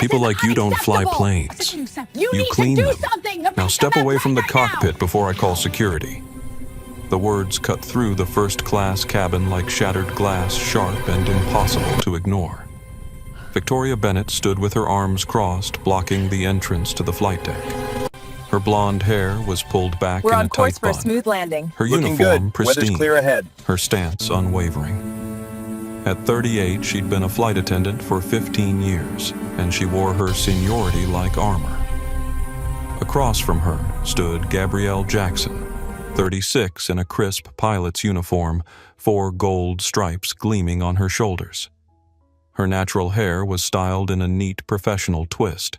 People like you don't fly planes. You clean them. Now step away from the cockpit before I call security. The words cut through the first-class cabin like shattered glass, sharp and impossible to ignore. Victoria Bennett stood with her arms crossed, blocking the entrance to the flight deck. Her blonde hair was pulled back in a tight bun. We're on course for a smooth landing. Her Looking uniform good. pristine. Weather's clear ahead. Her stance unwavering. At 38, she'd been a flight attendant for 15 years, and she wore her seniority like armor. Across from her stood Gabrielle Jackson, 36, in a crisp pilot's uniform, 4 gold stripes gleaming on her shoulders. Her natural hair was styled in a neat professional twist.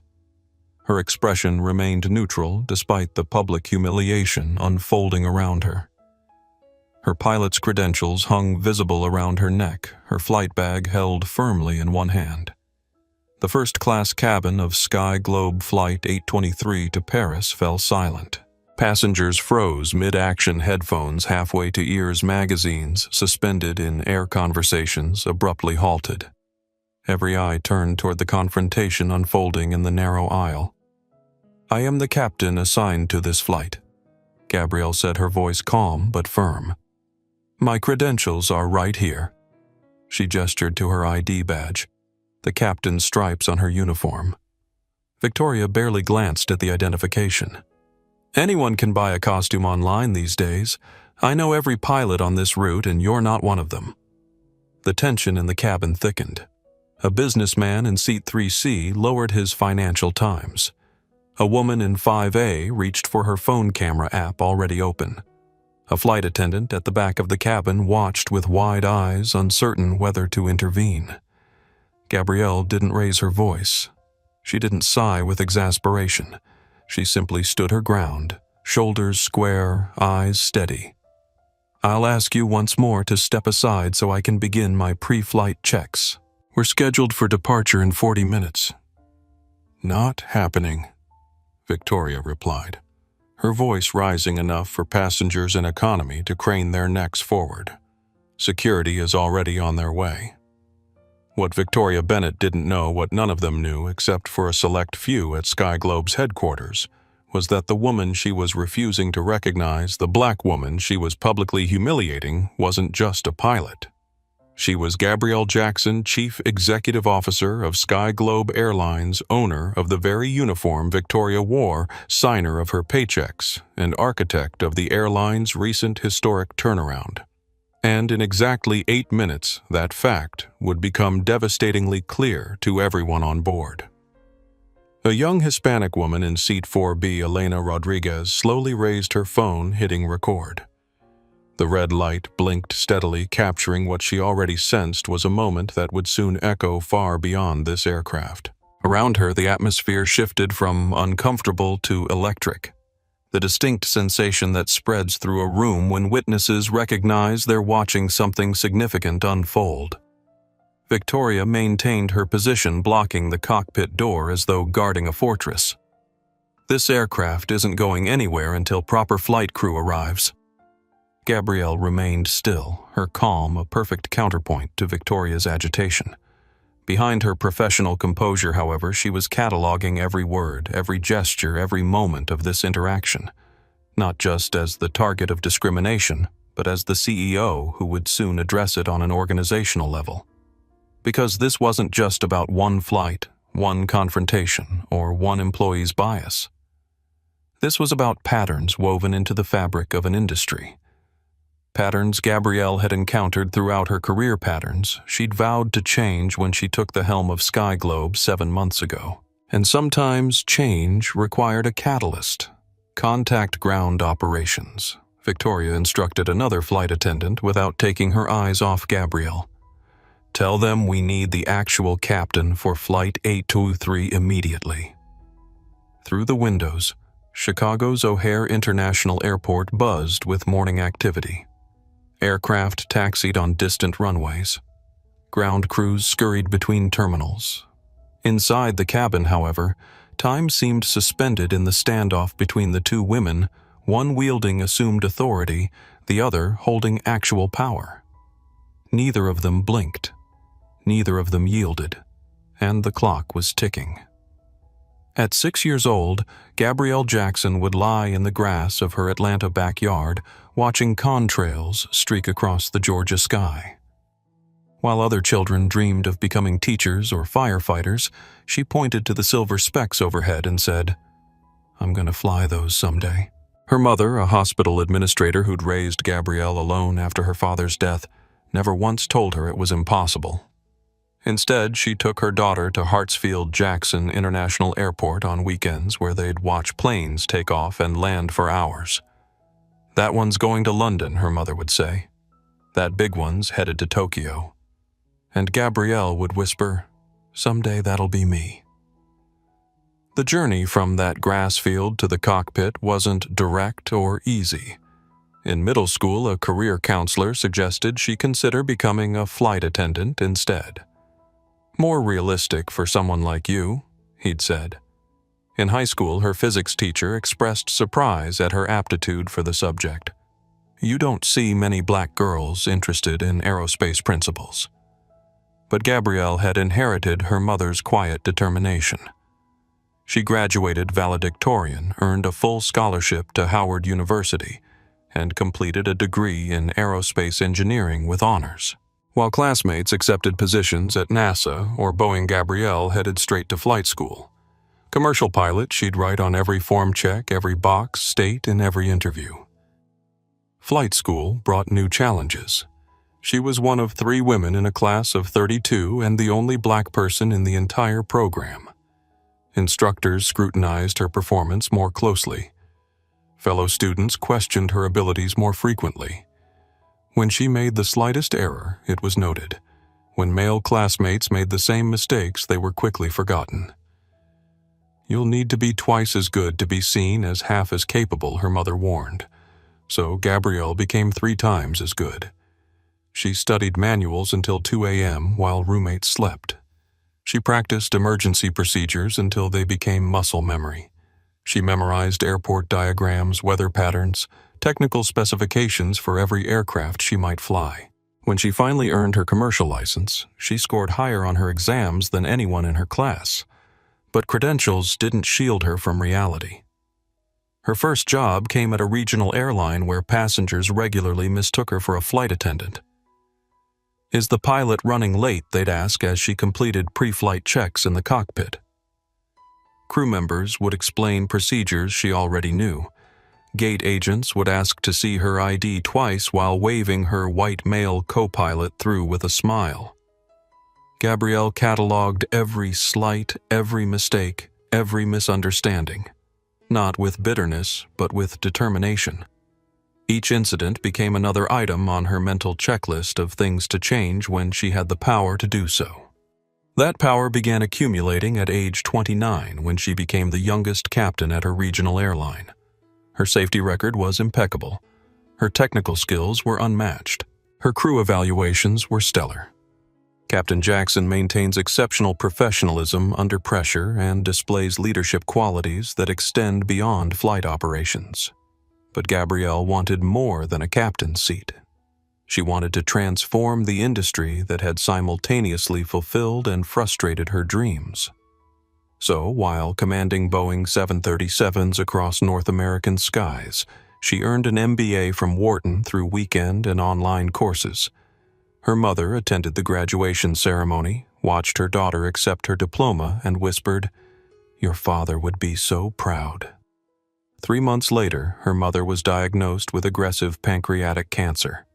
Her expression remained neutral despite the public humiliation unfolding around her. Her pilot's credentials hung visible around her neck, her flight bag held firmly in one hand. The first-class cabin of Sky Globe Flight 823 to Paris fell silent. Passengers froze mid-action, headphones halfway to ears, magazines suspended in air conversations abruptly halted. Every eye turned toward the confrontation unfolding in the narrow aisle. "I am the captain assigned to this flight," Gabrielle said, her voice calm but firm. "My credentials are right here." She gestured to her ID badge, the captain's stripes on her uniform. Victoria barely glanced at the identification. "Anyone can buy a costume online these days. I know every pilot on this route, and you're not one of them." The tension in the cabin thickened. A businessman in seat 3C lowered his Financial Times. A woman in 5A reached for her phone camera app already open. A flight attendant at the back of the cabin watched with wide eyes, uncertain whether to intervene. Gabrielle didn't raise her voice. She didn't sigh with exasperation. She simply stood her ground, shoulders square, eyes steady. "I'll ask you once more to step aside so I can begin my pre-flight checks. We're scheduled for departure in 40 minutes. "Not happening," Victoria replied, her voice rising enough for passengers in economy to crane their necks forward. "Security is already on their way." What Victoria Bennett didn't know, what none of them knew except for a select few at Sky Globe's headquarters, was that the woman she was refusing to recognize, the black woman she was publicly humiliating, wasn't just a pilot. She was Gabrielle Jackson, Chief Executive Officer of Sky Globe Airlines, owner of the very uniform Victoria wore, signer of her paychecks, and architect of the airline's recent historic turnaround. And in exactly 8 minutes, that fact would become devastatingly clear to everyone on board. A young Hispanic woman in seat 4B, Elena Rodriguez, slowly raised her phone, hitting record. The red light blinked steadily, capturing what she already sensed was a moment that would soon echo far beyond this aircraft. Around her, the atmosphere shifted from uncomfortable to electric, the distinct sensation that spreads through a room when witnesses recognize they're watching something significant unfold. Victoria maintained her position, blocking the cockpit door as though guarding a fortress. "This aircraft isn't going anywhere until proper flight crew arrives." Gabrielle remained still, her calm a perfect counterpoint to Victoria's agitation. Behind her professional composure, however, she was cataloging every word, every gesture, every moment of this interaction, not just as the target of discrimination, but as the CEO who would soon address it on an organizational level. Because this wasn't just about one flight, one confrontation, or one employee's bias. This was about patterns woven into the fabric of an industry. Patterns Gabrielle had encountered throughout her career, patterns she'd vowed to change when she took the helm of Sky Globe 7 months ago. And sometimes change required a catalyst. "Contact ground operations," Victoria instructed another flight attendant without taking her eyes off Gabrielle. "Tell them we need the actual captain for Flight 823 immediately." Through the windows, Chicago's O'Hare International Airport buzzed with morning activity. Aircraft taxied on distant runways. Ground crews scurried between terminals. Inside the cabin, however, time seemed suspended in the standoff between the two women, one wielding assumed authority, the other holding actual power. Neither of them blinked. Neither of them yielded. And the clock was ticking. At 6 years old, Gabrielle Jackson would lie in the grass of her Atlanta backyard, watching contrails streak across the Georgia sky. While other children dreamed of becoming teachers or firefighters, she pointed to the silver specks overhead and said, "I'm going to fly those someday." Her mother, a hospital administrator who'd raised Gabrielle alone after her father's death, never once told her it was impossible. Instead, she took her daughter to Hartsfield-Jackson International Airport on weekends where they'd watch planes take off and land for hours. "That one's going to London," her mother would say. "That big one's headed to Tokyo." And Gabrielle would whisper, "Someday that'll be me." The journey from that grass field to the cockpit wasn't direct or easy. In middle school, a career counselor suggested she consider becoming a flight attendant instead. "More realistic for someone like you," he'd said. In high school, her physics teacher expressed surprise at her aptitude for the subject. "You don't see many black girls interested in aerospace principles." But Gabrielle had inherited her mother's quiet determination. She graduated valedictorian, earned a full scholarship to Howard University, and completed a degree in aerospace engineering with honors. While classmates accepted positions at NASA or Boeing, Gabrielle headed straight to flight school. Commercial pilot, she'd write on every form check, every box, state in every interview. Flight school brought new challenges. She was one of 3 women in a class of 32 and the only black person in the entire program. Instructors scrutinized her performance more closely. Fellow students questioned her abilities more frequently. When she made the slightest error, it was noted. When male classmates made the same mistakes, they were quickly forgotten. "You'll need to be twice as good to be seen as half as capable," her mother warned. So Gabrielle became 3 times as good. She studied manuals until 2 a.m. while roommates slept. She practiced emergency procedures until they became muscle memory. She memorized airport diagrams, weather patterns, technical specifications for every aircraft she might fly. When she finally earned her commercial license, she scored higher on her exams than anyone in her class. But credentials didn't shield her from reality. Her first job came at a regional airline where passengers regularly mistook her for a flight attendant. "Is the pilot running late?" they'd ask as she completed pre-flight checks in the cockpit. Crew members would explain procedures she already knew. Gate agents would ask to see her ID twice while waving her white male co-pilot through with a smile. Gabrielle cataloged every slight, every mistake, every misunderstanding. Not with bitterness, but with determination. Each incident became another item on her mental checklist of things to change when she had the power to do so. That power began accumulating at age 29 when she became the youngest captain at her regional airline. Her safety record was impeccable. Her technical skills were unmatched. Her crew evaluations were stellar. Captain Jackson maintains exceptional professionalism under pressure and displays leadership qualities that extend beyond flight operations. But Gabrielle wanted more than a captain's seat. She wanted to transform the industry that had simultaneously fulfilled and frustrated her dreams. So, while commanding Boeing 737s across North American skies, she earned an MBA from Wharton through weekend and online courses. Her mother attended the graduation ceremony, watched her daughter accept her diploma, and whispered, "Your father would be so proud." 3 months later, her mother was diagnosed with aggressive pancreatic cancer.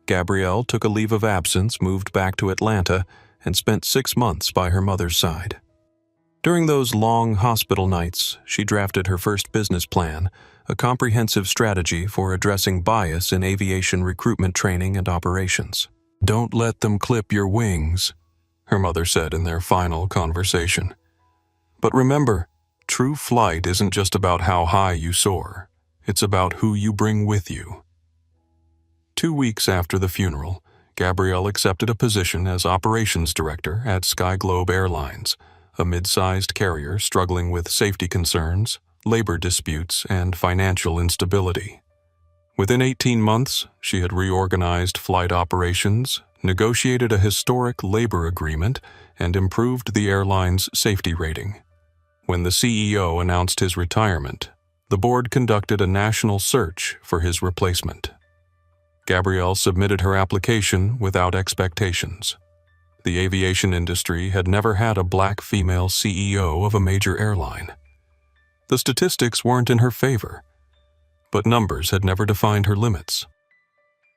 Gabrielle took a leave of absence, moved back to Atlanta, and spent 6 months by her mother's side. During those long hospital nights, she drafted her first business plan, a comprehensive strategy for addressing bias in aviation recruitment training and operations. "Don't let them clip your wings," her mother said in their final conversation. "But remember, true flight isn't just about how high you soar. It's about who you bring with you." 2 weeks after the funeral, Gabrielle accepted a position as operations director at Sky Globe Airlines, a mid-sized carrier struggling with safety concerns, labor disputes, and financial instability. Within 18 months, she had reorganized flight operations, negotiated a historic labor agreement, and improved the airline's safety rating. When the CEO announced his retirement, the board conducted a national search for his replacement. Gabrielle submitted her application without expectations. The aviation industry had never had a black female CEO of a major airline. The statistics weren't in her favor, but numbers had never defined her limits.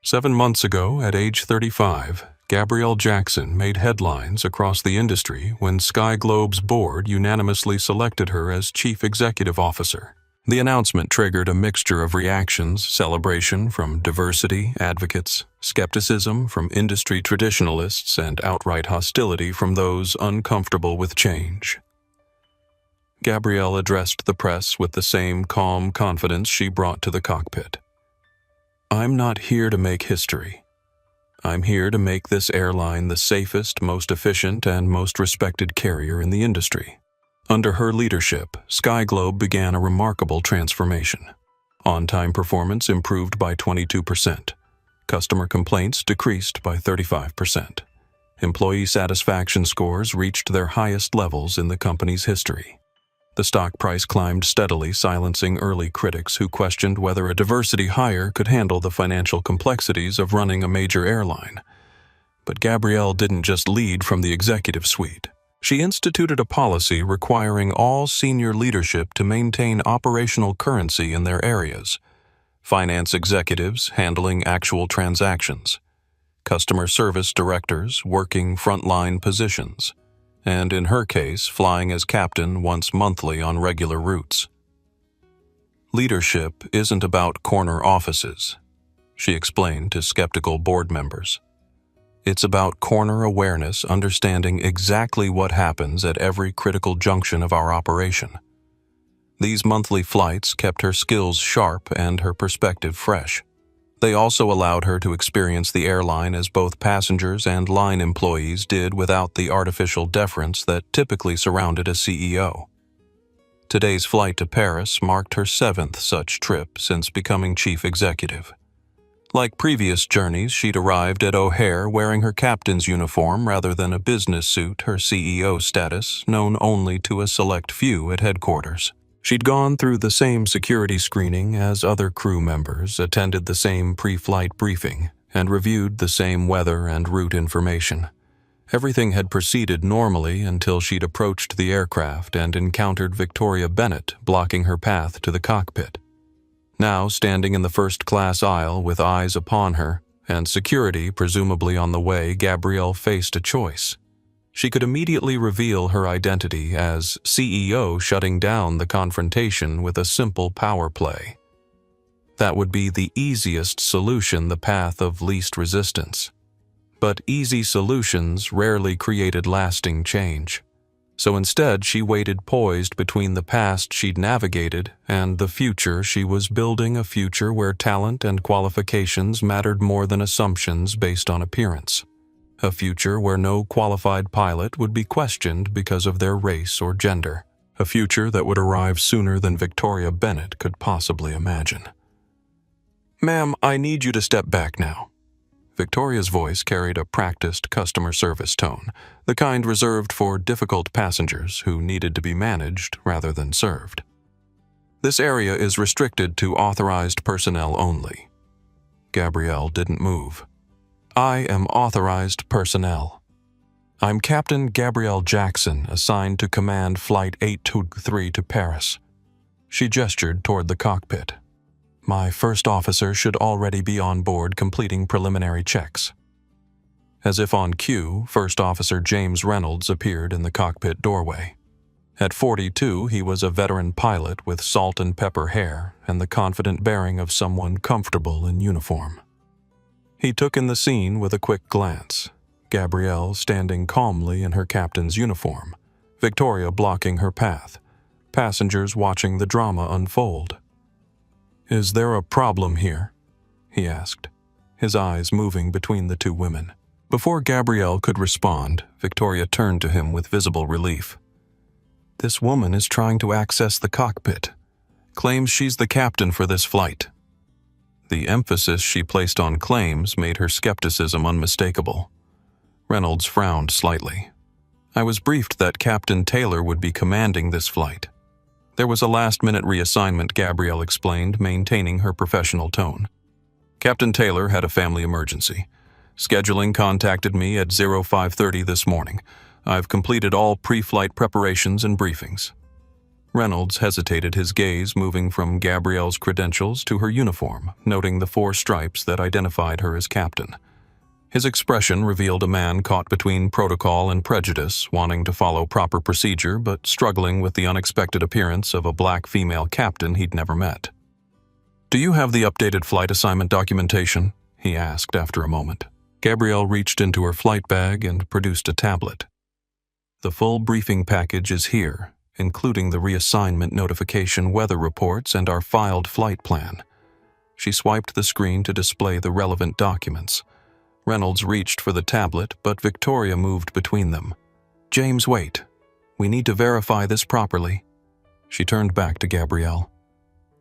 7 months ago, at age 35, Gabrielle Jackson made headlines across the industry when Sky Globe's board unanimously selected her as Chief Executive Officer. The announcement triggered a mixture of reactions: celebration from diversity advocates, skepticism from industry traditionalists, and outright hostility from those uncomfortable with change. Gabrielle addressed the press with the same calm confidence she brought to the cockpit. "I'm not here to make history. I'm here to make this airline the safest, most efficient, and most respected carrier in the industry." Under her leadership, Sky Globe began a remarkable transformation. On-time performance improved by 22%. Customer complaints decreased by 35%. Employee satisfaction scores reached their highest levels in the company's history. The stock price climbed steadily, silencing early critics who questioned whether a diversity hire could handle the financial complexities of running a major airline. But Gabrielle didn't just lead from the executive suite. She instituted a policy requiring all senior leadership to maintain operational currency in their areas: finance executives handling actual transactions, customer service directors working frontline positions, and in her case, flying as captain once monthly on regular routes. "Leadership isn't about corner offices," she explained to skeptical board members. "It's about corner awareness, understanding exactly what happens at every critical junction of our operation." These monthly flights kept her skills sharp and her perspective fresh. They also allowed her to experience the airline as both passengers and line employees did, without the artificial deference that typically surrounded a CEO. Today's flight to Paris marked her 7th such trip since becoming chief executive. Like previous journeys, she'd arrived at O'Hare wearing her captain's uniform rather than a business suit, her CEO status known only to a select few at headquarters. She'd gone through the same security screening as other crew members, attended the same pre-flight briefing, and reviewed the same weather and route information. Everything had proceeded normally until she'd approached the aircraft and encountered Victoria Bennett blocking her path to the cockpit. Now, standing in the first-class aisle with eyes upon her, and security presumably on the way, Gabrielle faced a choice. She could immediately reveal her identity as CEO, shutting down the confrontation with a simple power play. That would be the easiest solution, the path of least resistance. But easy solutions rarely created lasting change. So instead, she waited poised between the past she'd navigated and the future she was building, a future where talent and qualifications mattered more than assumptions based on appearance. A future where no qualified pilot would be questioned because of their race or gender. A future that would arrive sooner than Victoria Bennett could possibly imagine. "Ma'am, I need you to step back now." Victoria's voice carried a practiced customer service tone, the kind reserved for difficult passengers who needed to be managed rather than served. "This area is restricted to authorized personnel only." Gabrielle didn't move. "I am authorized personnel. I'm Captain Gabrielle Jackson, assigned to command Flight 823 to Paris." She gestured toward the cockpit. "My first officer should already be on board completing preliminary checks." As if on cue, First Officer James Reynolds appeared in the cockpit doorway. At 42, he was a veteran pilot with salt and pepper hair and the confident bearing of someone comfortable in uniform. He took in the scene with a quick glance. Gabrielle standing calmly in her captain's uniform, Victoria blocking her path, passengers watching the drama unfold. "Is there a problem here?" he asked, his eyes moving between the two women. Before Gabrielle could respond, Victoria turned to him with visible relief. "This woman is trying to access the cockpit. Claims she's the captain for this flight." The emphasis she placed on claims made her skepticism unmistakable. Reynolds frowned slightly. I was briefed that Captain Taylor would be commanding this flight. There was a last-minute reassignment, Gabrielle explained, maintaining her professional tone. Captain Taylor had a family emergency. Scheduling contacted me at 05:30 this morning. I've completed all pre-flight preparations and briefings. Reynolds hesitated, his gaze moving from Gabrielle's credentials to her uniform, noting the 4 stripes that identified her as captain. His expression revealed a man caught between protocol and prejudice, wanting to follow proper procedure but struggling with the unexpected appearance of a black female captain he'd never met. "Do you have the updated flight assignment documentation?" he asked after a moment. Gabrielle reached into her flight bag and produced a tablet. "The full briefing package is here, including the reassignment notification, weather reports, and our filed flight plan." She swiped the screen to display the relevant documents. Reynolds reached for the tablet, but Victoria moved between them. "James, wait. We need to verify this properly." She turned back to Gabrielle.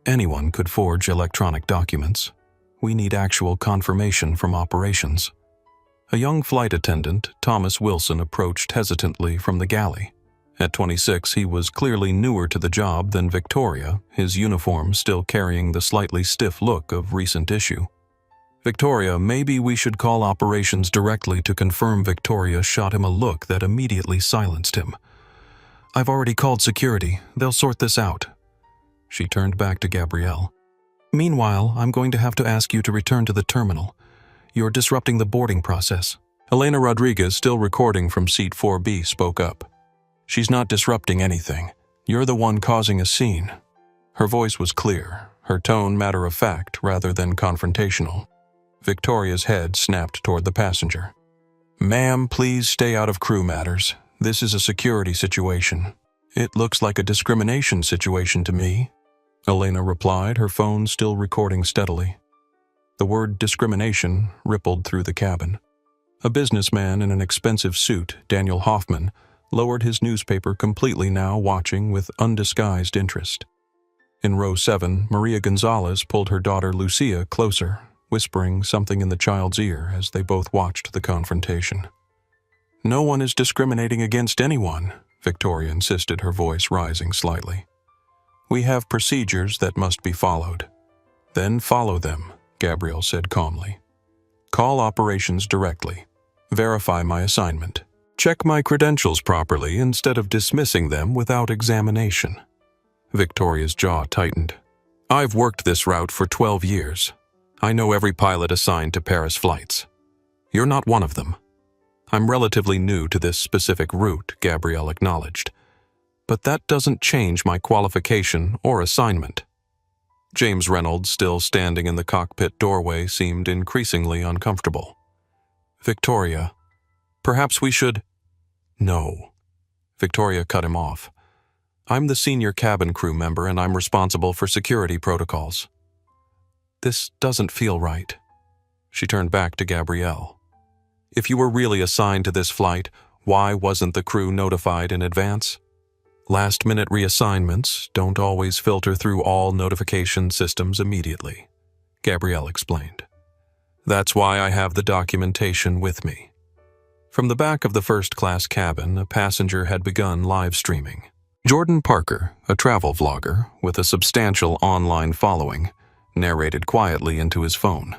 "Anyone could forge electronic documents. We need actual confirmation from operations." A young flight attendant, Thomas Wilson, approached hesitantly from the galley. At 26, he was clearly newer to the job than Victoria, his uniform still carrying the slightly stiff look of recent issue. "Victoria, maybe we should call operations directly to confirm." Victoria shot him a look that immediately silenced him. "I've already called security. They'll sort this out." She turned back to Gabrielle. "Meanwhile, I'm going to have to ask you to return to the terminal. You're disrupting the boarding process." Elena Rodriguez, still recording from seat 4B, spoke up. "She's not disrupting anything. You're the one causing a scene." Her voice was clear, her tone matter-of-fact rather than confrontational. Victoria's head snapped toward the passenger. "Ma'am, please stay out of crew matters. This is a security situation." "It looks like a discrimination situation to me," Elena replied, her phone still recording steadily. The word discrimination rippled through the cabin. A businessman in an expensive suit, Daniel Hoffman, lowered his newspaper completely now, watching with undisguised interest. In row 7, Maria Gonzalez pulled her daughter Lucia closer, whispering something in the child's ear as they both watched the confrontation. "No one is discriminating against anyone," Victoria insisted, her voice rising slightly. "We have procedures that must be followed." "Then follow them," Gabrielle said calmly. "Call operations directly. Verify my assignment. Check my credentials properly instead of dismissing them without examination." Victoria's jaw tightened. "I've worked this route for 12 years. I know every pilot assigned to Paris flights. You're not one of them." "I'm relatively new to this specific route," Gabrielle acknowledged. "But that doesn't change my qualification or assignment." James Reynolds, still standing in the cockpit doorway, seemed increasingly uncomfortable. "Victoria, perhaps we should—" "No." Victoria cut him off. "I'm the senior cabin crew member and I'm responsible for security protocols." "This doesn't feel right." She turned back to Gabrielle. "If you were really assigned to this flight, why wasn't the crew notified in advance?" "Last-minute reassignments don't always filter through all notification systems immediately," Gabrielle explained. "That's why I have the documentation with me." From the back of the first-class cabin, a passenger had begun live streaming. Jordan Parker, a travel vlogger with a substantial online following, narrated quietly into his phone.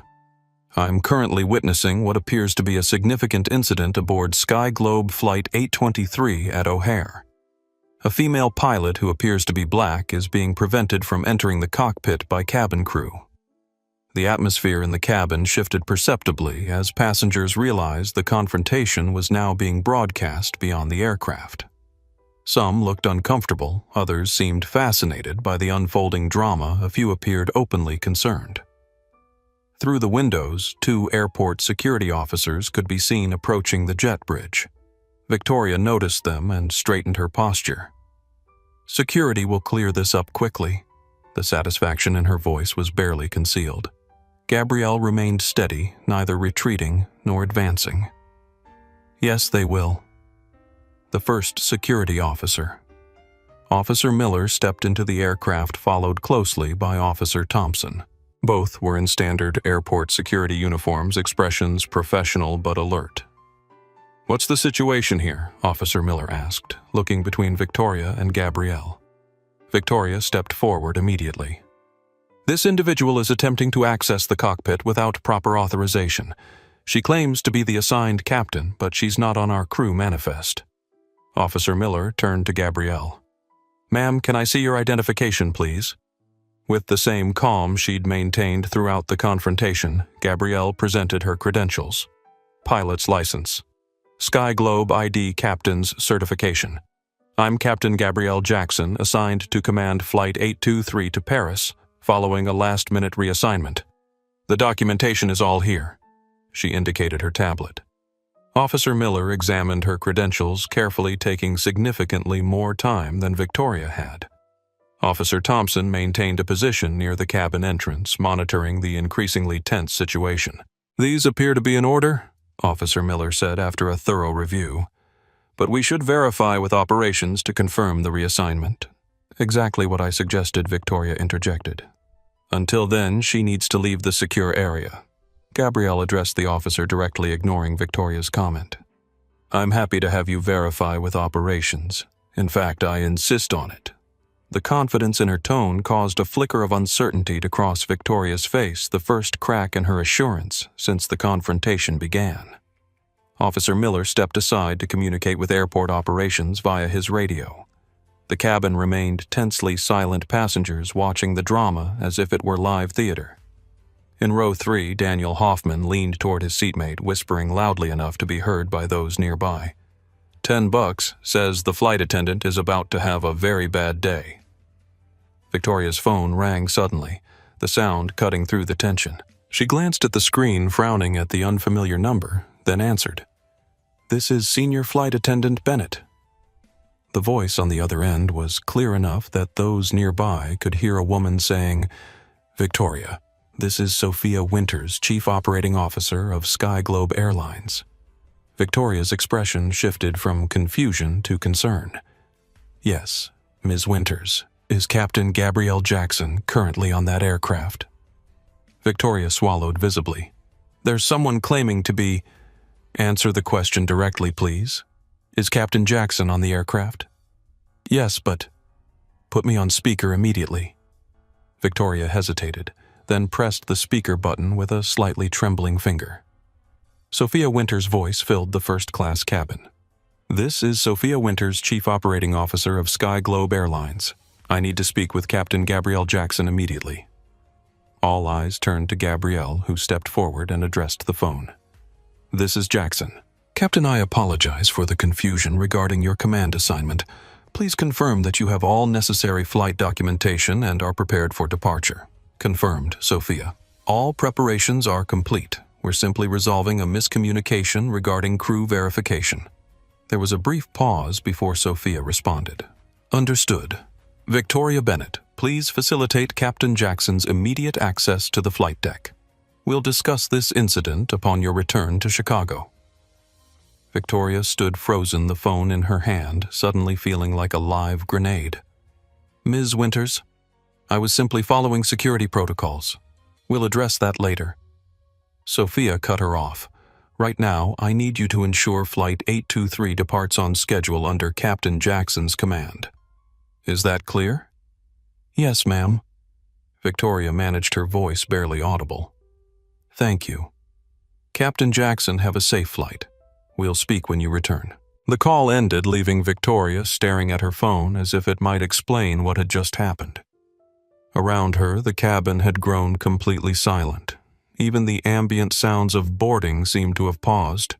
"I'm currently witnessing what appears to be a significant incident aboard Sky Globe Flight 823 at O'Hare. A female pilot who appears to be black is being prevented from entering the cockpit by cabin crew." The atmosphere in the cabin shifted perceptibly as passengers realized the confrontation was now being broadcast beyond the aircraft. Some looked uncomfortable, others seemed fascinated by the unfolding drama, a few appeared openly concerned. Through the windows, 2 airport security officers could be seen approaching the jet bridge. Victoria noticed them and straightened her posture. "Security will clear this up quickly." The satisfaction in her voice was barely concealed. Gabrielle remained steady, neither retreating nor advancing. "Yes, they will." The first security officer. Officer Miller stepped into the aircraft, followed closely by Officer Thompson. Both were in standard airport security uniforms, expressions professional but alert. "What's the situation here?" Officer Miller asked, looking between Victoria and Gabrielle. Victoria stepped forward immediately. "This individual is attempting to access the cockpit without proper authorization. She claims to be the assigned captain, but she's not on our crew manifest." Officer Miller turned to Gabrielle. "Ma'am, can I see your identification, please?" With the same calm she'd maintained throughout the confrontation, Gabrielle presented her credentials. Pilot's license. Sky Globe ID Captain's certification. "I'm Captain Gabrielle Jackson, assigned to command Flight 823 to Paris, following a last-minute reassignment. The documentation is all here." She indicated her tablet. Officer Miller examined her credentials, carefully, taking significantly more time than Victoria had. Officer Thompson maintained a position near the cabin entrance, monitoring the increasingly tense situation. "These appear to be in order," Officer Miller said after a thorough review. "But we should verify with operations to confirm the reassignment." "Exactly what I suggested," Victoria interjected. "Until then, she needs to leave the secure area." Gabrielle addressed the officer directly, ignoring Victoria's comment. "I'm happy to have you verify with operations. In fact, I insist on it." The confidence in her tone caused a flicker of uncertainty to cross Victoria's face, the first crack in her assurance since the confrontation began. Officer Miller stepped aside to communicate with airport operations via his radio. The cabin remained tensely silent, passengers watching the drama as if it were live theater. In row 3, Daniel Hoffman leaned toward his seatmate, whispering loudly enough to be heard by those nearby. $10 says the flight attendant is about to have a very bad day." Victoria's phone rang suddenly, the sound cutting through the tension. She glanced at the screen, frowning at the unfamiliar number, then answered. "This is Senior Flight Attendant Bennett." The voice on the other end was clear enough that those nearby could hear a woman saying, "Victoria, this is Sophia Winters, Chief Operating Officer of Sky Globe Airlines." Victoria's expression shifted from confusion to concern. "Yes, Ms. Winters. Is Captain Gabrielle Jackson currently on that aircraft?" Victoria swallowed visibly. "There's someone claiming to be—" "Answer the question directly, please. Is Captain Jackson on the aircraft?" "Yes, but—" "Put me on speaker immediately." Victoria hesitated, then pressed the speaker button with a slightly trembling finger. Sophia Winters' voice filled the first-class cabin. "This is Sophia Winters, Chief Operating Officer of Sky Globe Airlines. I need to speak with Captain Gabrielle Jackson immediately." All eyes turned to Gabrielle, who stepped forward and addressed the phone. "This is Jackson. Captain, I apologize for the confusion regarding your command assignment. Please confirm that you have all necessary flight documentation and are prepared for departure." "Confirmed, Sophia. All preparations are complete. We're simply resolving a miscommunication regarding crew verification." There was a brief pause before Sophia responded. "Understood. Victoria Bennett, please facilitate Captain Jackson's immediate access to the flight deck. We'll discuss this incident upon your return to Chicago." Victoria stood frozen, the phone in her hand, suddenly feeling like a live grenade. "Ms. Winters, I was simply following security protocols. We'll address that later." Sophia cut her off. "Right now, I need you to ensure Flight 823 departs on schedule under Captain Jackson's command." "Is that clear?" "Yes, ma'am." Victoria managed her voice barely audible. "Thank you. Captain Jackson, have a safe flight. We'll speak when you return." The call ended, leaving Victoria staring at her phone as if it might explain what had just happened. Around her, the cabin had grown completely silent. Even the ambient sounds of boarding seemed to have paused.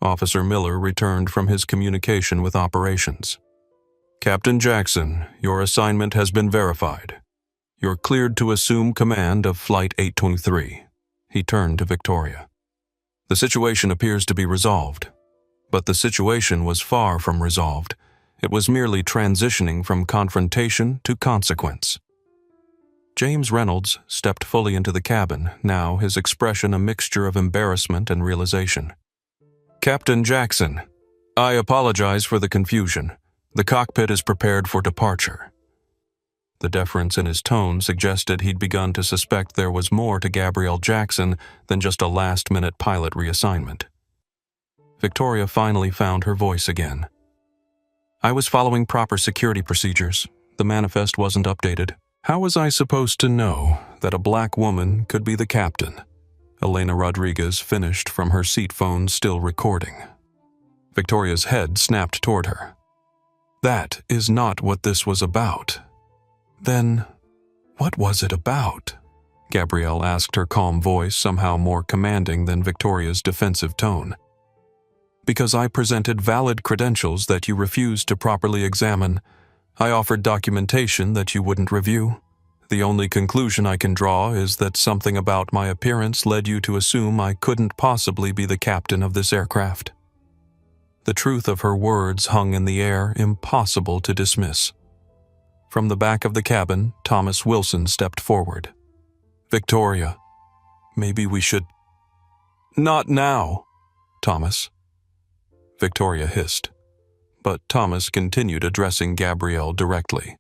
Officer Miller returned from his communication with operations. "Captain Jackson, your assignment has been verified. You're cleared to assume command of Flight 823. He turned to Victoria. "The situation appears to be resolved." But the situation was far from resolved. It was merely transitioning from confrontation to consequence. James Reynolds stepped fully into the cabin, now his expression a mixture of embarrassment and realization. "Captain Jackson, I apologize for the confusion. The cockpit is prepared for departure." The deference in his tone suggested he'd begun to suspect there was more to Gabrielle Jackson than just a last-minute pilot reassignment. Victoria finally found her voice again. I was following proper security procedures. The manifest wasn't updated. How was I supposed to know that a black woman could be the captain? Elena Rodriguez finished from her seat phone, still recording. Victoria's head snapped toward her. That is not what this was about. Then, what was it about? Gabrielle asked, her calm voice somehow more commanding than Victoria's defensive tone. Because I presented valid credentials that you refused to properly examine. I offered documentation that you wouldn't review. The only conclusion I can draw is that something about my appearance led you to assume I couldn't possibly be the captain of this aircraft. The truth of her words hung in the air, impossible to dismiss. From the back of the cabin, Thomas Wilson stepped forward. Victoria, maybe we should... Not now, Thomas. Victoria hissed, but Thomas continued addressing Gabrielle directly.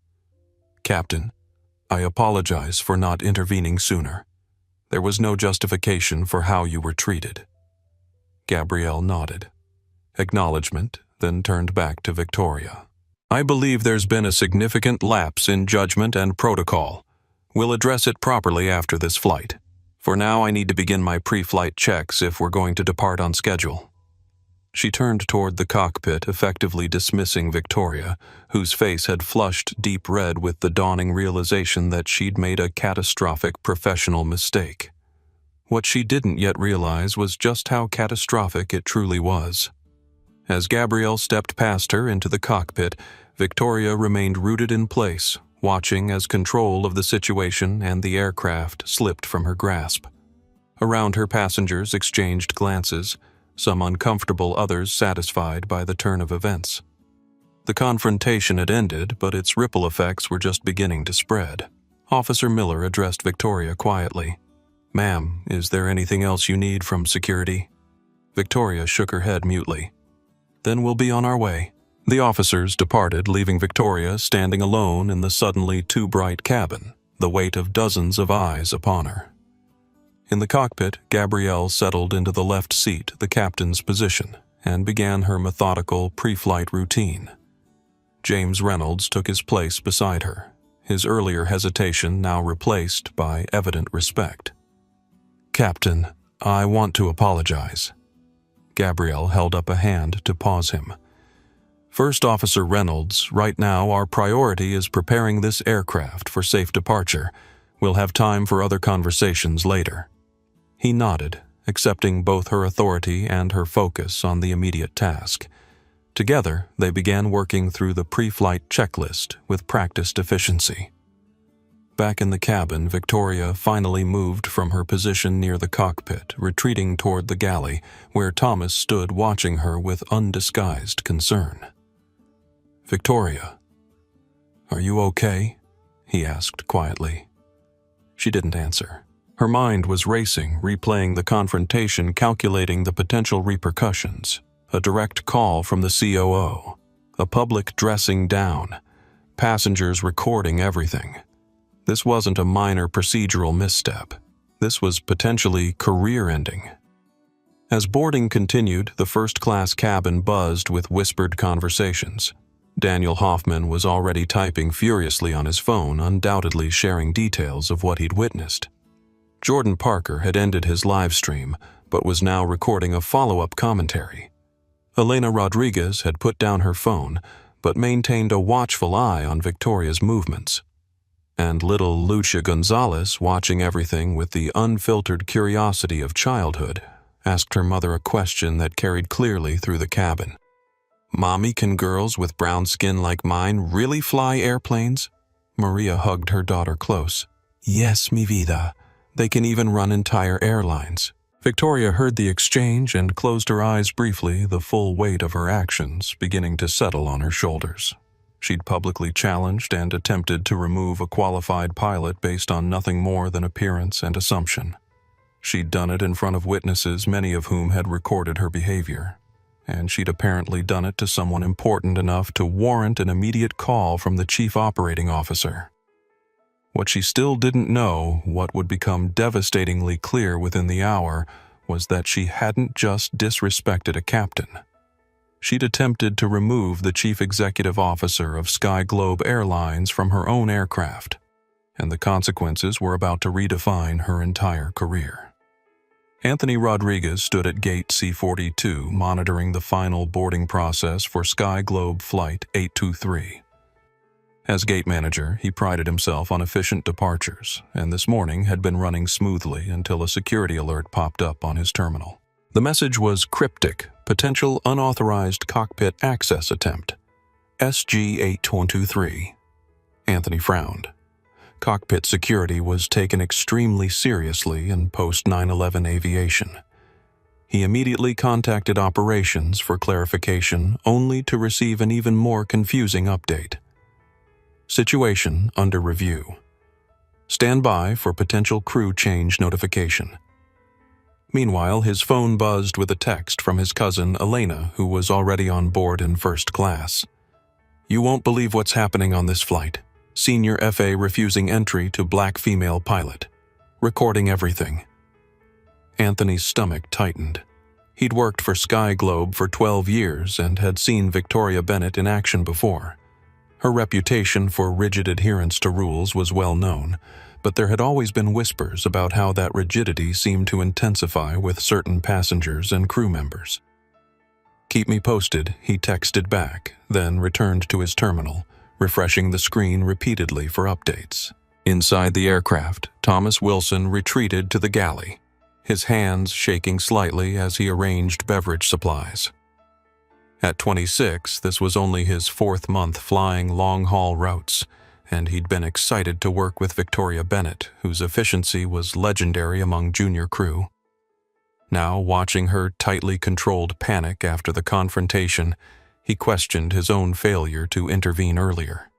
Captain, I apologize for not intervening sooner. There was no justification for how you were treated. Gabrielle nodded. Acknowledgement, then turned back to Victoria. I believe there's been a significant lapse in judgment and protocol. We'll address it properly after this flight. For now, I need to begin my pre-flight checks if we're going to depart on schedule. She turned toward the cockpit, effectively dismissing Victoria, whose face had flushed deep red with the dawning realization that she'd made a catastrophic professional mistake. What she didn't yet realize was just how catastrophic it truly was. As Gabrielle stepped past her into the cockpit, Victoria remained rooted in place, watching as control of the situation and the aircraft slipped from her grasp. Around her, passengers exchanged glances, some uncomfortable, others satisfied by the turn of events. The confrontation had ended, but its ripple effects were just beginning to spread. Officer Miller addressed Victoria quietly. Ma'am, is there anything else you need from security? Victoria shook her head mutely. Then we'll be on our way. The officers departed, leaving Victoria standing alone in the suddenly too bright cabin, the weight of dozens of eyes upon her. In the cockpit, Gabrielle settled into the left seat, the captain's position, and began her methodical pre-flight routine. James Reynolds took his place beside her, his earlier hesitation now replaced by evident respect. Captain, I want to apologize. Gabrielle held up a hand to pause him. First Officer Reynolds, right now our priority is preparing this aircraft for safe departure. We'll have time for other conversations later. He nodded, accepting both her authority and her focus on the immediate task. Together, they began working through the pre-flight checklist with practiced efficiency. Back in the cabin, Victoria finally moved from her position near the cockpit, retreating toward the galley, where Thomas stood watching her with undisguised concern. Victoria, are you okay? He asked quietly. She didn't answer. Her mind was racing, replaying the confrontation, calculating the potential repercussions. A direct call from the COO, a public dressing down, passengers recording everything. This wasn't a minor procedural misstep. This was potentially career-ending. As boarding continued, the first-class cabin buzzed with whispered conversations. Daniel Hoffman was already typing furiously on his phone, undoubtedly sharing details of what he'd witnessed. Jordan Parker had ended his live stream, but was now recording a follow-up commentary. Elena Rodriguez had put down her phone, but maintained a watchful eye on Victoria's movements. And little Lucia Gonzalez, watching everything with the unfiltered curiosity of childhood, asked her mother a question that carried clearly through the cabin. Mommy, can girls with brown skin like mine really fly airplanes? Maria hugged her daughter close. Yes, mi vida. They can even run entire airlines. Victoria heard the exchange and closed her eyes briefly, the full weight of her actions beginning to settle on her shoulders. She'd publicly challenged and attempted to remove a qualified pilot based on nothing more than appearance and assumption. She'd done it in front of witnesses, many of whom had recorded her behavior. And she'd apparently done it to someone important enough to warrant an immediate call from the chief operating officer. What she still didn't know, what would become devastatingly clear within the hour, was that she hadn't just disrespected a captain. She'd attempted to remove the chief executive officer of Sky Globe Airlines from her own aircraft, and the consequences were about to redefine her entire career. Anthony Rodriguez stood at gate C-42 monitoring the final boarding process for Sky Globe Flight 823. As gate manager, he prided himself on efficient departures, and this morning had been running smoothly until a security alert popped up on his terminal. The message was cryptic: potential unauthorized cockpit access attempt. SG-8123. Anthony frowned. Cockpit security was taken extremely seriously in post-9/11 aviation. He immediately contacted operations for clarification, only to receive an even more confusing update. Situation under review. Stand by for potential crew change notification. Meanwhile, his phone buzzed with a text from his cousin Elena, who was already on board in first class. "You won't believe what's happening on this flight. Senior FA refusing entry to black female pilot. Recording everything." Anthony's stomach tightened. He'd worked for Sky Globe for 12 years and had seen Victoria Bennett in action before. Her reputation for rigid adherence to rules was well known, but there had always been whispers about how that rigidity seemed to intensify with certain passengers and crew members. "Keep me posted," he texted back, then returned to his terminal, refreshing the screen repeatedly for updates. Inside the aircraft, Thomas Wilson retreated to the galley, his hands shaking slightly as he arranged beverage supplies. At 26, this was only his 4th month flying long-haul routes, and he'd been excited to work with Victoria Bennett, whose efficiency was legendary among junior crew. Now, watching her tightly controlled panic after the confrontation, he questioned his own failure to intervene earlier.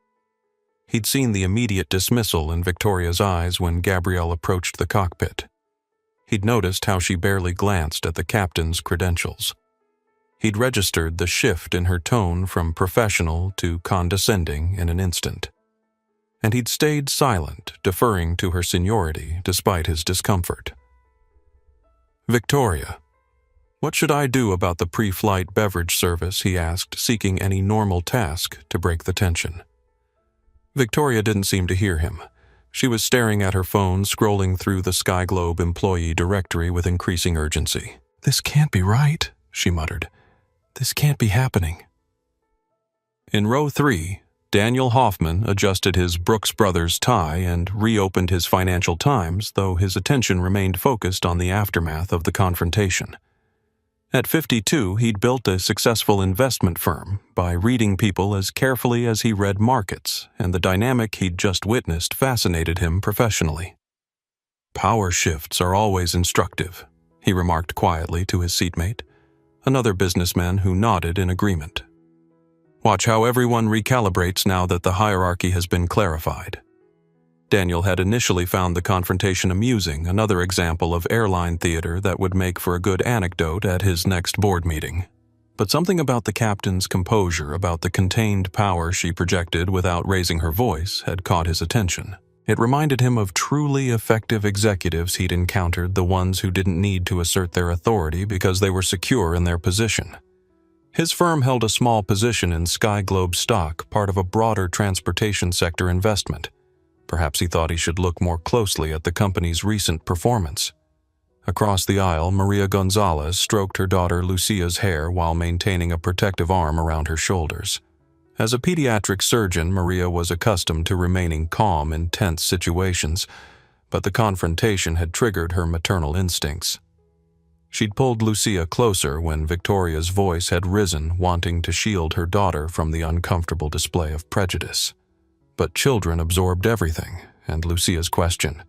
He'd seen the immediate dismissal in Victoria's eyes when Gabrielle approached the cockpit. He'd noticed how she barely glanced at the captain's credentials. He'd registered the shift in her tone from professional to condescending in an instant. And he'd stayed silent, deferring to her seniority despite his discomfort. "Victoria, what should I do about the pre-flight beverage service?" he asked, seeking any normal task to break the tension. Victoria didn't seem to hear him. She was staring at her phone, scrolling through the Sky Globe employee directory with increasing urgency. "This can't be right," she muttered. "This can't be happening." In row 3, Daniel Hoffman adjusted his Brooks Brothers tie and reopened his Financial Times, though his attention remained focused on the aftermath of the confrontation. At 52, he'd built a successful investment firm by reading people as carefully as he read markets, and the dynamic he'd just witnessed fascinated him professionally. "Power shifts are always instructive," he remarked quietly to his seatmate, another businessman who nodded in agreement. "Watch how everyone recalibrates now that the hierarchy has been clarified." Daniel had initially found the confrontation amusing, another example of airline theater that would make for a good anecdote at his next board meeting. But something about the captain's composure, about the contained power she projected without raising her voice, had caught his attention. It reminded him of truly effective executives he'd encountered, the ones who didn't need to assert their authority because they were secure in their position. His firm held a small position in Sky Globe stock, part of a broader transportation sector investment. Perhaps he thought he should look more closely at the company's recent performance. Across the aisle, Maria Gonzalez stroked her daughter Lucia's hair while maintaining a protective arm around her shoulders. As a pediatric surgeon, Maria was accustomed to remaining calm in tense situations, but the confrontation had triggered her maternal instincts. She'd pulled Lucia closer when Victoria's voice had risen, wanting to shield her daughter from the uncomfortable display of prejudice. But children absorbed everything, and Lucia's question,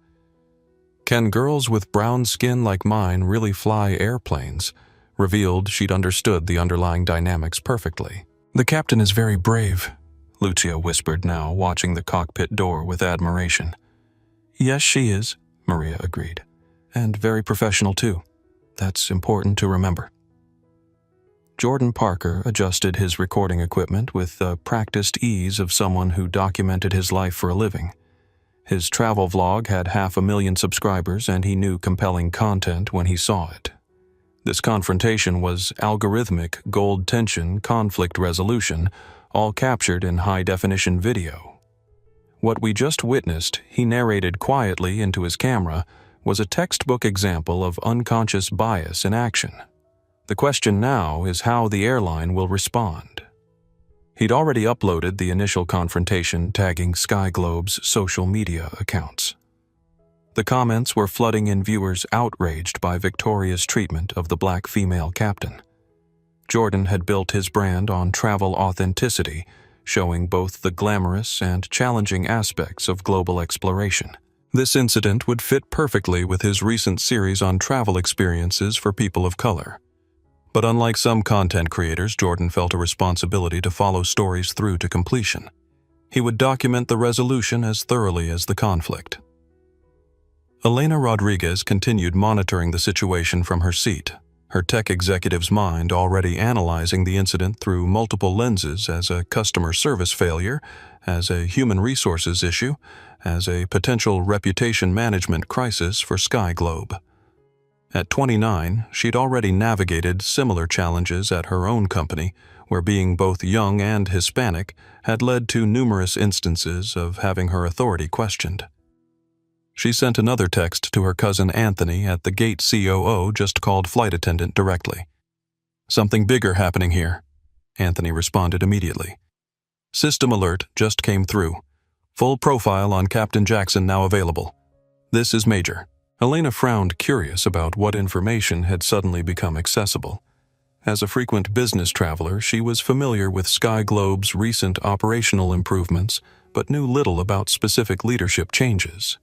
"Can girls with brown skin like mine really fly airplanes?" revealed she'd understood the underlying dynamics perfectly. "The captain is very brave," Lucia whispered now, watching the cockpit door with admiration. "Yes, she is," Maria agreed. "And very professional, too. That's important to remember." Jordan Parker adjusted his recording equipment with the practiced ease of someone who documented his life for a living. His travel vlog had 500,000 subscribers, and he knew compelling content when he saw it. This confrontation was algorithmic gold tension conflict resolution, all captured in high-definition video. What we just witnessed, he narrated quietly into his camera, was a textbook example of unconscious bias in action. The question now is how the airline will respond. He'd already uploaded the initial confrontation tagging Sky Globe's social media accounts. The comments were flooding in viewers outraged by Victoria's treatment of the black female captain. Jordan had built his brand on travel authenticity, showing both the glamorous and challenging aspects of global exploration. This incident would fit perfectly with his recent series on travel experiences for people of color. But unlike some content creators, Jordan felt a responsibility to follow stories through to completion. He would document the resolution as thoroughly as the conflict. Elena Rodriguez continued monitoring the situation from her seat, her tech executive's mind already analyzing the incident through multiple lenses as a customer service failure, as a human resources issue, as a potential reputation management crisis for Sky Globe. At 29, she'd already navigated similar challenges at her own company, where being both young and Hispanic had led to numerous instances of having her authority questioned. She sent another text to her cousin Anthony at the gate COO, just called flight attendant directly. "Something bigger happening here," Anthony responded immediately. "System alert just came through. Full profile on Captain Jackson now available. This is major." Elena frowned, curious about what information had suddenly become accessible. As a frequent business traveler, she was familiar with Sky Globe's recent operational improvements, but knew little about specific leadership changes.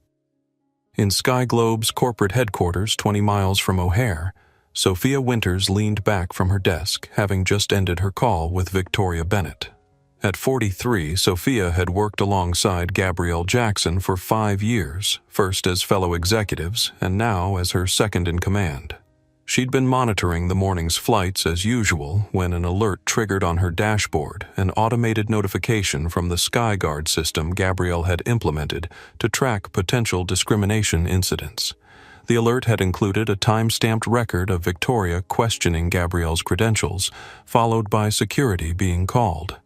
In Sky Globe's corporate headquarters 20 miles from O'Hare, Sophia Winters leaned back from her desk, having just ended her call with Victoria Bennett. At 43, Sophia had worked alongside Gabrielle Jackson for 5 years, first as fellow executives and now as her second-in-command. She'd been monitoring the morning's flights as usual when an alert triggered on her dashboard, an automated notification from the SkyGuard system Gabrielle had implemented to track potential discrimination incidents. The alert had included a time-stamped record of Victoria questioning Gabrielle's credentials, followed by security being called.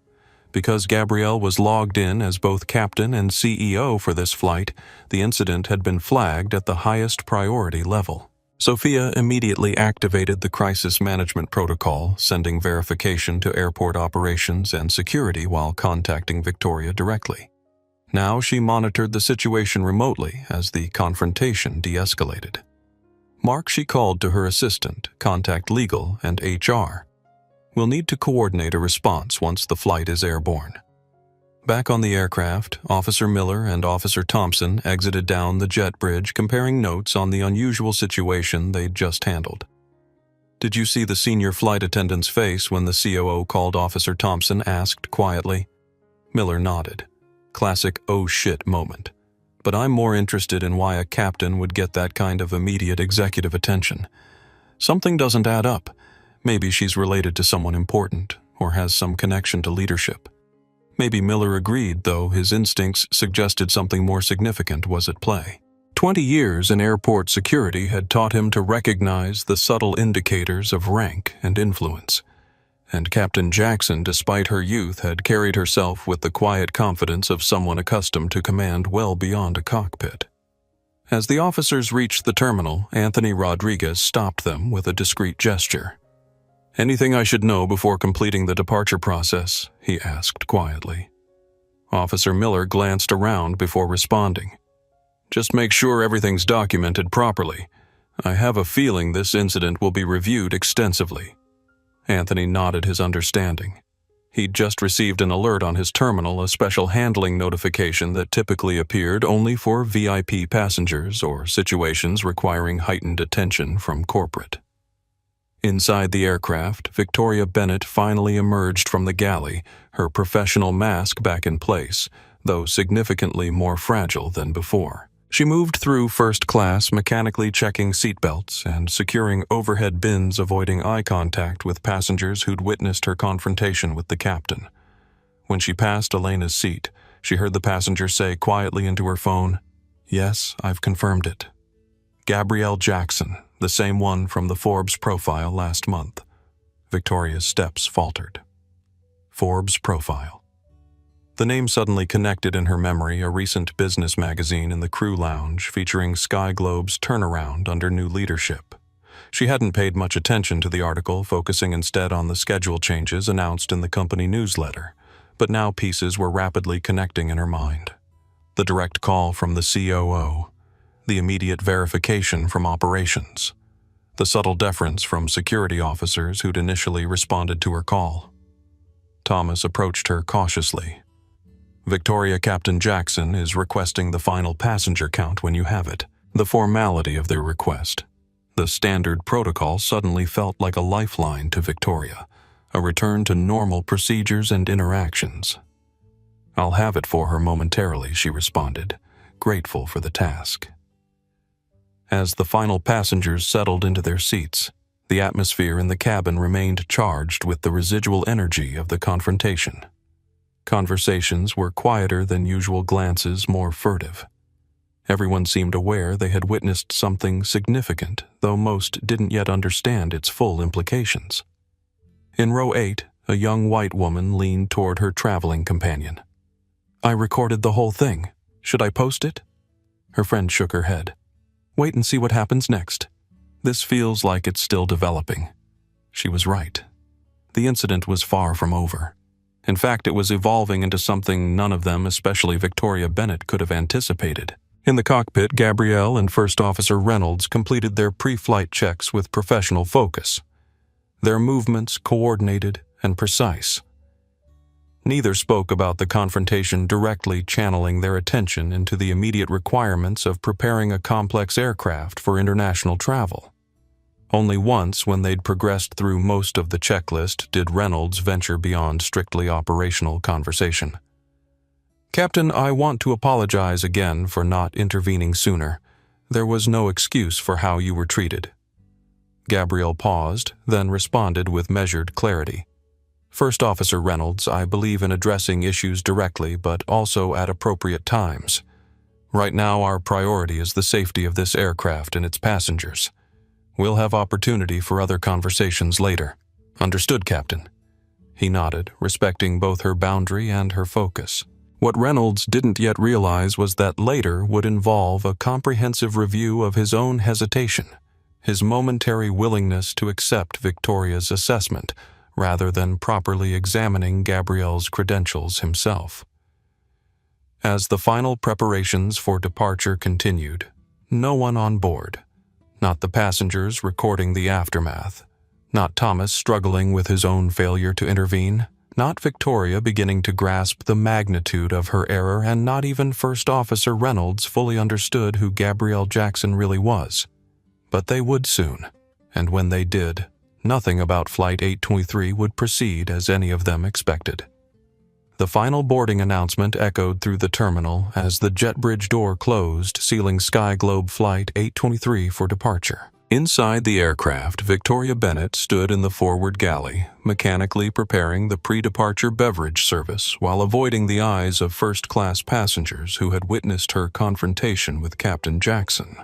Because Gabrielle was logged in as both captain and CEO for this flight, the incident had been flagged at the highest priority level. Sophia immediately activated the crisis management protocol, sending verification to airport operations and security while contacting Victoria directly. Now she monitored the situation remotely as the confrontation de-escalated. Mark she called to her assistant, contact legal and HR. "We'll need to coordinate a response once the flight is airborne." Back on the aircraft, Officer Miller and Officer Thompson exited down the jet bridge, comparing notes on the unusual situation they'd just handled. "Did you see the senior flight attendant's face when the COO called?" Officer Thompson asked quietly. Miller nodded. Classic "oh shit" moment. "But I'm more interested in why a captain would get that kind of immediate executive attention. Something doesn't add up. Maybe she's related to someone important, or has some connection to leadership." Maybe Miller agreed, though his instincts suggested something more significant was at play. 20 years in airport security had taught him to recognize the subtle indicators of rank and influence. And Captain Jackson, despite her youth, had carried herself with the quiet confidence of someone accustomed to command well beyond a cockpit. As the officers reached the terminal, Anthony Rodriguez stopped them with a discreet gesture. "Anything I should know before completing the departure process?" he asked quietly. Officer Miller glanced around before responding. "Just make sure everything's documented properly. I have a feeling this incident will be reviewed extensively." Anthony nodded his understanding. He'd just received an alert on his terminal, a special handling notification that typically appeared only for VIP passengers or situations requiring heightened attention from corporate. Inside the aircraft, Victoria Bennett finally emerged from the galley, her professional mask back in place, though significantly more fragile than before. She moved through first class, mechanically checking seatbelts and securing overhead bins, avoiding eye contact with passengers who'd witnessed her confrontation with the captain. When she passed Elena's seat, she heard the passenger say quietly into her phone, "Yes, I've confirmed it. Gabrielle Jackson, the same one from the Forbes profile last month. Victoria's steps faltered. Forbes profile. The name suddenly connected in her memory a recent business magazine in the crew lounge featuring Sky Globe's turnaround under new leadership. She hadn't paid much attention to the article, focusing instead on the schedule changes announced in the company newsletter, but now pieces were rapidly connecting in her mind. The direct call from the COO, the immediate verification from operations, the subtle deference from security officers who'd initially responded to her call. Thomas approached her cautiously. "Victoria, Captain Jackson is requesting the final passenger count when you have it." The formality of their request, the standard protocol, suddenly felt like a lifeline to Victoria, a return to normal procedures and interactions. "I'll have it for her momentarily," she responded, grateful for the task. As the final passengers settled into their seats, the atmosphere in the cabin remained charged with the residual energy of the confrontation. Conversations were quieter than usual, glances more furtive. Everyone seemed aware they had witnessed something significant, though most didn't yet understand its full implications. In row 8, a young white woman leaned toward her traveling companion. "I recorded the whole thing. Should I post it?" Her friend shook her head. "Wait and see what happens next. This feels like it's still developing." She was right. The incident was far from over. In fact, it was evolving into something none of them, especially Victoria Bennett, could have anticipated. In the cockpit, Gabrielle and First Officer Reynolds completed their pre-flight checks with professional focus. Their movements coordinated and precise. Neither spoke about the confrontation, directly channeling their attention into the immediate requirements of preparing a complex aircraft for international travel. Only once, when they'd progressed through most of the checklist, did Reynolds venture beyond strictly operational conversation. "Captain, I want to apologize again for not intervening sooner. There was no excuse for how you were treated." Gabrielle paused, then responded with measured clarity. "First Officer Reynolds, I believe in addressing issues directly, but also at appropriate times. Right now, our priority is the safety of this aircraft and its passengers. We'll have opportunity for other conversations later." "Understood, Captain." He nodded, respecting both her boundary and her focus. What Reynolds didn't yet realize was that later would involve a comprehensive review of his own hesitation, his momentary willingness to accept Victoria's assessment, rather than properly examining Gabrielle's credentials himself. As the final preparations for departure continued, no one on board, not the passengers recording the aftermath, not Thomas struggling with his own failure to intervene, not Victoria beginning to grasp the magnitude of her error, and not even First Officer Reynolds fully understood who Gabrielle Jackson really was. But they would soon, and when they did, nothing about Flight 823 would proceed as any of them expected. The final boarding announcement echoed through the terminal as the jet bridge door closed, sealing Sky Globe Flight 823 for departure. Inside the aircraft, Victoria Bennett stood in the forward galley, mechanically preparing the pre-departure beverage service while avoiding the eyes of first-class passengers who had witnessed her confrontation with Captain Jackson.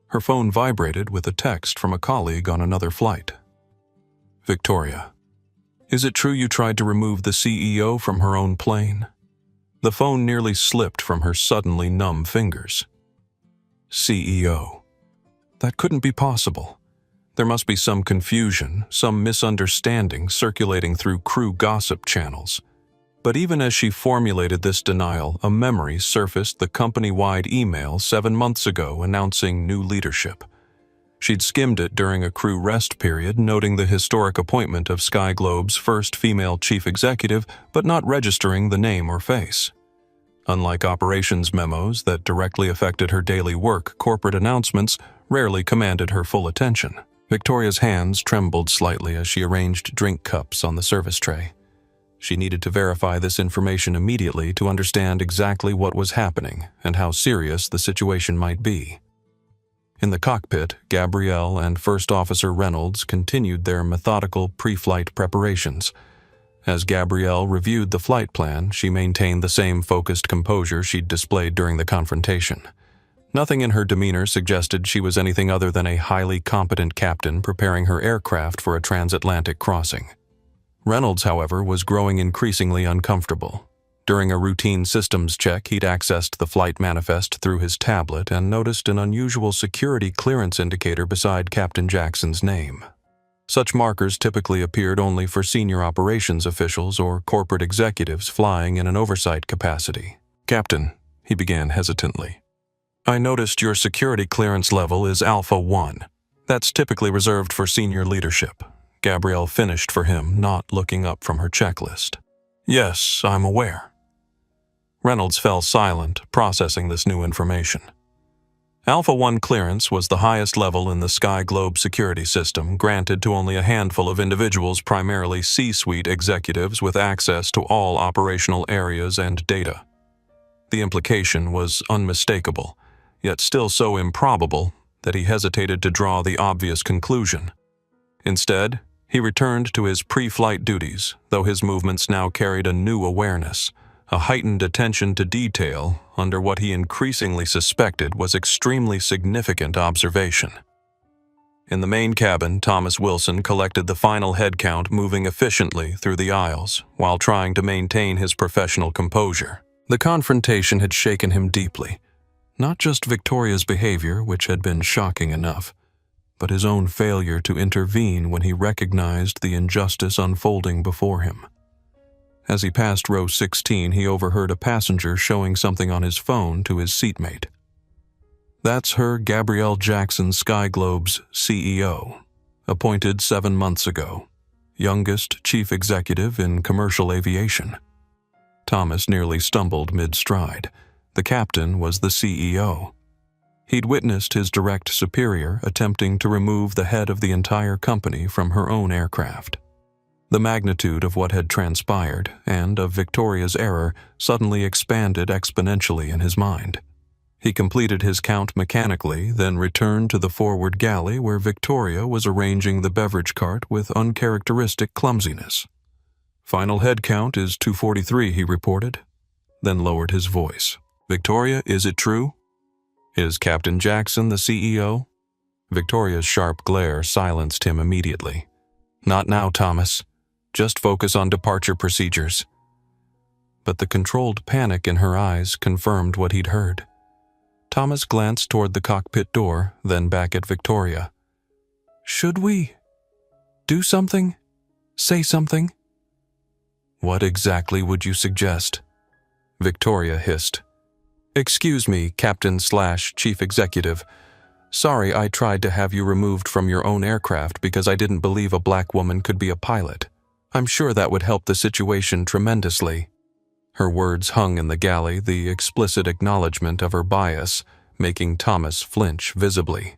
Her phone vibrated with a text from a colleague on another flight. "Victoria, is it true you tried to remove the CEO from her own plane?" The phone nearly slipped from her suddenly numb fingers. CEO. That couldn't be possible. There must be some confusion, some misunderstanding circulating through crew gossip channels. But even as she formulated this denial, a memory surfaced, the company-wide email 7 months ago announcing new leadership. She'd skimmed it during a crew rest period, noting the historic appointment of Sky Globe's first female chief executive, but not registering the name or face. Unlike operations memos that directly affected her daily work, corporate announcements rarely commanded her full attention. Victoria's hands trembled slightly as she arranged drink cups on the service tray. She needed to verify this information immediately to understand exactly what was happening and how serious the situation might be. In the cockpit, Gabrielle and First Officer Reynolds continued their methodical pre-flight preparations. As Gabrielle reviewed the flight plan, she maintained the same focused composure she'd displayed during the confrontation. Nothing in her demeanor suggested she was anything other than a highly competent captain preparing her aircraft for a transatlantic crossing. Reynolds, however, was growing increasingly uncomfortable. During a routine systems check, he'd accessed the flight manifest through his tablet and noticed an unusual security clearance indicator beside Captain Jackson's name. Such markers typically appeared only for senior operations officials or corporate executives flying in an oversight capacity. "Captain," he began hesitantly, "I noticed your security clearance level is Alpha 1. That's typically reserved for senior leadership." Gabrielle finished for him, not looking up from her checklist. "Yes, I'm aware." Reynolds fell silent, processing this new information. Alpha 1 clearance was the highest level in the Sky Globe security system, granted to only a handful of individuals, primarily C-suite executives with access to all operational areas and data. The implication was unmistakable, yet still so improbable that he hesitated to draw the obvious conclusion. Instead, he returned to his pre-flight duties, though his movements now carried a new awareness, a heightened attention to detail under what he increasingly suspected was extremely significant observation. In the main cabin, Thomas Wilson collected the final head count, moving efficiently through the aisles while trying to maintain his professional composure. The confrontation had shaken him deeply. Not just Victoria's behavior, which had been shocking enough, but his own failure to intervene when he recognized the injustice unfolding before him. As he passed row 16, he overheard a passenger showing something on his phone to his seatmate. "That's her, Gabrielle Jackson, Sky Globe's CEO, appointed 7 months ago, youngest chief executive in commercial aviation." Thomas nearly stumbled mid-stride. The captain was the CEO. He'd witnessed his direct superior attempting to remove the head of the entire company from her own aircraft. The magnitude of what had transpired and of Victoria's error suddenly expanded exponentially in his mind. He completed his count mechanically, then returned to the forward galley where Victoria was arranging the beverage cart with uncharacteristic clumsiness. "Final head count is 243, he reported, then lowered his voice. "Victoria, is it true? Is Captain Jackson the CEO?" Victoria's sharp glare silenced him immediately. "Not now, Thomas. Just focus on departure procedures." But the controlled panic in her eyes confirmed what he'd heard. Thomas glanced toward the cockpit door, then back at Victoria. "Should we do something? Say something?" "What exactly would you suggest?" Victoria hissed. "Excuse me, Captain/Chief Executive. Sorry I tried to have you removed from your own aircraft because I didn't believe a black woman could be a pilot. I'm sure that would help the situation tremendously." Her words hung in the galley, the explicit acknowledgement of her bias, making Thomas flinch visibly.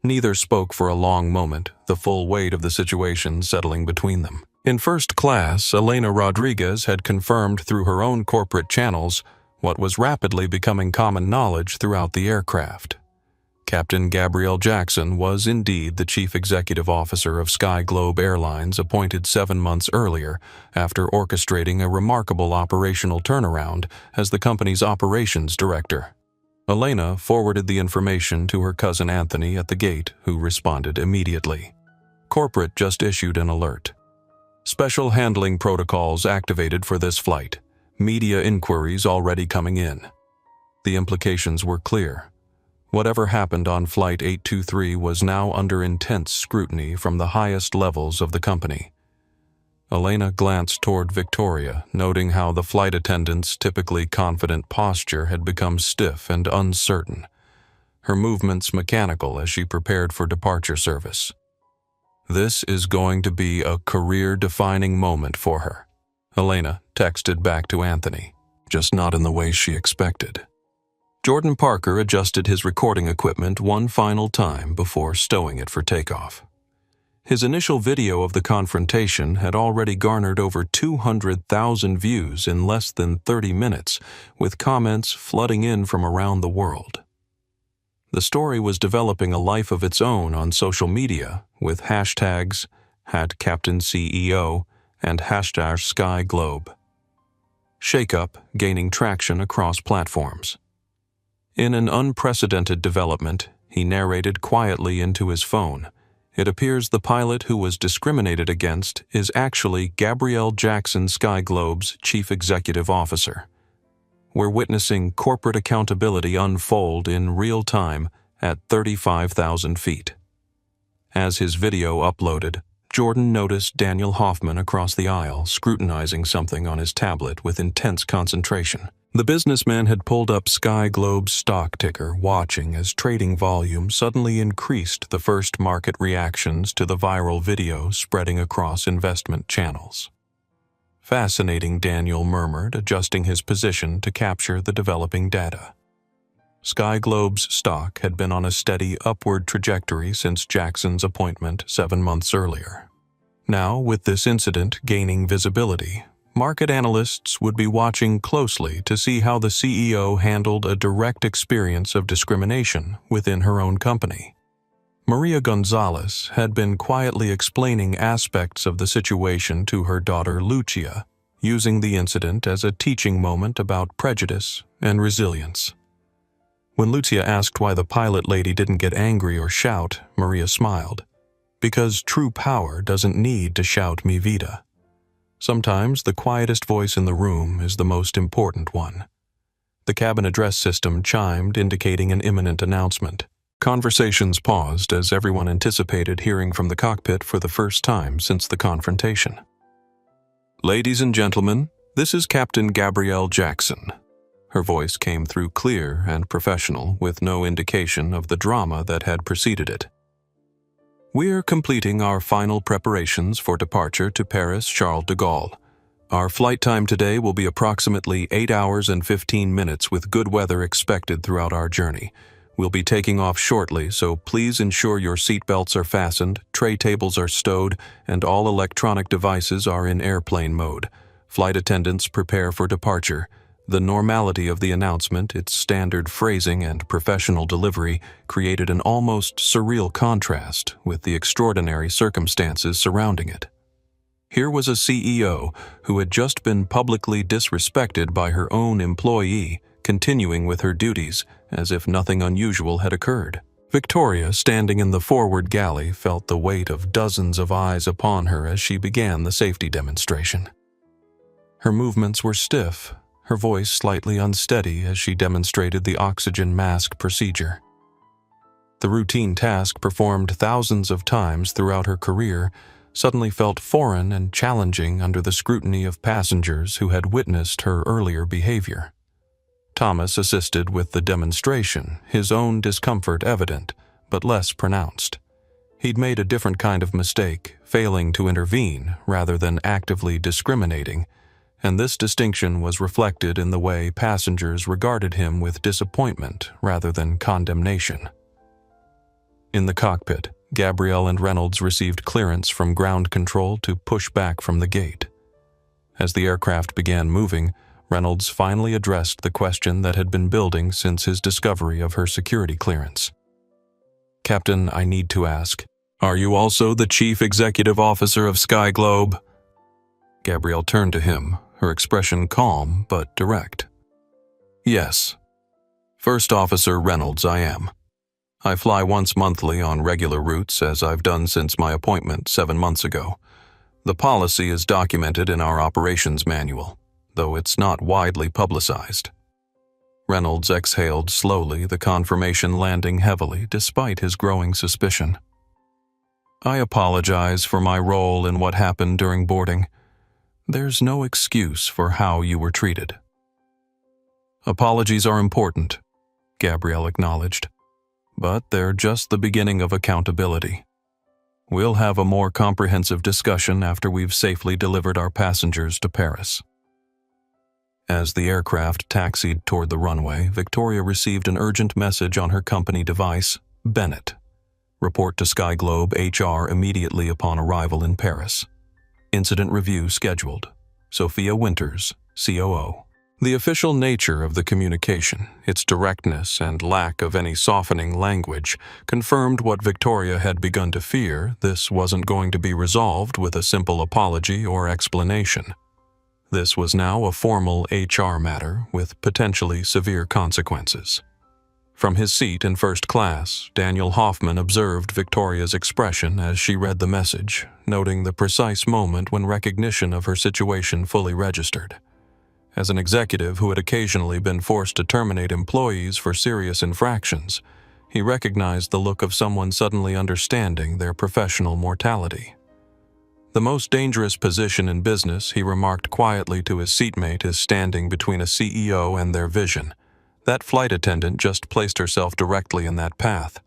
Neither spoke for a long moment, the full weight of the situation settling between them. In first class, Elena Rodriguez had confirmed through her own corporate channels what was rapidly becoming common knowledge throughout the aircraft. Captain Gabrielle Jackson was indeed the chief executive officer of Sky Globe Airlines, appointed 7 months earlier after orchestrating a remarkable operational turnaround as the company's operations director. Elena forwarded the information to her cousin Anthony at the gate, who responded immediately. Corporate just issued an alert. "Special handling protocols activated for this flight. Media inquiries already coming in." The implications were clear. Whatever happened on Flight 823 was now under intense scrutiny from the highest levels of the company. Elena glanced toward Victoria, noting how the flight attendant's typically confident posture had become stiff and uncertain, her movements mechanical as she prepared for departure service. "This is going to be a career-defining moment for her," Elena texted back to Anthony, just not in the way she expected. Jordan Parker adjusted his recording equipment one final time before stowing it for takeoff. His initial video of the confrontation had already garnered over 200,000 views in less than 30 minutes, with comments flooding in from around the world. The story was developing a life of its own on social media, with hashtags #CaptainCEO and #SkyGlobe. Shakeup gaining traction across platforms. In an unprecedented development, he narrated quietly into his phone. It appears the pilot who was discriminated against is actually Gabrielle Jackson Sky Globe's chief executive officer. We're witnessing corporate accountability unfold in real time at 35,000 feet. As his video uploaded, Jordan noticed Daniel Hoffman across the aisle scrutinizing something on his tablet with intense concentration. The businessman had pulled up Sky Globe's stock ticker, watching as trading volume suddenly increased the first market reactions to the viral video spreading across investment channels. Fascinating, Daniel murmured, adjusting his position to capture the developing data. Sky Globe's stock had been on a steady upward trajectory since Jackson's appointment 7 months earlier. Now, with this incident gaining visibility, market analysts would be watching closely to see how the CEO handled a direct experience of discrimination within her own company. Maria Gonzalez had been quietly explaining aspects of the situation to her daughter Lucia, using the incident as a teaching moment about prejudice and resilience. When Lucia asked why the pilot lady didn't get angry or shout, Maria smiled. Because true power doesn't need to shout mi vida. Sometimes the quietest voice in the room is the most important one. The cabin address system chimed, indicating an imminent announcement. Conversations paused as everyone anticipated hearing from the cockpit for the first time since the confrontation. Ladies and gentlemen, this is Captain Gabrielle Jackson. Her voice came through clear and professional, with no indication of the drama that had preceded it. We're completing our final preparations for departure to Paris Charles de Gaulle. Our flight time today will be approximately 8 hours and 15 minutes with good weather expected throughout our journey. We'll be taking off shortly, so please ensure your seatbelts are fastened, tray tables are stowed, and all electronic devices are in airplane mode. Flight attendants prepare for departure. The normality of the announcement, its standard phrasing and professional delivery, created an almost surreal contrast with the extraordinary circumstances surrounding it. Here was a CEO who had just been publicly disrespected by her own employee, continuing with her duties as if nothing unusual had occurred. Victoria, standing in the forward galley, felt the weight of dozens of eyes upon her as she began the safety demonstration. Her movements were stiff, her voice slightly unsteady as she demonstrated the oxygen mask procedure. The routine task performed thousands of times throughout her career suddenly felt foreign and challenging under the scrutiny of passengers who had witnessed her earlier behavior. Thomas assisted with the demonstration, his own discomfort evident, but less pronounced. He'd made a different kind of mistake, failing to intervene rather than actively discriminating, and this distinction was reflected in the way passengers regarded him with disappointment rather than condemnation. In the cockpit, Gabrielle and Reynolds received clearance from ground control to push back from the gate. As the aircraft began moving, Reynolds finally addressed the question that had been building since his discovery of her security clearance. "Captain, I need to ask, are you also the Chief Executive Officer of Sky Globe?" Gabrielle turned to him, her expression calm but direct. "Yes. First Officer Reynolds, I am. I fly once monthly on regular routes, as I've done since my appointment 7 months ago. The policy is documented in our operations manual, though it's not widely publicized." Reynolds exhaled slowly, the confirmation landing heavily despite his growing suspicion. "I apologize for my role in what happened during boarding. There's no excuse for how you were treated." "Apologies are important," Gabrielle acknowledged, "but they're just the beginning of accountability. We'll have a more comprehensive discussion after we've safely delivered our passengers to Paris." As the aircraft taxied toward the runway, Victoria received an urgent message on her company device, Bennett. Report to Sky Globe HR immediately upon arrival in Paris. Incident review scheduled. Sophia Winters, COO. The official nature of the communication, its directness and lack of any softening language, confirmed what Victoria had begun to fear. This wasn't going to be resolved with a simple apology or explanation. This was now a formal HR matter with potentially severe consequences. From his seat in first class, Daniel Hoffman observed Victoria's expression as she read the message, noting the precise moment when recognition of her situation fully registered. As an executive who had occasionally been forced to terminate employees for serious infractions, he recognized the look of someone suddenly understanding their professional mortality. The most dangerous position in business, he remarked quietly to his seatmate, is standing between a CEO and their vision. That flight attendant just placed herself directly in that path.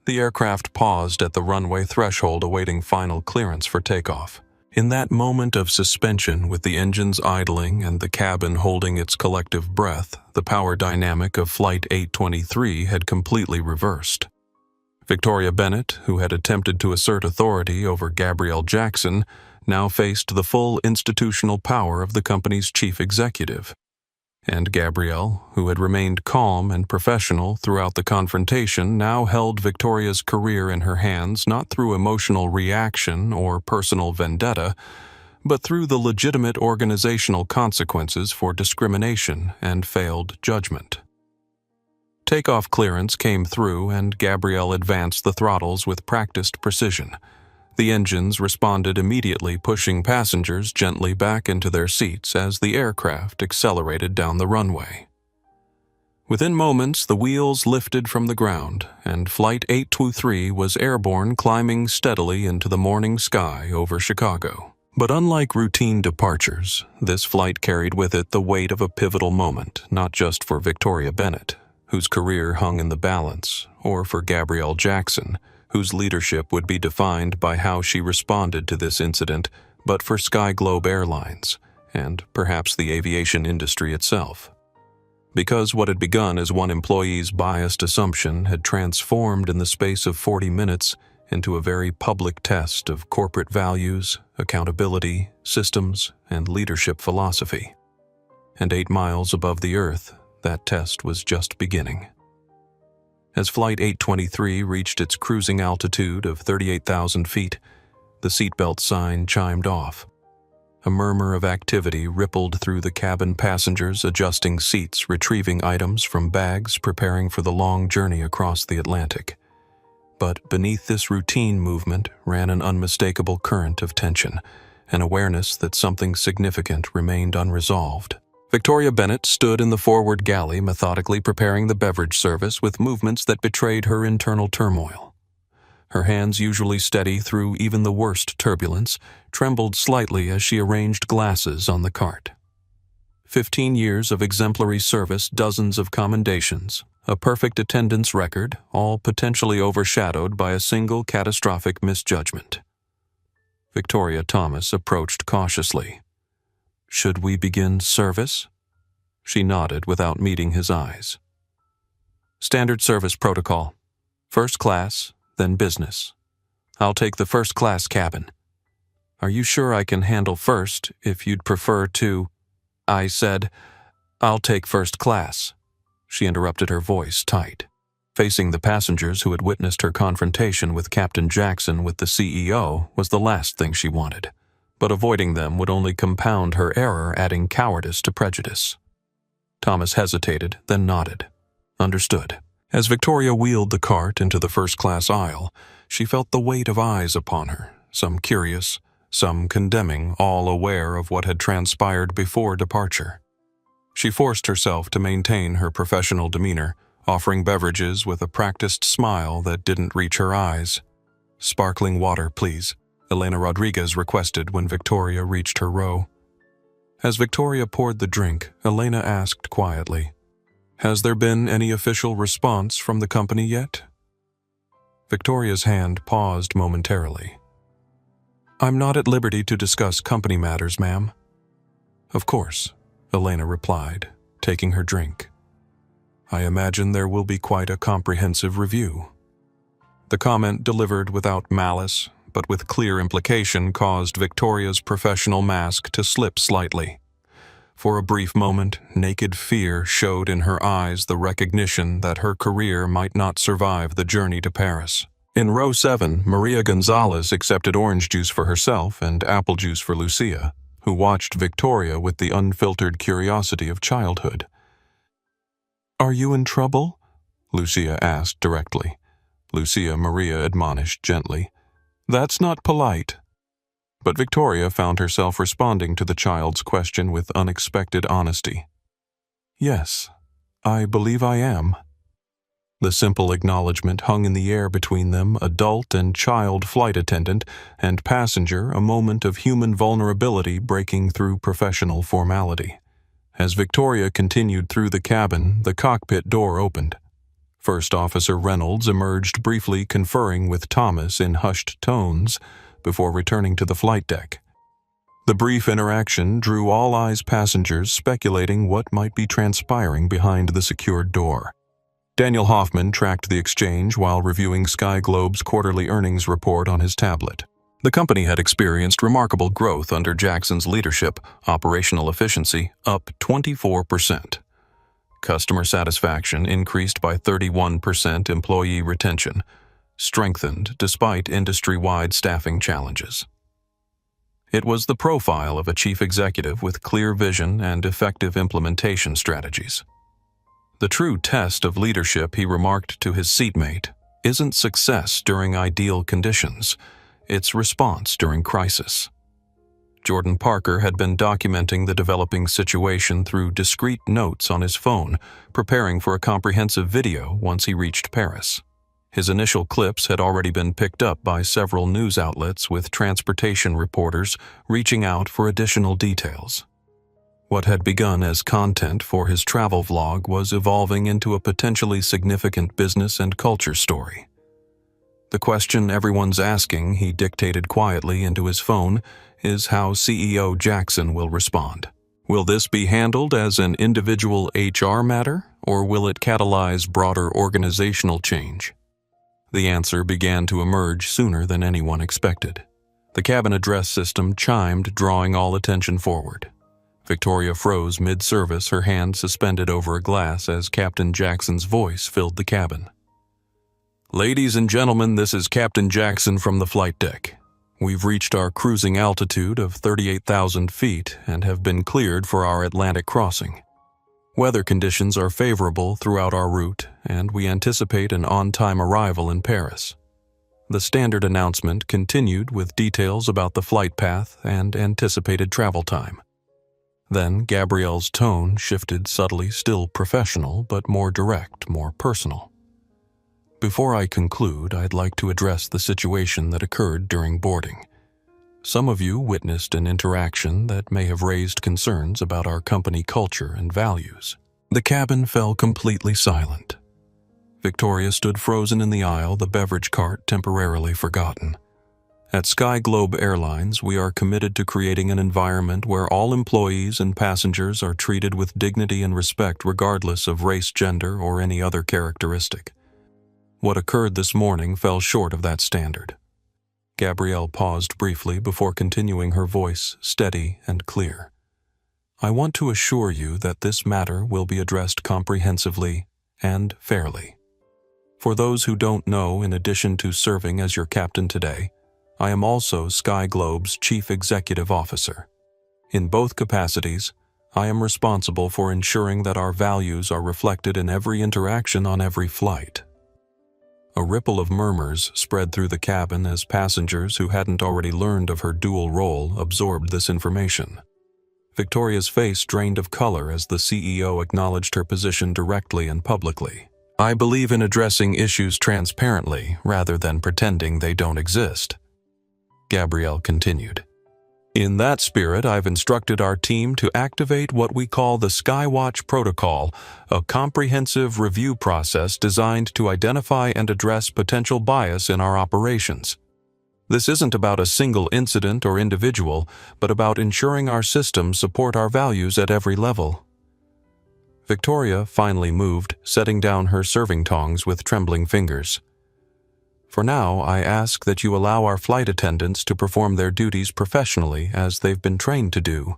The aircraft paused at the runway threshold awaiting final clearance for takeoff. In that moment of suspension, with the engines idling and the cabin holding its collective breath, the power dynamic of Flight 823 had completely reversed. Victoria Bennett, who had attempted to assert authority over Gabrielle Jackson, now faced the full institutional power of the company's chief executive. And Gabrielle, who had remained calm and professional throughout the confrontation, now held Victoria's career in her hands not through emotional reaction or personal vendetta, but through the legitimate organizational consequences for discrimination and failed judgment. Takeoff clearance came through and Gabrielle advanced the throttles with practiced precision. The engines responded immediately, pushing passengers gently back into their seats as the aircraft accelerated down the runway. Within moments, the wheels lifted from the ground, and Flight 823 was airborne, climbing steadily into the morning sky over Chicago. But unlike routine departures, this flight carried with it the weight of a pivotal moment, not just for Victoria Bennett, whose career hung in the balance, or for Gabrielle Jackson, whose leadership would be defined by how she responded to this incident, but for Sky Globe Airlines, and perhaps the aviation industry itself. Because what had begun as one employee's biased assumption had transformed in the space of 40 minutes into a very public test of corporate values, accountability, systems, and leadership philosophy. And 8 miles above the Earth, that test was just beginning. As Flight 823 reached its cruising altitude of 38,000 feet, the seatbelt sign chimed off. A murmur of activity rippled through the cabin, passengers adjusting seats, retrieving items from bags, preparing for the long journey across the Atlantic. But beneath this routine movement ran an unmistakable current of tension, an awareness that something significant remained unresolved. Victoria Bennett stood in the forward galley, methodically preparing the beverage service with movements that betrayed her internal turmoil. Her hands, usually steady through even the worst turbulence, trembled slightly as she arranged glasses on the cart. 15 years of exemplary service, dozens of commendations, a perfect attendance record, all potentially overshadowed by a single catastrophic misjudgment. Victoria Thomas approached cautiously. "Should we begin service?" She nodded without meeting his eyes. "Standard service protocol. First class, then business. I'll take the first class cabin. Are you sure I can handle first if you'd prefer to—" I said, "I'll take first class." She interrupted, her voice tight. Facing the passengers who had witnessed her confrontation with Captain Jackson with the CEO was the last thing she wanted. But avoiding them would only compound her error, adding cowardice to prejudice. Thomas hesitated, then nodded. Understood. As Victoria wheeled the cart into the first-class aisle, she felt the weight of eyes upon her, some curious, some condemning, all aware of what had transpired before departure. She forced herself to maintain her professional demeanor, offering beverages with a practiced smile that didn't reach her eyes. "Sparkling water, please," Elena Rodriguez requested when Victoria reached her row. As Victoria poured the drink, Elena asked quietly, "Has there been any official response from the company yet?" Victoria's hand paused momentarily. "I'm not at liberty to discuss company matters, ma'am." "Of course," Elena replied, taking her drink. "I imagine there will be quite a comprehensive review." The comment, delivered without malice, but with clear implication, caused Victoria's professional mask to slip slightly. For a brief moment, naked fear showed in her eyes, the recognition that her career might not survive the journey to Paris. In row 7, Maria Gonzalez accepted orange juice for herself and apple juice for Lucia, who watched Victoria with the unfiltered curiosity of childhood. "Are you in trouble?" Lucia asked directly. Lucia Maria admonished gently. That's not polite. But Victoria found herself responding to the child's question with unexpected honesty. Yes, I believe I am. The simple acknowledgement hung in the air between them, adult and child flight attendant and passenger, a moment of human vulnerability breaking through professional formality. As Victoria continued through the cabin, the cockpit door opened. First Officer Reynolds emerged briefly conferring with Thomas in hushed tones before returning to the flight deck. The brief interaction drew all eyes passengers speculating what might be transpiring behind the secured door. Daniel Hoffman tracked the exchange while reviewing Sky Globe's quarterly earnings report on his tablet. The company had experienced remarkable growth under Jackson's leadership, operational efficiency up 24%. Customer satisfaction increased by 31%, employee retention strengthened despite industry-wide staffing challenges. It was the profile of a chief executive with clear vision and effective implementation strategies. The true test of leadership, he remarked to his seatmate, isn't success during ideal conditions, it's response during crisis. Jordan Parker had been documenting the developing situation through discrete notes on his phone, preparing for a comprehensive video once he reached Paris. His initial clips had already been picked up by several news outlets, with transportation reporters reaching out for additional details. What had begun as content for his travel vlog was evolving into a potentially significant business and culture story. The question everyone's asking, he dictated quietly into his phone, is how CEO Jackson will respond. Will this be handled as an individual HR matter, or will it catalyze broader organizational change? The answer began to emerge sooner than anyone expected. The cabin address system chimed, drawing all attention forward. Victoria froze mid-service, her hand suspended over a glass as Captain Jackson's voice filled the cabin. Ladies and gentlemen, this is Captain Jackson from the flight deck. We've reached our cruising altitude of 38,000 feet and have been cleared for our Atlantic crossing. Weather conditions are favorable throughout our route, and we anticipate an on-time arrival in Paris. The standard announcement continued with details about the flight path and anticipated travel time. Then Gabrielle's tone shifted subtly, still professional, but more direct, more personal. Before I conclude, I'd like to address the situation that occurred during boarding. Some of you witnessed an interaction that may have raised concerns about our company culture and values. The cabin fell completely silent. Victoria stood frozen in the aisle, the beverage cart temporarily forgotten. At Sky Globe Airlines, we are committed to creating an environment where all employees and passengers are treated with dignity and respect regardless of race, gender, or any other characteristic. What occurred this morning fell short of that standard. Gabrielle paused briefly before continuing, her voice steady and clear. I want to assure you that this matter will be addressed comprehensively and fairly. For those who don't know, in addition to serving as your captain today, I am also Sky Globe's Chief Executive Officer. In both capacities, I am responsible for ensuring that our values are reflected in every interaction on every flight. A ripple of murmurs spread through the cabin as passengers who hadn't already learned of her dual role absorbed this information. Victoria's face drained of color as the CEO acknowledged her position directly and publicly. I believe in addressing issues transparently rather than pretending they don't exist. Gabrielle continued. In that spirit, I've instructed our team to activate what we call the Skywatch Protocol, a comprehensive review process designed to identify and address potential bias in our operations. This isn't about a single incident or individual, but about ensuring our systems support our values at every level. Victoria finally moved, setting down her serving tongs with trembling fingers. For now, I ask that you allow our flight attendants to perform their duties professionally as they've been trained to do.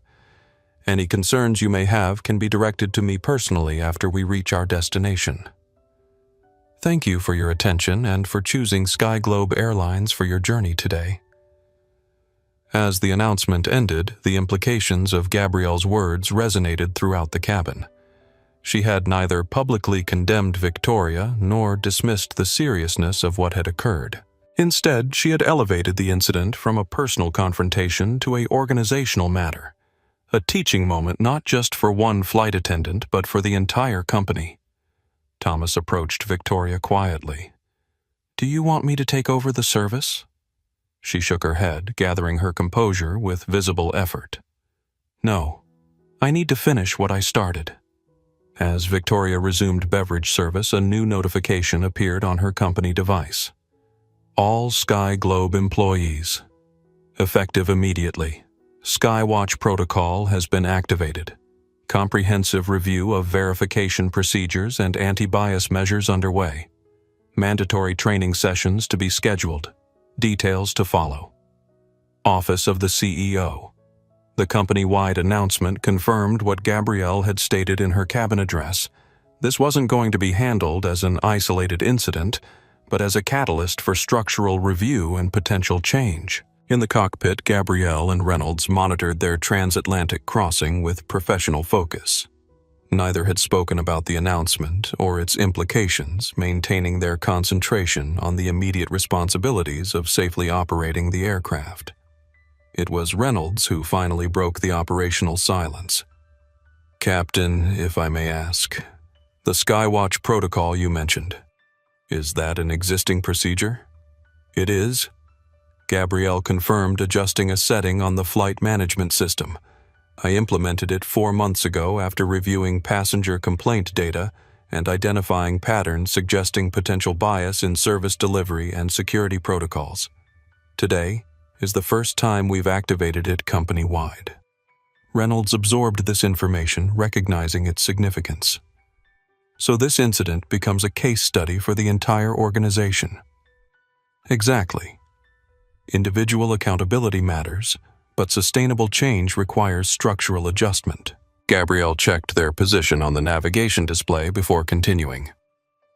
Any concerns you may have can be directed to me personally after we reach our destination. Thank you for your attention and for choosing Sky Globe Airlines for your journey today. As the announcement ended, the implications of Gabrielle's words resonated throughout the cabin. She had neither publicly condemned Victoria nor dismissed the seriousness of what had occurred. Instead, she had elevated the incident from a personal confrontation to an organizational matter, a teaching moment not just for one flight attendant but for the entire company. Thomas approached Victoria quietly. "Do you want me to take over the service?" She shook her head, gathering her composure with visible effort. "No, I need to finish what I started." As Victoria resumed beverage service, a new notification appeared on her company device. All Sky Globe employees. Effective immediately. Skywatch protocol has been activated. Comprehensive review of verification procedures and anti-bias measures underway. Mandatory training sessions to be scheduled. Details to follow. Office of the CEO. The company-wide announcement confirmed what Gabrielle had stated in her cabin address. This wasn't going to be handled as an isolated incident, but as a catalyst for structural review and potential change. In the cockpit, Gabrielle and Reynolds monitored their transatlantic crossing with professional focus. Neither had spoken about the announcement or its implications, maintaining their concentration on the immediate responsibilities of safely operating the aircraft. It was Reynolds who finally broke the operational silence. "Captain, if I may ask, the Skywatch protocol you mentioned, is that an existing procedure?" "It is," Gabrielle confirmed, adjusting a setting on the flight management system. "I implemented it 4 months ago after reviewing passenger complaint data and identifying patterns suggesting potential bias in service delivery and security protocols. Today is the first time we've activated it company-wide." Reynolds absorbed this information, recognizing its significance. "So this incident becomes a case study for the entire organization." "Exactly. Individual accountability matters, but sustainable change requires structural adjustment." Gabrielle checked their position on the navigation display before continuing.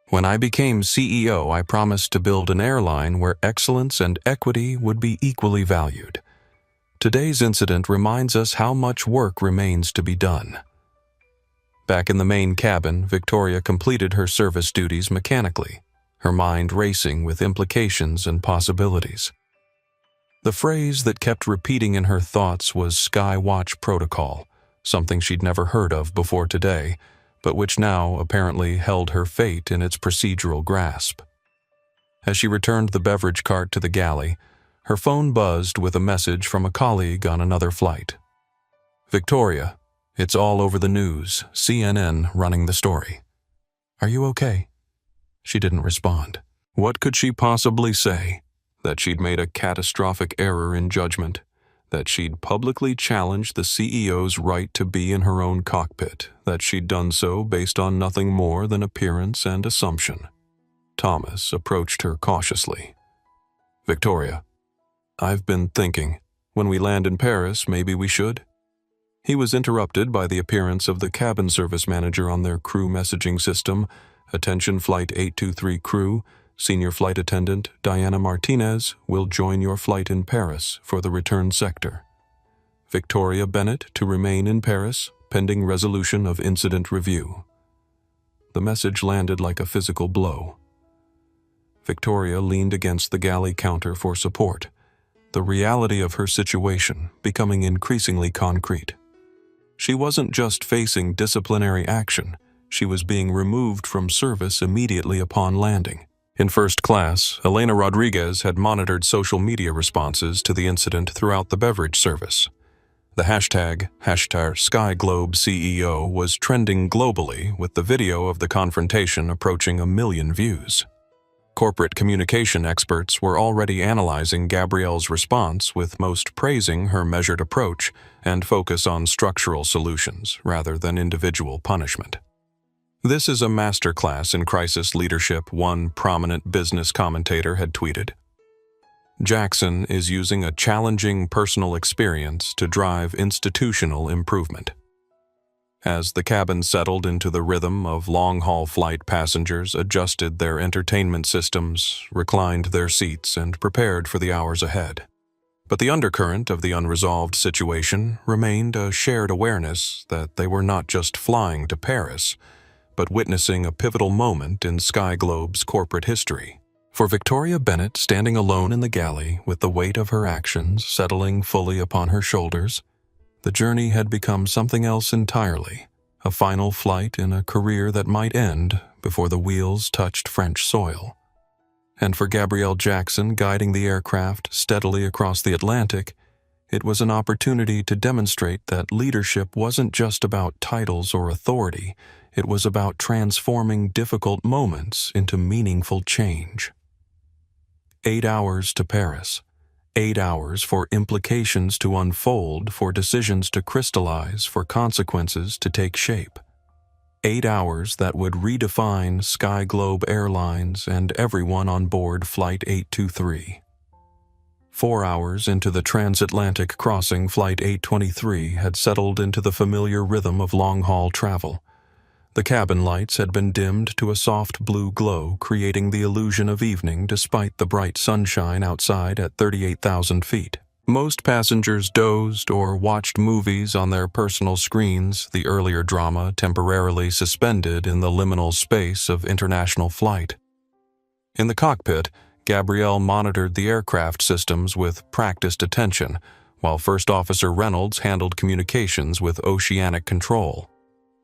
"When I became CEO, I promised to build an airline where excellence and equity would be equally valued. Today's incident reminds us how much work remains to be done." Back in the main cabin, Victoria completed her service duties mechanically, her mind racing with implications and possibilities. The phrase that kept repeating in her thoughts was Skywatch protocol, something she'd never heard of before today, but which now apparently held her fate in its procedural grasp. As she returned the beverage cart to the galley, her phone buzzed with a message from a colleague on another flight. "Victoria, it's all over the news, CNN running the story. Are you okay?" She didn't respond. What could she possibly say? That she'd made a catastrophic error in judgment, that she'd publicly challenged the CEO's right to be in her own cockpit, that she'd done so based on nothing more than appearance and assumption. Thomas approached her cautiously. "Victoria, I've been thinking, when we land in Paris, maybe we should?" He was interrupted by the appearance of the cabin service manager on their crew messaging system. "Attention Flight 823 crew, Senior Flight Attendant Diana Martinez will join your flight in Paris for the return sector. Victoria Bennett to remain in Paris, pending resolution of incident review." The message landed like a physical blow. Victoria leaned against the galley counter for support, the reality of her situation becoming increasingly concrete. She wasn't just facing disciplinary action, she was being removed from service immediately upon landing. In first class, Elena Rodriguez had monitored social media responses to the incident throughout the beverage service. The hashtag #SkyGlobeCEO was trending globally, with the video of the confrontation approaching 1 million views. Corporate communication experts were already analyzing Gabrielle's response, with most praising her measured approach and focus on structural solutions rather than individual punishment. "This is a masterclass in crisis leadership," one prominent business commentator had tweeted. "Jackson is using a challenging personal experience to drive institutional improvement." As the cabin settled into the rhythm of long-haul flight, passengers adjusted their entertainment systems, reclined their seats, and prepared for the hours ahead. But the undercurrent of the unresolved situation remained a shared awareness that they were not just flying to Paris, but witnessing a pivotal moment in Sky Globe's corporate history. For Victoria Bennett, standing alone in the galley with the weight of her actions settling fully upon her shoulders, the journey had become something else entirely, a final flight in a career that might end before the wheels touched French soil. And for Gabrielle Jackson, guiding the aircraft steadily across the Atlantic, it was an opportunity to demonstrate that leadership wasn't just about titles or authority, it was about transforming difficult moments into meaningful change. 8 hours to Paris. 8 hours for implications to unfold, for decisions to crystallize, for consequences to take shape. 8 hours that would redefine Sky Globe Airlines and everyone on board Flight 823. 4 hours into the transatlantic crossing, Flight 823 had settled into the familiar rhythm of long-haul travel. The cabin lights had been dimmed to a soft blue glow, creating the illusion of evening despite the bright sunshine outside at 38,000 feet. Most passengers dozed or watched movies on their personal screens, the earlier drama temporarily suspended in the liminal space of international flight. In the cockpit, Gabrielle monitored the aircraft systems with practiced attention, while First Officer Reynolds handled communications with oceanic control.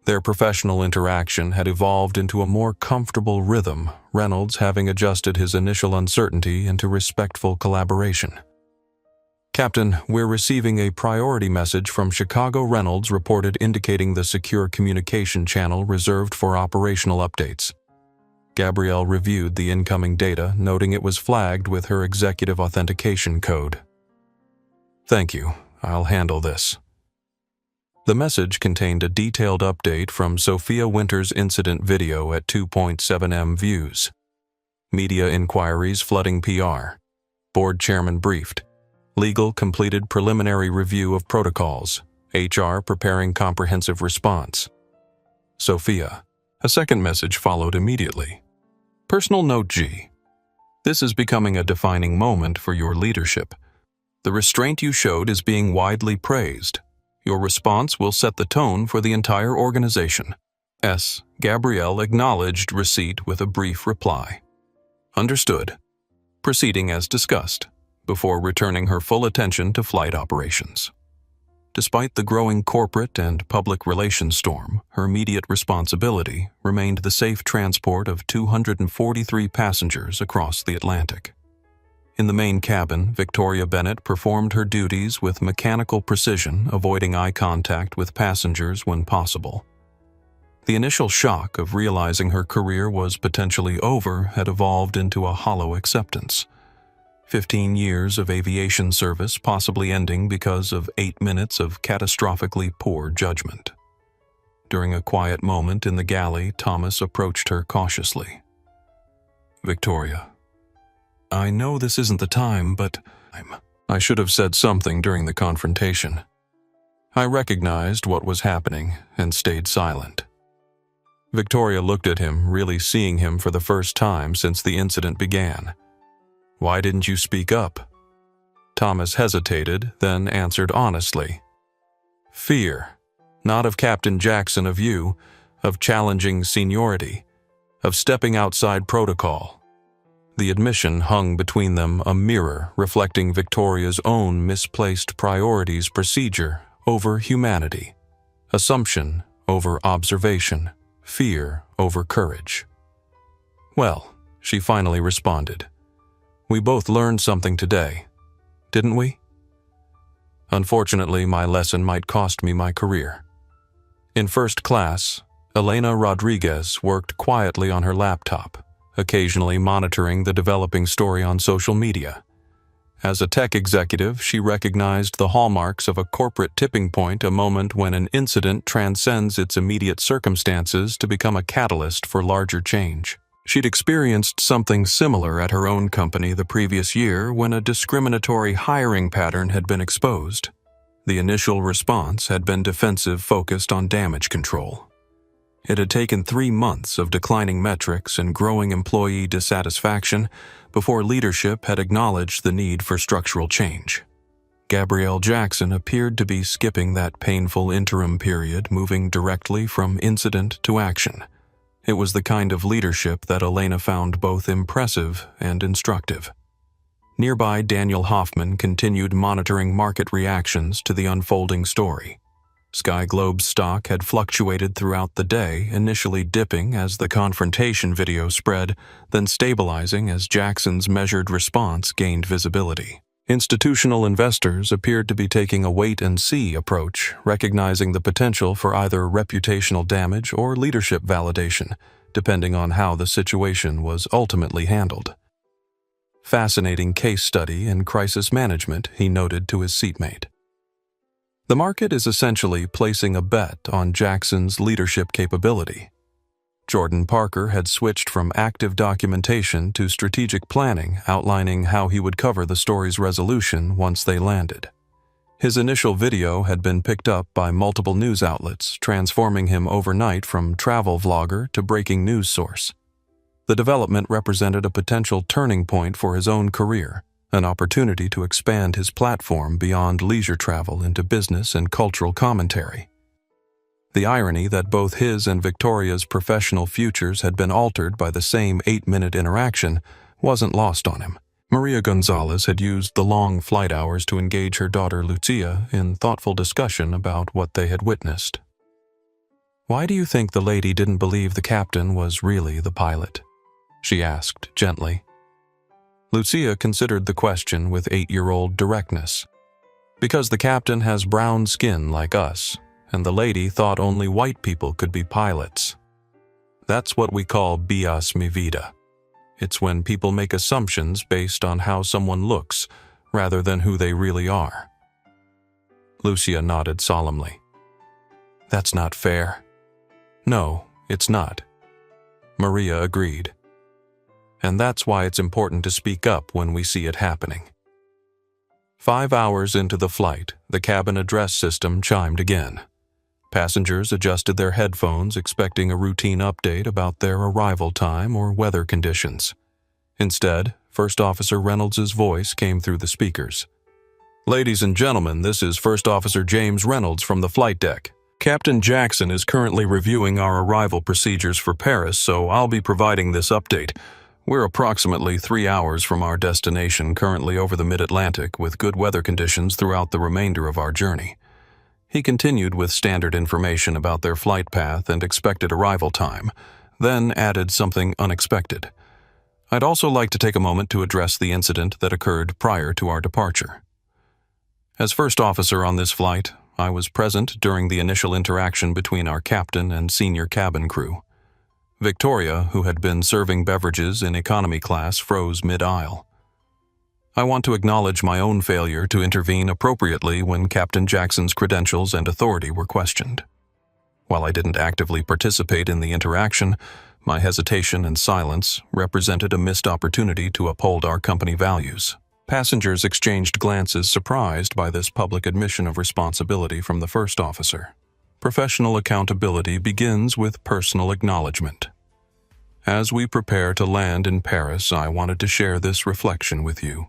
Their professional interaction had evolved into a more comfortable rhythm, Reynolds having adjusted his initial uncertainty into respectful collaboration. "Captain, we're receiving a priority message from Chicago," Reynolds reported, indicating the secure communication channel reserved for operational updates. Gabrielle reviewed the incoming data, noting it was flagged with her executive authentication code. "Thank you. I'll handle this." The message contained a detailed update from Sophia Winter's incident video at 2.7 M views. Media inquiries flooding PR. Board chairman briefed. Legal completed preliminary review of protocols. HR preparing comprehensive response. Sophia. A second message followed immediately. Personal note G. This is becoming a defining moment for your leadership. The restraint you showed is being widely praised. Your response will set the tone for the entire organization. S. Gabrielle acknowledged receipt with a brief reply. Understood. Proceeding as discussed, before returning her full attention to flight operations. Despite the growing corporate and public relations storm, her immediate responsibility remained the safe transport of 243 passengers across the Atlantic. In the main cabin, Victoria Bennett performed her duties with mechanical precision, avoiding eye contact with passengers when possible. The initial shock of realizing her career was potentially over had evolved into a hollow acceptance. 15 years of aviation service possibly ending because of 8 minutes of catastrophically poor judgment. During a quiet moment in the galley, Thomas approached her cautiously. "Victoria, I know this isn't the time, but I should have said something during the confrontation." I recognized what was happening and stayed silent. Victoria looked at him, really seeing him for the first time since the incident began. "Why didn't you speak up?" Thomas hesitated, then answered honestly. "Fear. Not of Captain Jackson, of you, of challenging seniority, of stepping outside protocol." The admission hung between them, a mirror reflecting Victoria's own misplaced priorities, procedure over humanity, assumption over observation, fear over courage. "Well," she finally responded, "we both learned something today, didn't we?" Unfortunately, my lesson might cost me my career. In first class, Elena Rodriguez worked quietly on her laptop, occasionally monitoring the developing story on social media. As a tech executive, she recognized the hallmarks of a corporate tipping point, a moment when an incident transcends its immediate circumstances to become a catalyst for larger change. She'd experienced something similar at her own company the previous year when a discriminatory hiring pattern had been exposed. The initial response had been defensive, focused on damage control. It had taken 3 months of declining metrics and growing employee dissatisfaction before leadership had acknowledged the need for structural change. Gabrielle Jackson appeared to be skipping that painful interim period, moving directly from incident to action. It was the kind of leadership that Elena found both impressive and instructive. Nearby, Daniel Hoffman continued monitoring market reactions to the unfolding story. Sky Globe's stock had fluctuated throughout the day, initially dipping as the confrontation video spread, then stabilizing as Jackson's measured response gained visibility. Institutional investors appeared to be taking a wait-and-see approach, recognizing the potential for either reputational damage or leadership validation, depending on how the situation was ultimately handled. Fascinating case study in crisis management, he noted to his seatmate. The market is essentially placing a bet on Jackson's leadership capability. Jordan Parker had switched from active documentation to strategic planning, outlining how he would cover the story's resolution once they landed. His initial video had been picked up by multiple news outlets, transforming him overnight from travel vlogger to breaking news source. The development represented a potential turning point for his own career, an opportunity to expand his platform beyond leisure travel into business and cultural commentary. The irony that both his and Victoria's professional futures had been altered by the same 8-minute interaction wasn't lost on him. Maria Gonzalez had used the long flight hours to engage her daughter Lucia in thoughtful discussion about what they had witnessed. "Why do you think the lady didn't believe the captain was really the pilot?" she asked gently. Lucia considered the question with 8-year-old directness. "Because the captain has brown skin like us, and the lady thought only white people could be pilots. That's what we call bias mi vida. It's when people make assumptions based on how someone looks, rather than who they really are." Lucia nodded solemnly. "That's not fair." "No, it's not." Maria agreed. "And that's why it's important to speak up when we see it happening." 5 hours into the flight, the cabin address system chimed again. Passengers adjusted their headphones, expecting a routine update about their arrival time or weather conditions. Instead, First Officer Reynolds' voice came through the speakers. "Ladies and gentlemen, this is First Officer James Reynolds from the flight deck. Captain Jackson is currently reviewing our arrival procedures for Paris, so I'll be providing this update. We're approximately 3 hours from our destination, currently over the mid-Atlantic, with good weather conditions throughout the remainder of our journey." He continued with standard information about their flight path and expected arrival time, then added something unexpected. "I'd also like to take a moment to address the incident that occurred prior to our departure. As first officer on this flight, I was present during the initial interaction between our captain and senior cabin crew. Victoria, who had been serving beverages in economy class, froze mid-aisle. I want to acknowledge my own failure to intervene appropriately when Captain Jackson's credentials and authority were questioned. While I didn't actively participate in the interaction, my hesitation and silence represented a missed opportunity to uphold our company values." Passengers exchanged glances, surprised by this public admission of responsibility from the first officer. Professional accountability begins with personal acknowledgement. As we prepare to land in Paris, I wanted to share this reflection with you.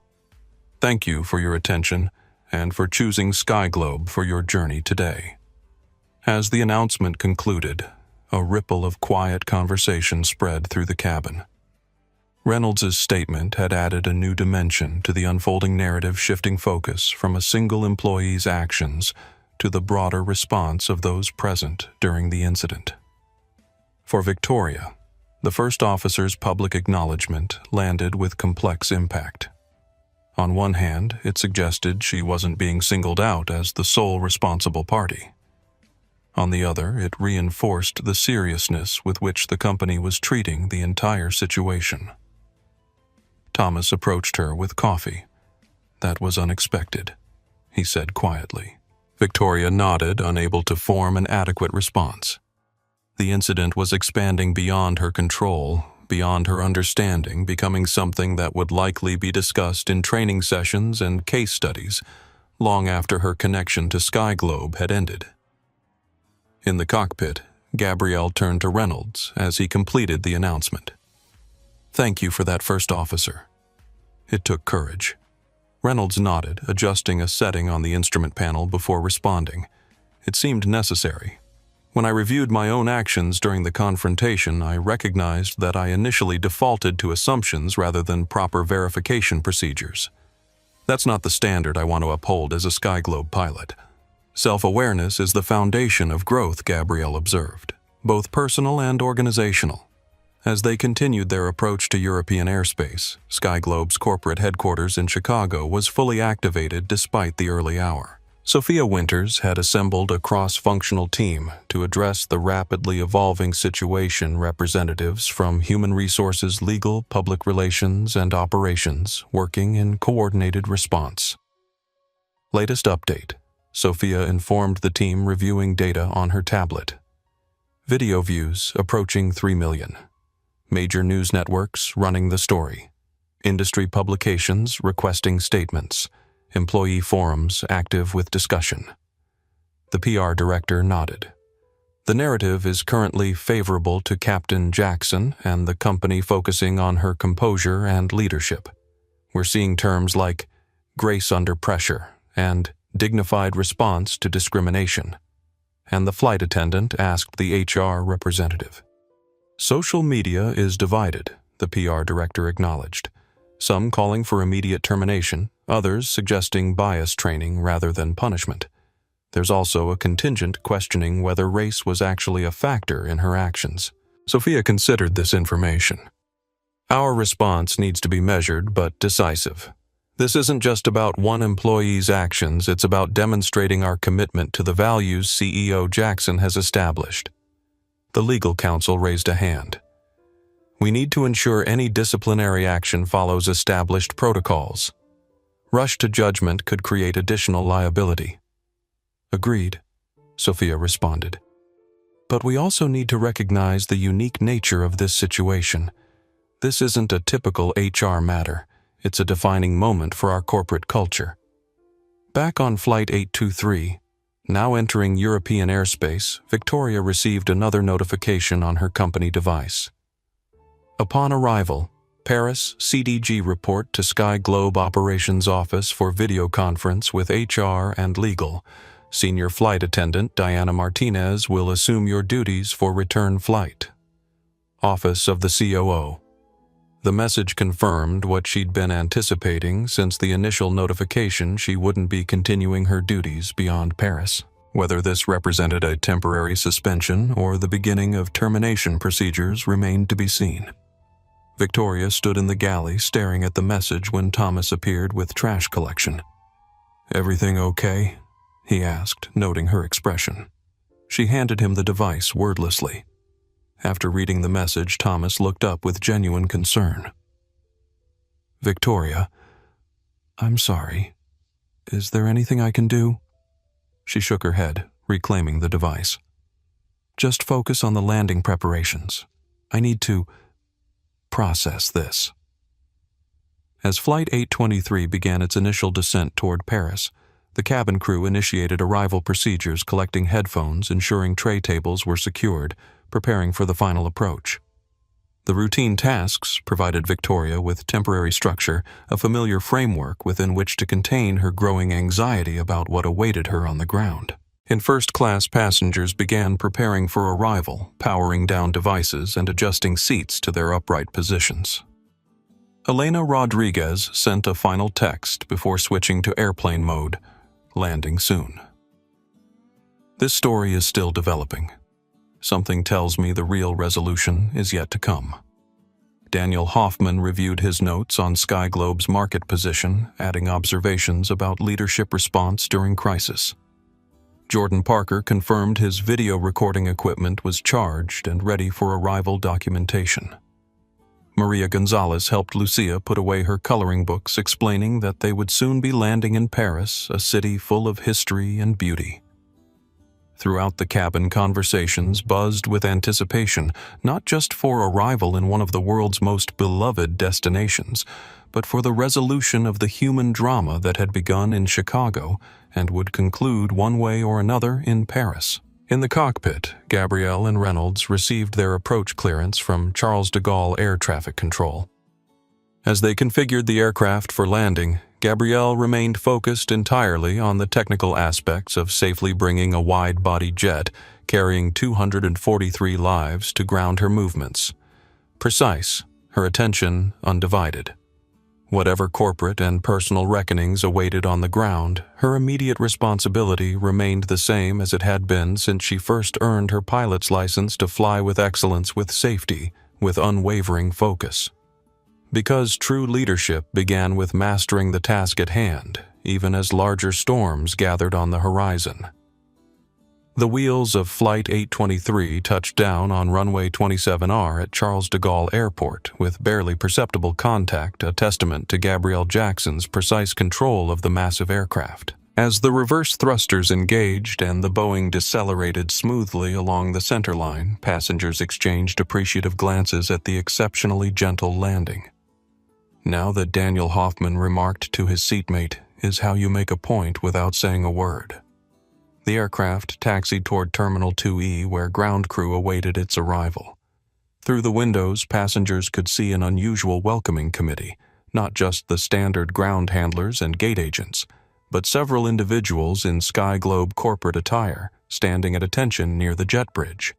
Thank you for your attention and for choosing Sky Globe for your journey today. As the announcement concluded, a ripple of quiet conversation spread through the cabin. Reynolds' statement had added a new dimension to the unfolding narrative, shifting focus from a single employee's actions to the broader response of those present during the incident. For Victoria, the first officer's public acknowledgement landed with complex impact. On one hand, it suggested she wasn't being singled out as the sole responsible party. On the other, it reinforced the seriousness with which the company was treating the entire situation. Thomas approached her with coffee. "That was unexpected," he said quietly. Victoria nodded, unable to form an adequate response. The incident was expanding beyond her control, beyond her understanding, becoming something that would likely be discussed in training sessions and case studies long after her connection to Sky Globe had ended. In the cockpit, Gabrielle turned to Reynolds as he completed the announcement. "Thank you for that, First Officer." It took courage. Reynolds nodded, adjusting a setting on the instrument panel before responding. It seemed necessary. When I reviewed my own actions during the confrontation, I recognized that I initially defaulted to assumptions rather than proper verification procedures. That's not the standard I want to uphold as a Skyglobe pilot. Self-awareness is the foundation of growth, Gabrielle observed, both personal and organizational. As they continued their approach to European airspace, Skyglobe's corporate headquarters in Chicago was fully activated despite the early hour. Sophia Winters had assembled a cross-functional team to address the rapidly evolving situation. Representatives from human resources, legal, public relations, and operations working in coordinated response. Latest update. Sophia informed the team reviewing data on her tablet. Video views approaching 3 million. Major news networks running the story. Industry publications requesting statements. Employee forums active with discussion. The PR director nodded. The narrative is currently favorable to Captain Jackson and the company, focusing on her composure and leadership. We're seeing terms like grace under pressure and dignified response to discrimination. And the flight attendant asked the HR representative. Social media is divided, the PR director acknowledged. Some calling for immediate termination, others suggesting bias training rather than punishment. There's also a contingent questioning whether race was actually a factor in her actions. Sophia considered this information. Our response needs to be measured but decisive. This isn't just about one employee's actions, it's about demonstrating our commitment to the values CEO Jackson has established. The legal counsel raised a hand. We need to ensure any disciplinary action follows established protocols. Rush to judgment could create additional liability. Agreed, Sophia responded. But we also need to recognize the unique nature of this situation. This isn't a typical HR matter. It's a defining moment for our corporate culture. Back on Flight 823, now entering European airspace, Victoria received another notification on her company device. Upon arrival, Paris CDG report to Skyglobe Operations Office for video conference with HR and legal. Senior flight attendant Diana Martinez will assume your duties for return flight. Office of the COO. The message confirmed what she'd been anticipating since the initial notification. She wouldn't be continuing her duties beyond Paris. Whether this represented a temporary suspension or the beginning of termination procedures remained to be seen. Victoria stood in the galley staring at the message when Thomas appeared with trash collection. "Everything okay?" he asked, noting her expression. She handed him the device wordlessly. After reading the message, Thomas looked up with genuine concern. "Victoria, I'm sorry. Is there anything I can do?" She shook her head, reclaiming the device. "Just focus on the landing preparations. I need to process this." As Flight 823 began its initial descent toward Paris, the cabin crew initiated arrival procedures, collecting headphones, ensuring tray tables were secured, preparing for the final approach. The routine tasks provided Victoria with temporary structure, a familiar framework within which to contain her growing anxiety about what awaited her on the ground. In first class, passengers began preparing for arrival, powering down devices and adjusting seats to their upright positions. Elena Rodriguez sent a final text before switching to airplane mode, landing soon. This story is still developing. Something tells me the real resolution is yet to come. Daniel Hoffman reviewed his notes on Skyglobe's market position, adding observations about leadership response during crisis. Jordan Parker confirmed his video recording equipment was charged and ready for arrival documentation. Maria Gonzalez helped Lucia put away her coloring books, explaining that they would soon be landing in Paris, a city full of history and beauty. Throughout the cabin, conversations buzzed with anticipation, not just for arrival in one of the world's most beloved destinations, but for the resolution of the human drama that had begun in Chicago and would conclude one way or another in Paris. In the cockpit, Gabrielle and Reynolds received their approach clearance from Charles de Gaulle Air Traffic Control. As they configured the aircraft for landing, Gabrielle remained focused entirely on the technical aspects of safely bringing a wide-body jet carrying 243 lives to ground her movements. Precise, her attention undivided. Whatever corporate and personal reckonings awaited on the ground, her immediate responsibility remained the same as it had been since she first earned her pilot's license to fly with excellence, with safety, with unwavering focus. Because true leadership began with mastering the task at hand, even as larger storms gathered on the horizon. The wheels of Flight 823 touched down on runway 27R at Charles de Gaulle Airport with barely perceptible contact, a testament to Gabrielle Jackson's precise control of the massive aircraft. As the reverse thrusters engaged and the Boeing decelerated smoothly along the centerline, passengers exchanged appreciative glances at the exceptionally gentle landing. Now that Daniel Hoffman remarked to his seatmate, is how you make a point without saying a word. The aircraft taxied toward Terminal 2E, where ground crew awaited its arrival. Through the windows, passengers could see an unusual welcoming committee, not just the standard ground handlers and gate agents, but several individuals in Sky Globe corporate attire, standing at attention near the jet bridge.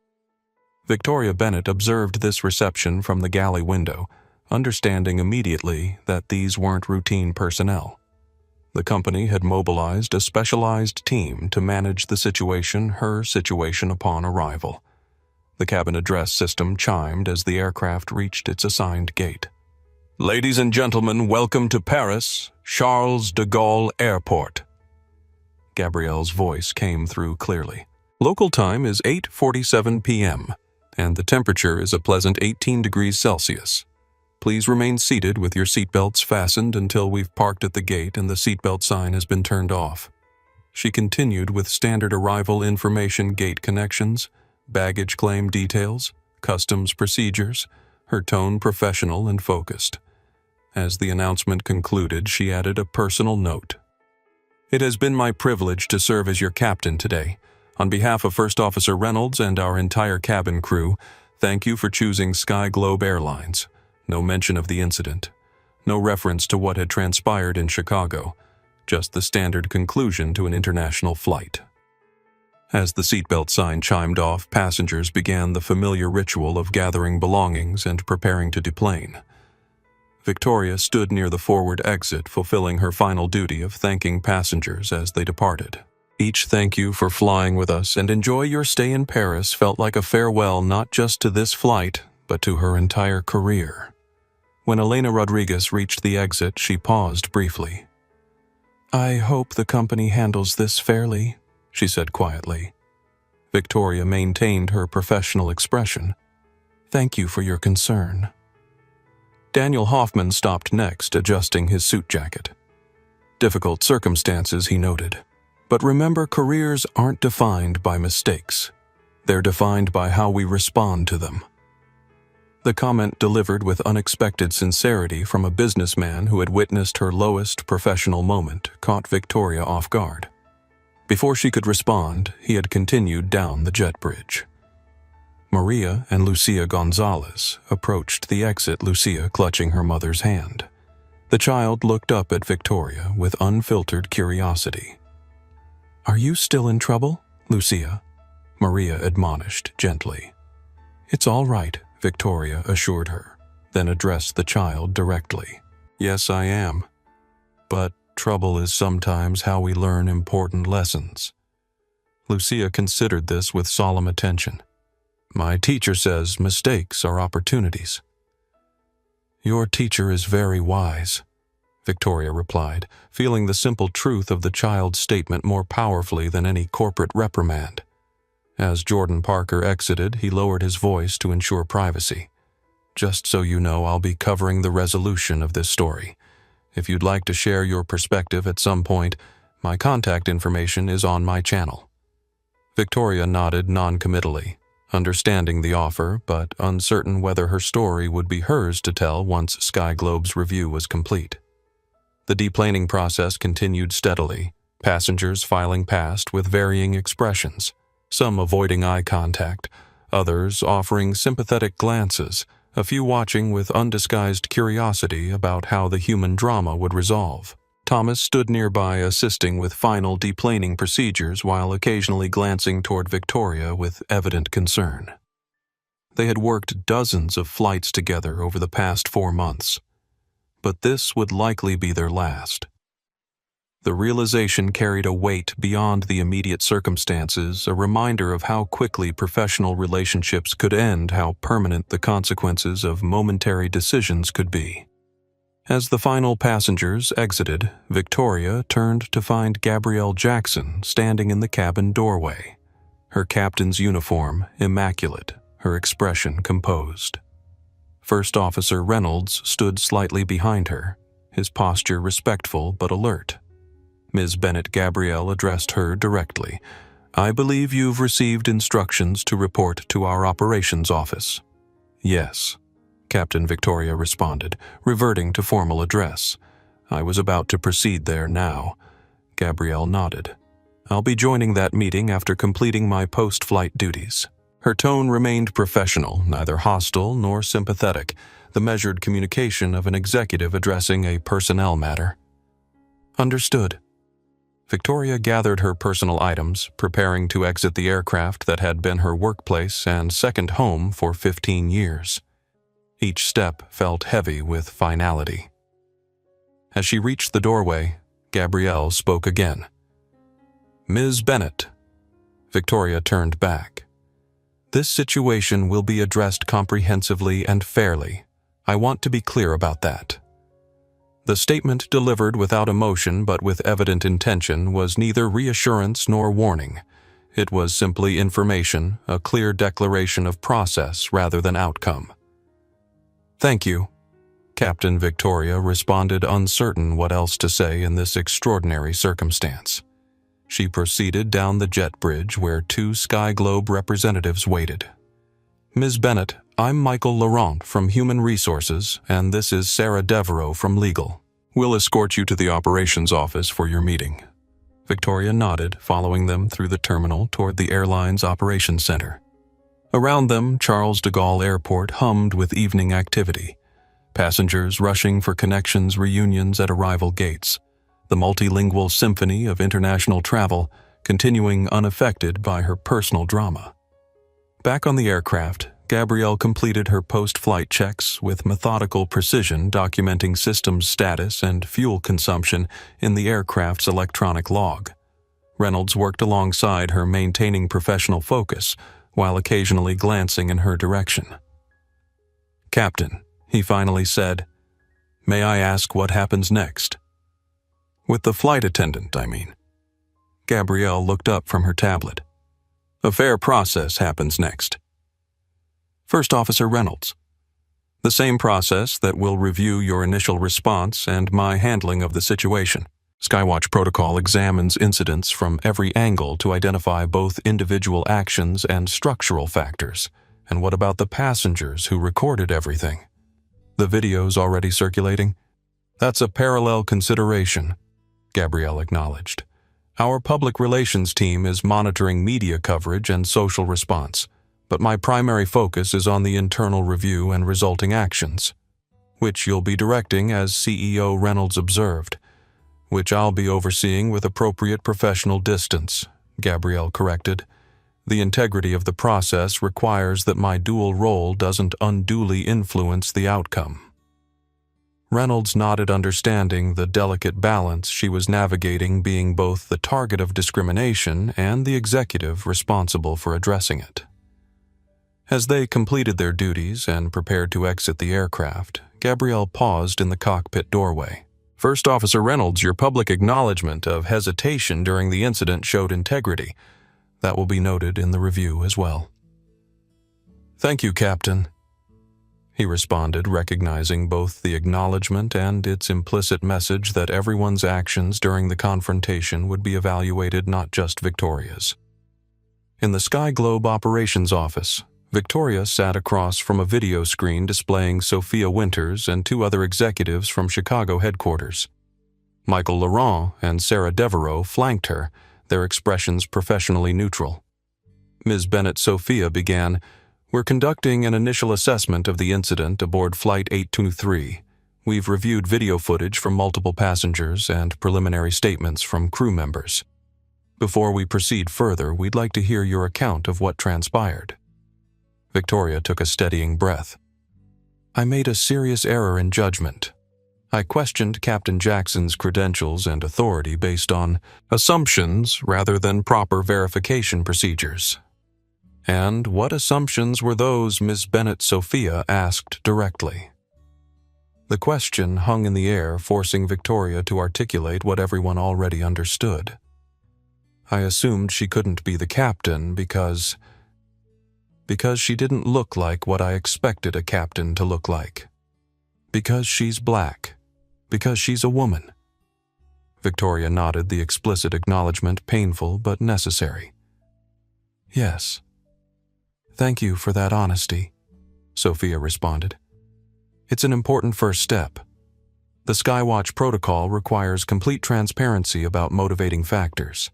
Victoria Bennett observed this reception from the galley window, understanding immediately that these weren't routine personnel. The company had mobilized a specialized team to manage the situation, her situation upon arrival. The cabin address system chimed as the aircraft reached its assigned gate. "Ladies and gentlemen, welcome to Paris, Charles de Gaulle Airport." Gabrielle's voice came through clearly. Local time is 8:47 p.m., and the temperature is a pleasant 18 degrees Celsius. Please remain seated with your seatbelts fastened until we've parked at the gate and the seatbelt sign has been turned off. She continued with standard arrival information, gate connections, baggage claim details, customs procedures, her tone professional and focused. As the announcement concluded, she added a personal note. "It has been my privilege to serve as your captain today. On behalf of First Officer Reynolds and our entire cabin crew, thank you for choosing Sky Globe Airlines." No mention of the incident. No reference to what had transpired in Chicago. Just the standard conclusion to an international flight. As the seatbelt sign chimed off, passengers began the familiar ritual of gathering belongings and preparing to deplane. Victoria stood near the forward exit, fulfilling her final duty of thanking passengers as they departed. Each thank you for flying with us and enjoy your stay in Paris felt like a farewell not just to this flight, but to her entire career. When Elena Rodriguez reached the exit, she paused briefly. "I hope the company handles this fairly," she said quietly. Victoria maintained her professional expression. "Thank you for your concern." Daniel Hoffman stopped next, adjusting his suit jacket. "Difficult circumstances," he noted. "But remember, careers aren't defined by mistakes. They're defined by how we respond to them." The comment, delivered with unexpected sincerity from a businessman who had witnessed her lowest professional moment, caught Victoria off guard. Before she could respond, he had continued down the jet bridge. Maria and Lucia Gonzalez approached the exit, Lucia clutching her mother's hand. The child looked up at Victoria with unfiltered curiosity. "Are you still in trouble, Lucia?" Maria admonished gently. "It's all right," Victoria assured her, then addressed the child directly. "Yes, I am. But trouble is sometimes how we learn important lessons." Lucia considered this with solemn attention. "My teacher says mistakes are opportunities." "Your teacher is very wise," Victoria replied, feeling the simple truth of the child's statement more powerfully than any corporate reprimand. As Jordan Parker exited, he lowered his voice to ensure privacy. "Just so you know, I'll be covering the resolution of this story. If you'd like to share your perspective at some point, my contact information is on my channel." Victoria nodded non-committally, understanding the offer, but uncertain whether her story would be hers to tell once Sky Globe's review was complete. The deplaning process continued steadily, passengers filing past with varying expressions. Some avoiding eye contact, others offering sympathetic glances, a few watching with undisguised curiosity about how the human drama would resolve. Thomas stood nearby assisting with final deplaning procedures while occasionally glancing toward Victoria with evident concern. They had worked dozens of flights together over the past 4 months, but this would likely be their last. The realization carried a weight beyond the immediate circumstances, a reminder of how quickly professional relationships could end, how permanent the consequences of momentary decisions could be. As the final passengers exited, Victoria turned to find Gabrielle Jackson standing in the cabin doorway, her captain's uniform immaculate, her expression composed. First Officer Reynolds stood slightly behind her, his posture respectful but alert. Ms. Bennett Gabrielle addressed her directly. "I believe you've received instructions to report to our operations office." "Yes," Captain Victoria responded, reverting to formal address. "I was about to proceed there now." Gabrielle nodded. "I'll be joining that meeting after completing my post-flight duties." Her tone remained professional, neither hostile nor sympathetic, the measured communication of an executive addressing a personnel matter. "Understood." Victoria gathered her personal items, preparing to exit the aircraft that had been her workplace and second home for 15 years. Each step felt heavy with finality. As she reached the doorway, Gabrielle spoke again. "Ms. Bennett." Victoria turned back. "This situation will be addressed comprehensively and fairly. I want to be clear about that." The statement, delivered without emotion but with evident intention, was neither reassurance nor warning. It was simply information, a clear declaration of process rather than outcome. "Thank you," Captain Victoria responded, uncertain what else to say in this extraordinary circumstance. She proceeded down the jet bridge where 2 Sky Globe representatives waited. "Ms. Bennett, I'm Michael Laurent from Human Resources, and this is Sarah Devereaux from Legal. We'll escort you to the operations office for your meeting." Victoria nodded, following them through the terminal toward the airline's operations center. Around them, Charles de Gaulle Airport hummed with evening activity. Passengers rushing for connections reunions at arrival gates. The multilingual symphony of international travel continuing unaffected by her personal drama. Back on the aircraft, Gabrielle completed her post-flight checks with methodical precision, documenting systems status and fuel consumption in the aircraft's electronic log. Reynolds worked alongside her, maintaining professional focus while occasionally glancing in her direction. "Captain," he finally said, "may I ask what happens next?" "With the flight attendant, I mean." Gabrielle looked up from her tablet. "A fair process happens next." "First Officer Reynolds." "The same process that will review your initial response and my handling of the situation. Skywatch protocol examines incidents from every angle to identify both individual actions and structural factors. And what about the passengers who recorded everything? The video's already circulating?" "That's a parallel consideration," Gabrielle acknowledged. "Our public relations team is monitoring media coverage and social response, but my primary focus is on the internal review and resulting actions, which you'll be directing, as CEO Reynolds observed, which I'll be overseeing with appropriate professional distance," Gabrielle corrected. "The integrity of the process requires that my dual role doesn't unduly influence the outcome." Reynolds nodded, understanding the delicate balance she was navigating, being both the target of discrimination and the executive responsible for addressing it. As they completed their duties and prepared to exit the aircraft, Gabrielle paused in the cockpit doorway. "First Officer Reynolds, your public acknowledgement of hesitation during the incident showed integrity. That will be noted in the review as well." "Thank you, Captain," he responded, recognizing both the acknowledgement and its implicit message that everyone's actions during the confrontation would be evaluated, not just Victoria's. In the Sky Globe operations office, Victoria sat across from a video screen displaying Sophia Winters and 2 other executives from Chicago headquarters. Michael Laurent and Sarah Devereaux flanked her, their expressions professionally neutral. Ms. Bennett Sophia began, "We're conducting an initial assessment of the incident aboard Flight 823. We've reviewed video footage from multiple passengers and preliminary statements from crew members. Before we proceed further, we'd like to hear your account of what transpired." Victoria took a steadying breath. "I made a serious error in judgment. I questioned Captain Jackson's credentials and authority based on assumptions rather than proper verification procedures. And what assumptions were those Miss Bennett Sophia asked directly?" The question hung in the air, forcing Victoria to articulate what everyone already understood. "I assumed she couldn't be the captain because she didn't look like what I expected a captain to look like. Because she's black. Because she's a woman." Victoria nodded, the explicit acknowledgement painful but necessary. "Yes. Thank you for that honesty," Sophia responded. "It's an important first step. The Skywatch protocol requires complete transparency about motivating factors."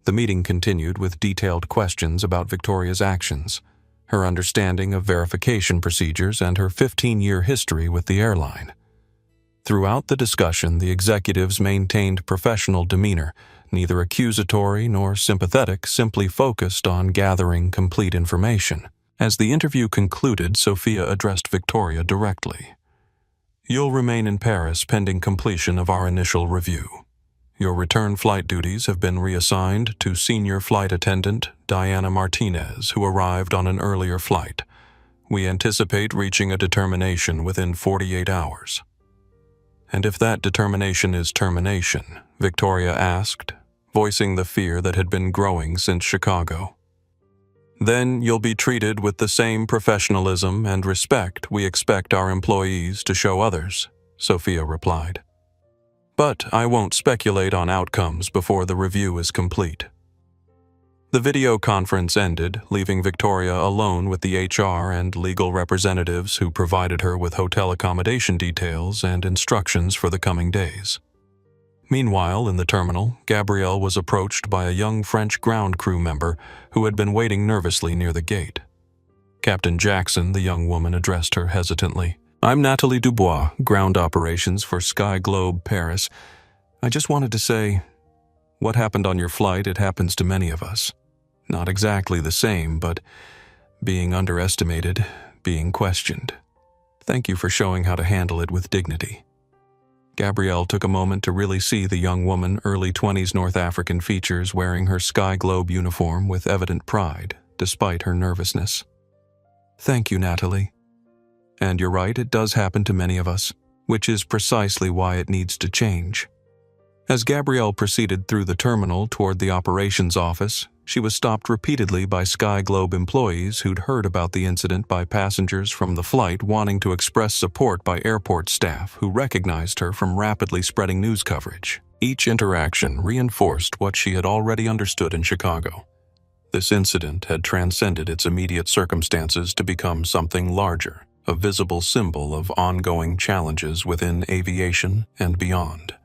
The meeting continued with detailed questions about Victoria's actions, her understanding of verification procedures, and her 15-year history with the airline. Throughout the discussion, the executives maintained professional demeanor, neither accusatory nor sympathetic, simply focused on gathering complete information. As the interview concluded, Sophia addressed Victoria directly. "You'll remain in Paris pending completion of our initial review. Your return flight duties have been reassigned to Senior Flight Attendant Diana Martinez, who arrived on an earlier flight. We anticipate reaching a determination within 48 hours. "And if that determination is termination?" Victoria asked, voicing the fear that had been growing since Chicago. "Then you'll be treated with the same professionalism and respect we expect our employees to show others," Sophia replied. "But I won't speculate on outcomes before the review is complete." The video conference ended, leaving Victoria alone with the HR and legal representatives who provided her with hotel accommodation details and instructions for the coming days. Meanwhile, in the terminal, Gabrielle was approached by a young French ground crew member who had been waiting nervously near the gate. "Captain Jackson," the young woman addressed her hesitantly. "I'm Nathalie Dubois, ground operations for Sky Globe Paris. I just wanted to say, what happened on your flight, it happens to many of us. Not exactly the same, but being underestimated, being questioned. Thank you for showing how to handle it with dignity." Gabrielle took a moment to really see the young woman, early 20s North African features, wearing her Sky Globe uniform with evident pride, despite her nervousness. "Thank you, Natalie. And you're right, it does happen to many of us, which is precisely why it needs to change." As Gabrielle proceeded through the terminal toward the operations office, she was stopped repeatedly by Sky Globe employees who'd heard about the incident by passengers from the flight wanting to express support by airport staff who recognized her from rapidly spreading news coverage. Each interaction reinforced what she had already understood in Chicago. This incident had transcended its immediate circumstances to become something larger, a visible symbol of ongoing challenges within aviation and beyond.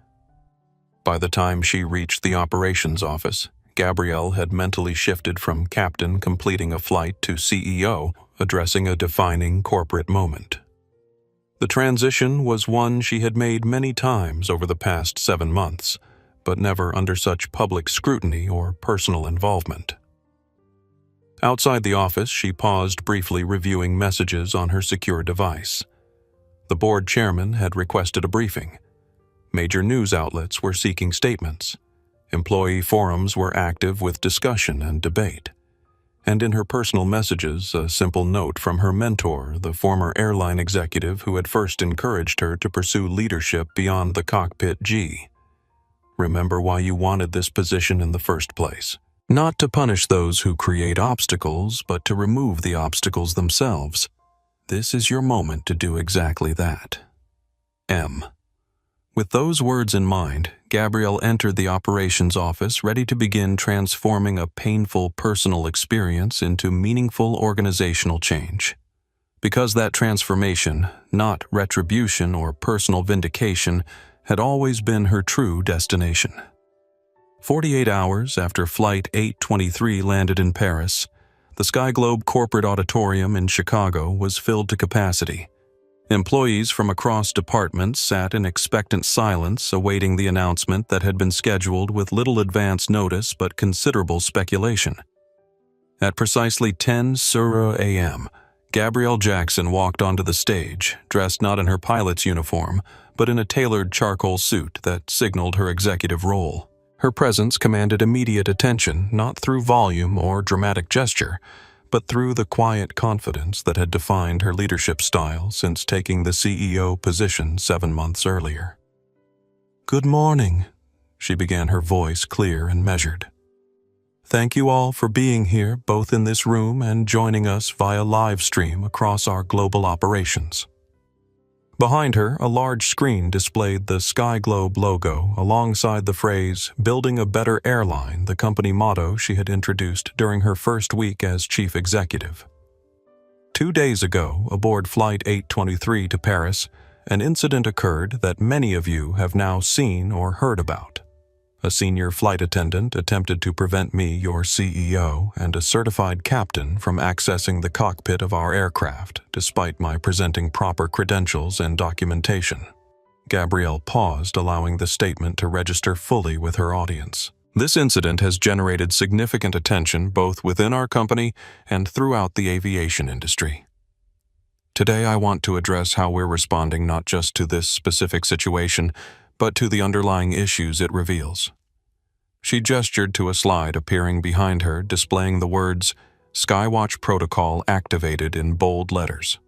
By the time she reached the operations office, Gabrielle had mentally shifted from captain completing a flight to CEO, addressing a defining corporate moment. The transition was one she had made many times over the past 7 months, but never under such public scrutiny or personal involvement. Outside the office, she paused briefly, reviewing messages on her secure device. The board chairman had requested a briefing. Major news outlets were seeking statements. Employee forums were active with discussion and debate. And in her personal messages, a simple note from her mentor, the former airline executive who had first encouraged her to pursue leadership beyond the cockpit G. "Remember why you wanted this position in the first place. Not to punish those who create obstacles, but to remove the obstacles themselves. This is your moment to do exactly that. M." With those words in mind, Gabrielle entered the operations office, ready to begin transforming a painful personal experience into meaningful organizational change. Because that transformation, not retribution or personal vindication, had always been her true destination. 48 hours after Flight 823 landed in Paris, the Sky Globe corporate auditorium in Chicago was filled to capacity. Employees from across departments sat in expectant silence, awaiting the announcement that had been scheduled with little advance notice but considerable speculation. At precisely 10:00 a.m., Gabrielle Jackson walked onto the stage, dressed not in her pilot's uniform, but in a tailored charcoal suit that signaled her executive role. Her presence commanded immediate attention, not through volume or dramatic gesture, but through the quiet confidence that had defined her leadership style since taking the CEO position 7 months earlier. "Good morning," she began, her voice clear and measured. "Thank you all for being here, both in this room and joining us via live stream across our global operations." Behind her, a large screen displayed the Sky Globe logo alongside the phrase, "Building a Better Airline," the company motto she had introduced during her first week as chief executive. 2 days ago, aboard Flight 823 to Paris, an incident occurred that many of you have now seen or heard about. A senior flight attendant attempted to prevent me, your CEO, and a certified captain from accessing the cockpit of our aircraft, despite my presenting proper credentials and documentation. Gabrielle paused, allowing the statement to register fully with her audience. This incident has generated significant attention both within our company and throughout the aviation industry. Today I want to address how we're responding not just to this specific situation, but to the underlying issues it reveals. She gestured to a slide appearing behind her, displaying the words, "Skywatch Protocol Activated" in bold letters.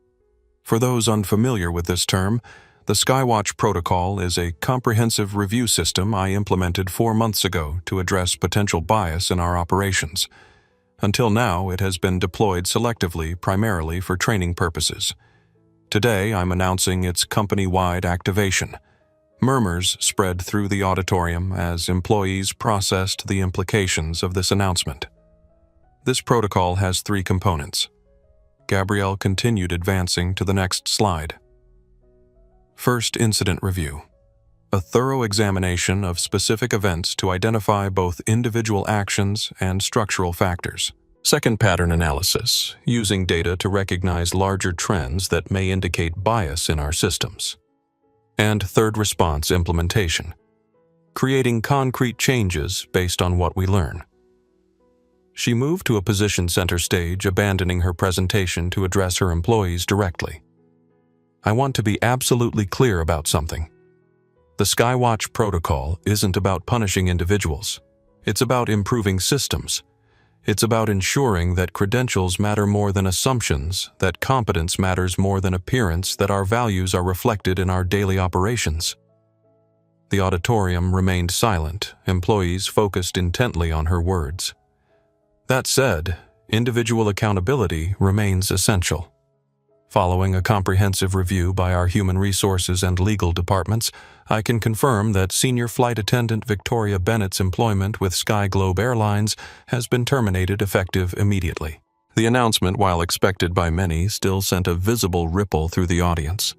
For those unfamiliar with this term, the Skywatch Protocol is a comprehensive review system I implemented 4 months ago to address potential bias in our operations. Until now, it has been deployed selectively, primarily for training purposes. Today, I'm announcing its company-wide activation. Murmurs spread through the auditorium as employees processed the implications of this announcement. This protocol has 3 components. Gabrielle continued advancing to the next slide. First, incident review. A thorough examination of specific events to identify both individual actions and structural factors. Second, pattern analysis, using data to recognize larger trends that may indicate bias in our systems. And third, response implementation, creating concrete changes based on what we learn. She moved to a position center stage, abandoning her presentation to address her employees directly. "I want to be absolutely clear about something. The Skywatch Protocol isn't about punishing individuals. It's about improving systems. It's about ensuring that credentials matter more than assumptions, that competence matters more than appearance, that our values are reflected in our daily operations." The auditorium remained silent, employees focused intently on her words. That said, individual accountability remains essential. Following a comprehensive review by our human resources and legal departments, I can confirm that Senior Flight Attendant Victoria Bennett's employment with Sky Globe Airlines has been terminated effective immediately. The announcement, while expected by many, still sent a visible ripple through the audience.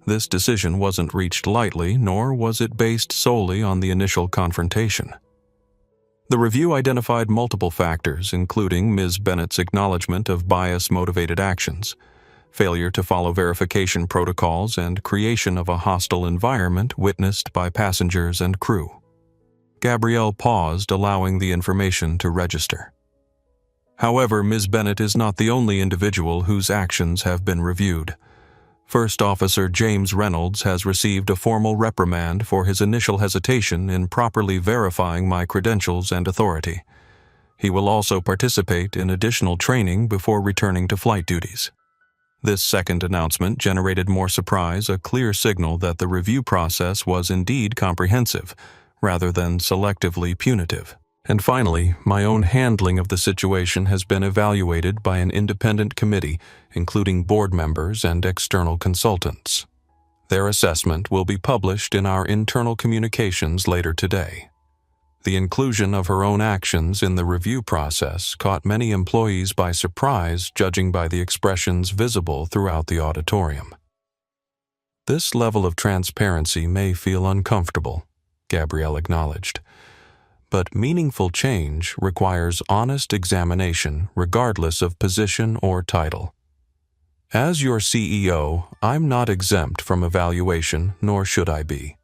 This decision wasn't reached lightly, nor was it based solely on the initial confrontation. The review identified multiple factors, including Ms. Bennett's acknowledgement of bias-motivated actions, failure to follow verification protocols, and creation of a hostile environment witnessed by passengers and crew. Gabrielle paused, allowing the information to register. However, Ms. Bennett is not the only individual whose actions have been reviewed. First Officer James Reynolds has received a formal reprimand for his initial hesitation in properly verifying my credentials and authority. He will also participate in additional training before returning to flight duties. This second announcement generated more surprise, a clear signal that the review process was indeed comprehensive, rather than selectively punitive. And finally, my own handling of the situation has been evaluated by an independent committee, including board members and external consultants. Their assessment will be published in our internal communications later today. The inclusion of her own actions in the review process caught many employees by surprise, judging by the expressions visible throughout the auditorium. "This level of transparency may feel uncomfortable," Gabrielle acknowledged. "But meaningful change requires honest examination regardless of position or title. As your CEO, I'm not exempt from evaluation, nor should I be.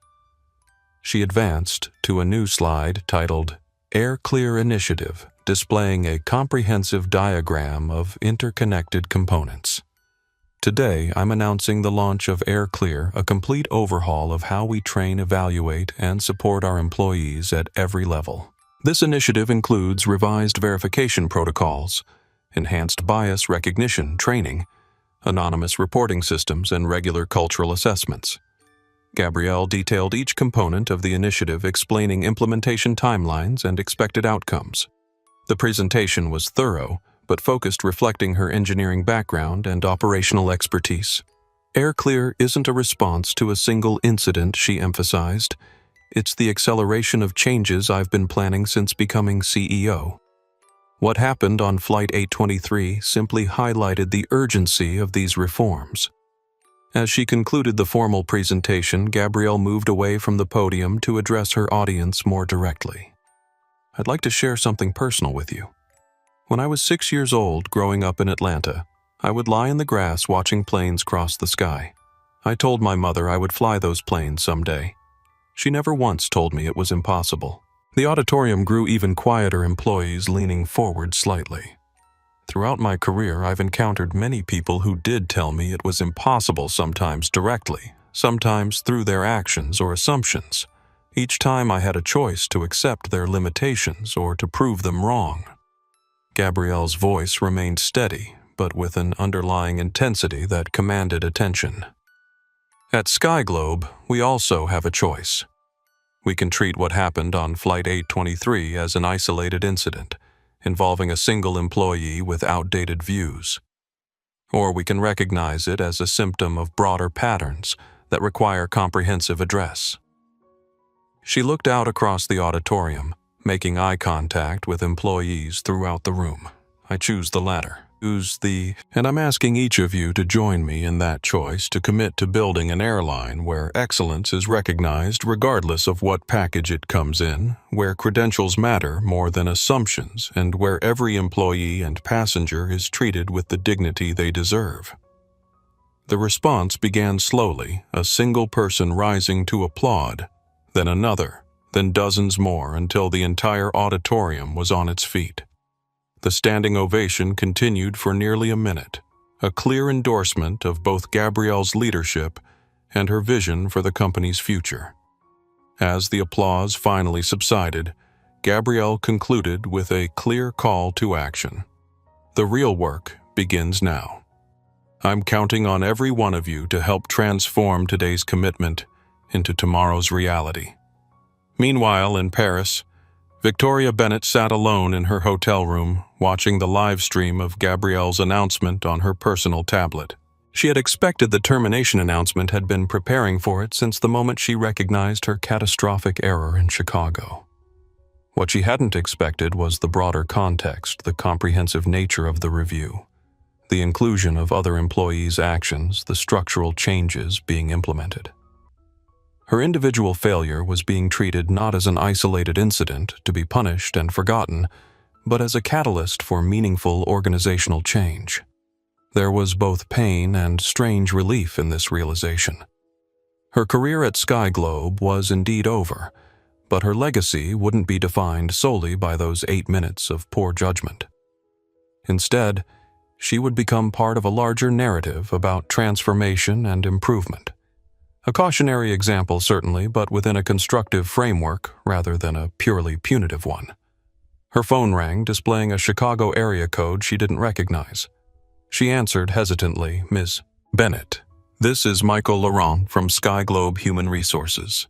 She advanced to a new slide titled Air Clear Initiative, displaying a comprehensive diagram of interconnected components. Today, I'm announcing the launch of Air Clear, a complete overhaul of how we train, evaluate, and support our employees at every level. This initiative includes revised verification protocols, enhanced bias recognition training, anonymous reporting systems, and regular cultural assessments. Gabrielle detailed each component of the initiative, explaining implementation timelines and expected outcomes. The presentation was thorough, but focused, reflecting her engineering background and operational expertise. Air Clear isn't a response to a single incident, she emphasized. It's the acceleration of changes I've been planning since becoming CEO. What happened on Flight 823 simply highlighted the urgency of these reforms. As she concluded the formal presentation, Gabrielle moved away from the podium to address her audience more directly. I'd like to share something personal with you. When I was 6 years old, growing up in Atlanta, I would lie in the grass watching planes cross the sky. I told my mother I would fly those planes someday. She never once told me it was impossible. The auditorium grew even quieter, employees leaning forward slightly. Throughout my career, I've encountered many people who did tell me it was impossible, sometimes directly, sometimes through their actions or assumptions. Each time I had a choice to accept their limitations or to prove them wrong. Gabrielle's voice remained steady, but with an underlying intensity that commanded attention. At Sky Globe, we also have a choice. We can treat what happened on Flight 823 as an isolated incident, involving a single employee with outdated views. Or we can recognize it as a symptom of broader patterns that require comprehensive address. She looked out across the auditorium, making eye contact with employees throughout the room. I choose the latter. And I'm asking each of you to join me in that choice, to commit to building an airline where excellence is recognized regardless of what package it comes in, where credentials matter more than assumptions, and where every employee and passenger is treated with the dignity they deserve. The response began slowly, a single person rising to applaud, then another, then dozens more, until the entire auditorium was on its feet. The standing ovation continued for nearly a minute, a clear endorsement of both Gabrielle's leadership and her vision for the company's future. As the applause finally subsided, Gabrielle concluded with a clear call to action. The real work begins now. I'm counting on every one of you to help transform today's commitment into tomorrow's reality. Meanwhile, in Paris, Victoria Bennett sat alone in her hotel room, watching the live stream of Gabrielle's announcement on her personal tablet. She had expected the termination announcement, had been preparing for it since the moment she recognized her catastrophic error in Chicago. What she hadn't expected was the broader context, the comprehensive nature of the review, the inclusion of other employees' actions, the structural changes being implemented. Her individual failure was being treated not as an isolated incident to be punished and forgotten, but as a catalyst for meaningful organizational change. There was both pain and strange relief in this realization. Her career at Sky Globe was indeed over, but her legacy wouldn't be defined solely by those 8 minutes of poor judgment. Instead, she would become part of a larger narrative about transformation and improvement. A cautionary example, certainly, but within a constructive framework rather than a purely punitive one. Her phone rang, displaying a Chicago area code she didn't recognize. She answered hesitantly, "Ms. Bennett, this is Michael Laurent from Sky Globe Human Resources.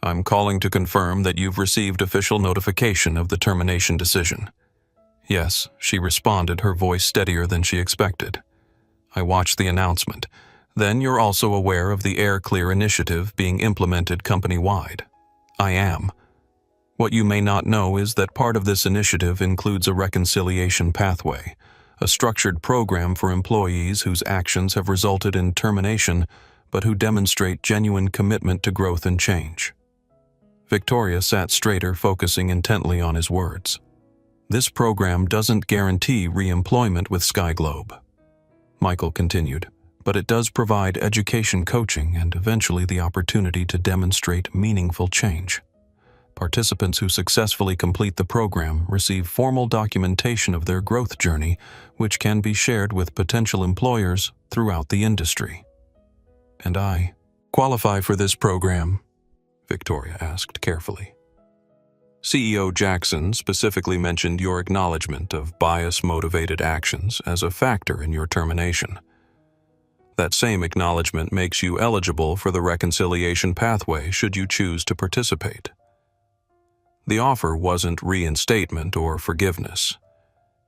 I'm calling to confirm that you've received official notification of the termination decision." "Yes," she responded, her voice steadier than she expected. "I watched the announcement. Then you're also aware of the Air Clear initiative being implemented company-wide." "I am. What you may not know is that part of this initiative includes a reconciliation pathway, a structured program for employees whose actions have resulted in termination, but who demonstrate genuine commitment to growth and change." Victoria sat straighter, focusing intently on his words. "This program doesn't guarantee re-employment with Sky Globe. Michael continued, but it does provide education coaching and eventually the opportunity to demonstrate meaningful change. Participants who successfully complete the program receive formal documentation of their growth journey, which can be shared with potential employers throughout the industry. "And I qualify for this program?" Victoria asked carefully. CEO Jackson specifically mentioned your acknowledgement of bias-motivated actions as a factor in your termination. That same acknowledgement makes you eligible for the reconciliation pathway should you choose to participate. The offer wasn't reinstatement or forgiveness.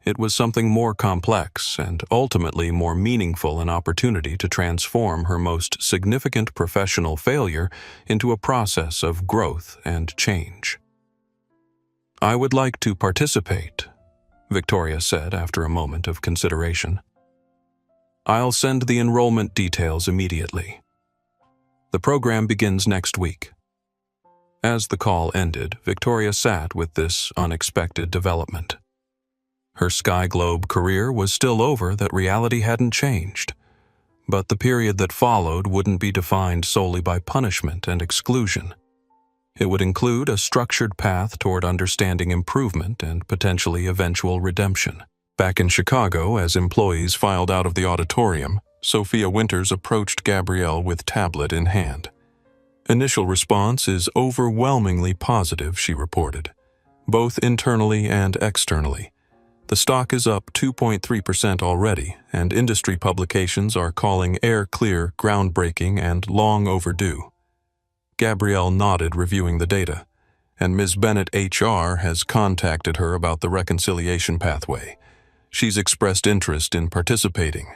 It was something more complex and ultimately more meaningful, an opportunity to transform her most significant professional failure into a process of growth and change. "I would like to participate," Victoria said after a moment of consideration. "I'll send the enrollment details immediately. The program begins next week." As the call ended, Victoria sat with this unexpected development. Her Sky Globe career was still over, that reality hadn't changed. But the period that followed wouldn't be defined solely by punishment and exclusion. It would include a structured path toward understanding improvement and potentially eventual redemption. Back in Chicago, as employees filed out of the auditorium, Sophia Winters approached Gabrielle with tablet in hand. "Initial response is overwhelmingly positive," she reported, "both internally and externally. The stock is up 2.3% already, and industry publications are calling Air Clear groundbreaking and long overdue." Gabrielle nodded, reviewing the data, and Ms. Bennett HR has contacted her about the reconciliation pathway. She's expressed interest in participating.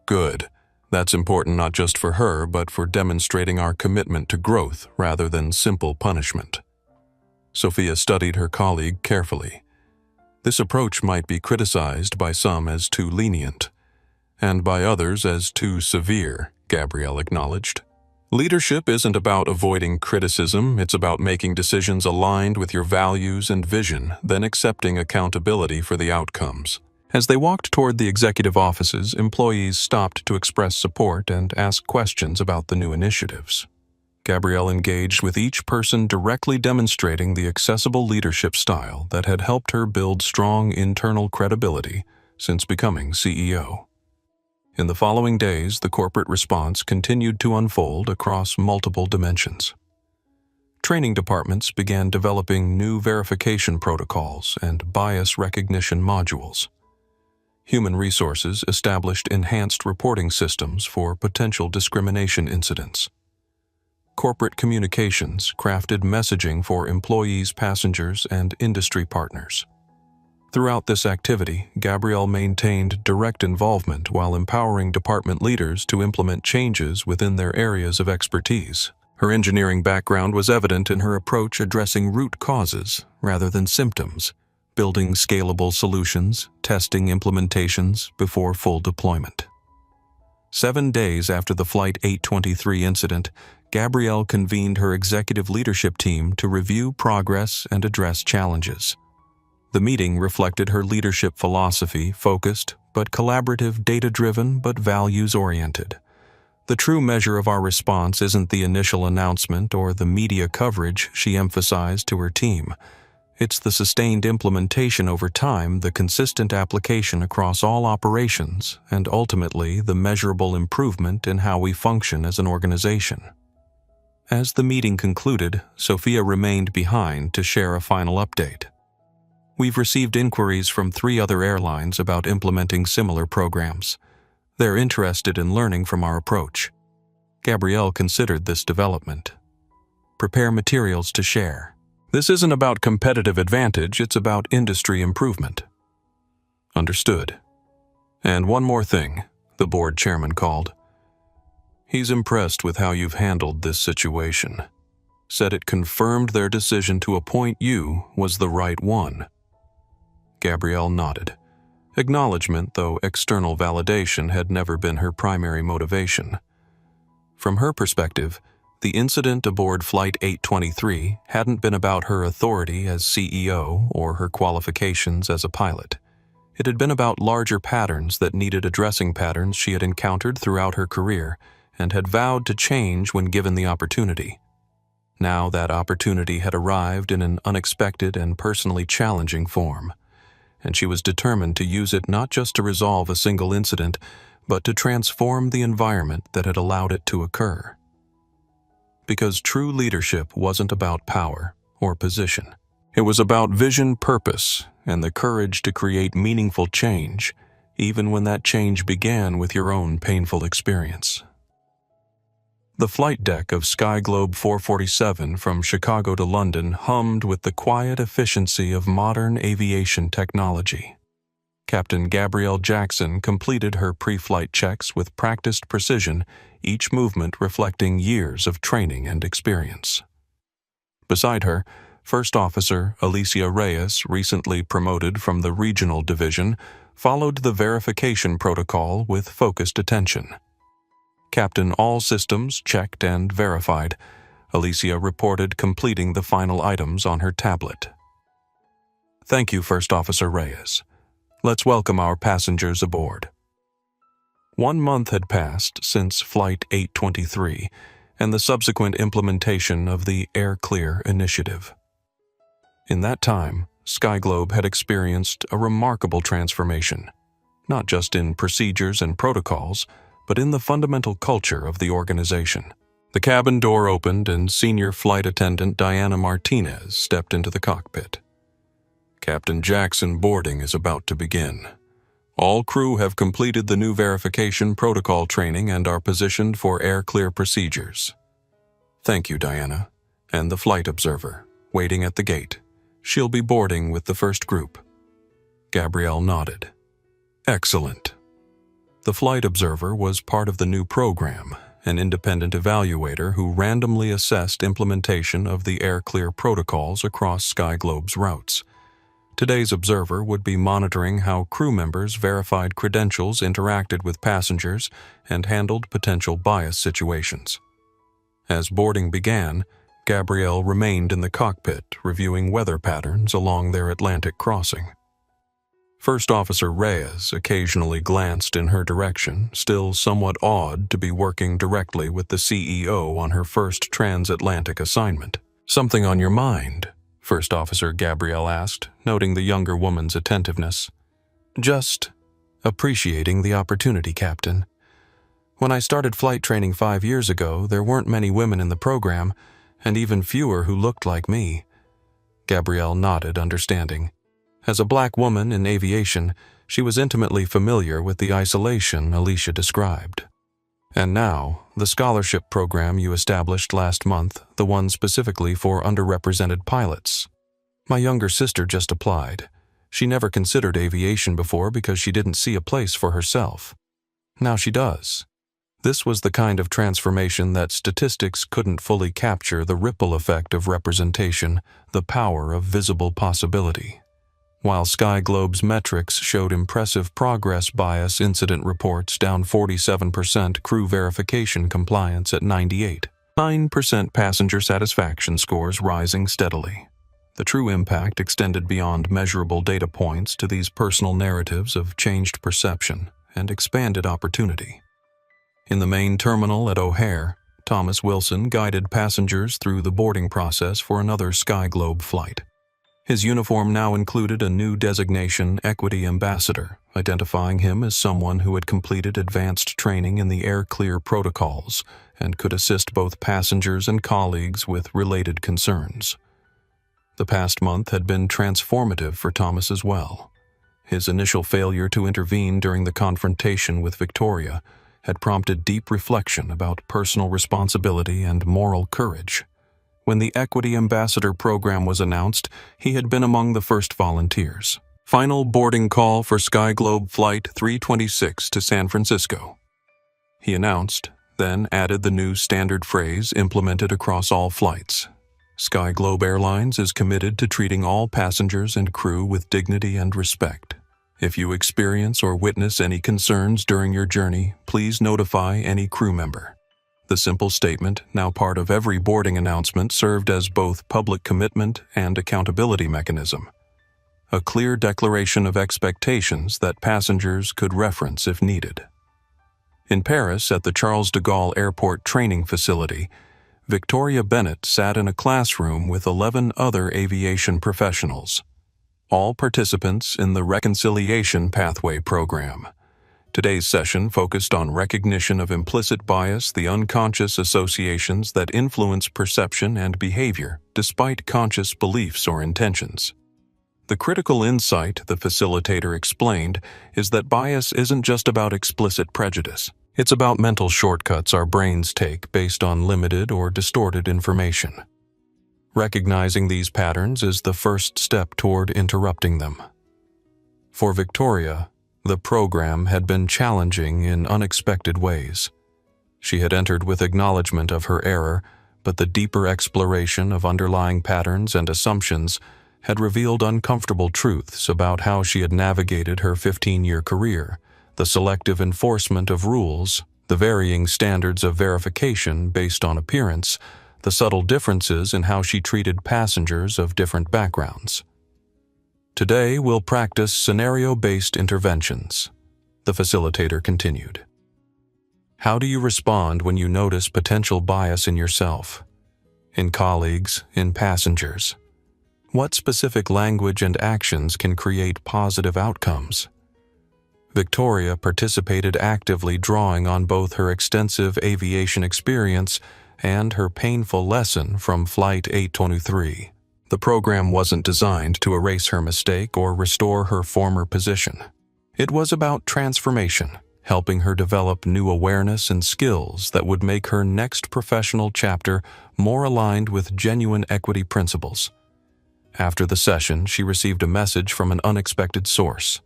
"Good. That's important not just for her, but for demonstrating our commitment to growth rather than simple punishment." Sophia studied her colleague carefully. This approach might be criticized by some as too lenient, and by others as too severe, Gabrielle acknowledged. "Leadership isn't about avoiding criticism, it's about making decisions aligned with your values and vision, then accepting accountability for the outcomes." As they walked toward the executive offices, employees stopped to express support and ask questions about the new initiatives. Gabrielle engaged with each person, directly demonstrating the accessible leadership style that had helped her build strong internal credibility since becoming CEO. In the following days, the corporate response continued to unfold across multiple dimensions. Training departments began developing new verification protocols and bias recognition modules. Human Resources established enhanced reporting systems for potential discrimination incidents. Corporate Communications crafted messaging for employees, passengers, and industry partners. Throughout this activity, Gabrielle maintained direct involvement while empowering department leaders to implement changes within their areas of expertise. Her engineering background was evident in her approach, addressing root causes rather than symptoms, building scalable solutions, testing implementations before full deployment. 7 days after the Flight 823 incident, Gabrielle convened her executive leadership team to review progress and address challenges. The meeting reflected her leadership philosophy, focused but collaborative, data-driven but values-oriented. "The true measure of our response isn't the initial announcement or the media coverage," she emphasized to her team. "It's the sustained implementation over time, the consistent application across all operations, and ultimately the measurable improvement in how we function as an organization." As the meeting concluded, Sophia remained behind to share a final update. "We've received inquiries from 3 other airlines about implementing similar programs. They're interested in learning from our approach." Gabrielle considered this development. "Prepare materials to share. This isn't about competitive advantage, it's about industry improvement." "Understood. And one more thing," the board chairman called. "He's impressed with how you've handled this situation. Said it confirmed their decision to appoint you was the right one." Gabrielle nodded. Acknowledgement, though external validation had never been her primary motivation. From her perspective, the incident aboard Flight 823 hadn't been about her authority as CEO or her qualifications as a pilot. It had been about larger patterns that needed addressing, patterns she had encountered throughout her career and had vowed to change when given the opportunity. Now that opportunity had arrived in an unexpected and personally challenging form, and she was determined to use it not just to resolve a single incident, but to transform the environment that had allowed it to occur. Because true leadership wasn't about power or position. It was about vision, purpose, and the courage to create meaningful change, even when that change began with your own painful experience. The flight deck of Sky Globe 447 from Chicago to London hummed with the quiet efficiency of modern aviation technology. Captain Gabrielle Jackson completed her pre-flight checks with practiced precision, each movement reflecting years of training and experience. Beside her, First Officer Alicia Reyes, recently promoted from the regional division, followed the verification protocol with focused attention. Captain all systems checked and verified. Alicia reported completing the final items on her tablet. Thank you, First Officer Reyes. Let's welcome our passengers aboard. 1 month had passed since Flight 823 and the subsequent implementation of the Air Clear initiative. In that time, Sky Globe had experienced a remarkable transformation, not just in procedures and protocols, but in the fundamental culture of the organization. The cabin door opened and Senior Flight Attendant Diana Martinez stepped into the cockpit. Captain Jackson, boarding is about to begin. All crew have completed the new verification protocol training and are positioned for air clear procedures. Thank you, Diana, and the flight observer, waiting at the gate. She'll be boarding with the first group. Gabrielle nodded. Excellent. The flight observer was part of the new program, an independent evaluator who randomly assessed implementation of the Air Clear protocols across Sky Globe's routes. Today's observer would be monitoring how crew members verified credentials, interacted with passengers, and handled potential bias situations. As boarding began, Gabrielle remained in the cockpit, reviewing weather patterns along their Atlantic crossing. First Officer Reyes occasionally glanced in her direction, still somewhat awed to be working directly with the CEO on her first transatlantic assignment. Something on your mind? First Officer Gabrielle asked, noting the younger woman's attentiveness. Just appreciating the opportunity, Captain. When I started flight training 5 years ago, there weren't many women in the program, and even fewer who looked like me. Gabrielle nodded, understanding. As a black woman in aviation, she was intimately familiar with the isolation Alicia described. And now, the scholarship program you established last month, the one specifically for underrepresented pilots. My younger sister just applied. She never considered aviation before because she didn't see a place for herself. Now she does. This was the kind of transformation that statistics couldn't fully capture, the ripple effect of representation, the power of visible possibility. While Sky Globe's metrics showed impressive progress, bias incident reports down 47%, crew verification compliance at 98%, passenger satisfaction scores rising steadily. The true impact extended beyond measurable data points to these personal narratives of changed perception and expanded opportunity. In the main terminal at O'Hare, Thomas Wilson guided passengers through the boarding process for another Sky Globe flight. His uniform now included a new designation, Equity Ambassador, identifying him as someone who had completed advanced training in the Air Clear protocols and could assist both passengers and colleagues with related concerns. The past month had been transformative for Thomas as well. His initial failure to intervene during the confrontation with Victoria had prompted deep reflection about personal responsibility and moral courage. When the Equity Ambassador program was announced, he had been among the first volunteers. Final boarding call for Sky Globe Flight 326 to San Francisco. He announced, then added the new standard phrase implemented across all flights. Sky Globe Airlines is committed to treating all passengers and crew with dignity and respect. If you experience or witness any concerns during your journey, please notify any crew member. The simple statement, now part of every boarding announcement, served as both public commitment and accountability mechanism. a clear declaration of expectations that passengers could reference if needed. In Paris, at the Charles de Gaulle Airport Training Facility, Victoria Bennett sat in a classroom with 11 other aviation professionals, all participants in the Reconciliation Pathway program. Today's session focused on recognition of implicit bias, the unconscious associations that influence perception and behavior despite conscious beliefs or intentions. The critical insight, the facilitator explained, is that bias isn't just about explicit prejudice. It's about mental shortcuts our brains take based on limited or distorted information. Recognizing these patterns is the first step toward interrupting them. For Victoria, the program had been challenging in unexpected ways. She had entered with acknowledgement of her error, but the deeper exploration of underlying patterns and assumptions had revealed uncomfortable truths about how she had navigated her 15-year career, the selective enforcement of rules, the varying standards of verification based on appearance, the subtle differences in how she treated passengers of different backgrounds. Today, we'll practice scenario-based interventions, the facilitator continued. How do you respond when you notice potential bias in yourself, in colleagues, in passengers? What specific language and actions can create positive outcomes? Victoria participated actively, drawing on both her extensive aviation experience and her painful lesson from Flight 823. The program wasn't designed to erase her mistake or restore her former position. It was about transformation, helping her develop new awareness and skills that would make her next professional chapter more aligned with genuine equity principles. After the session, she received a message from an unexpected source.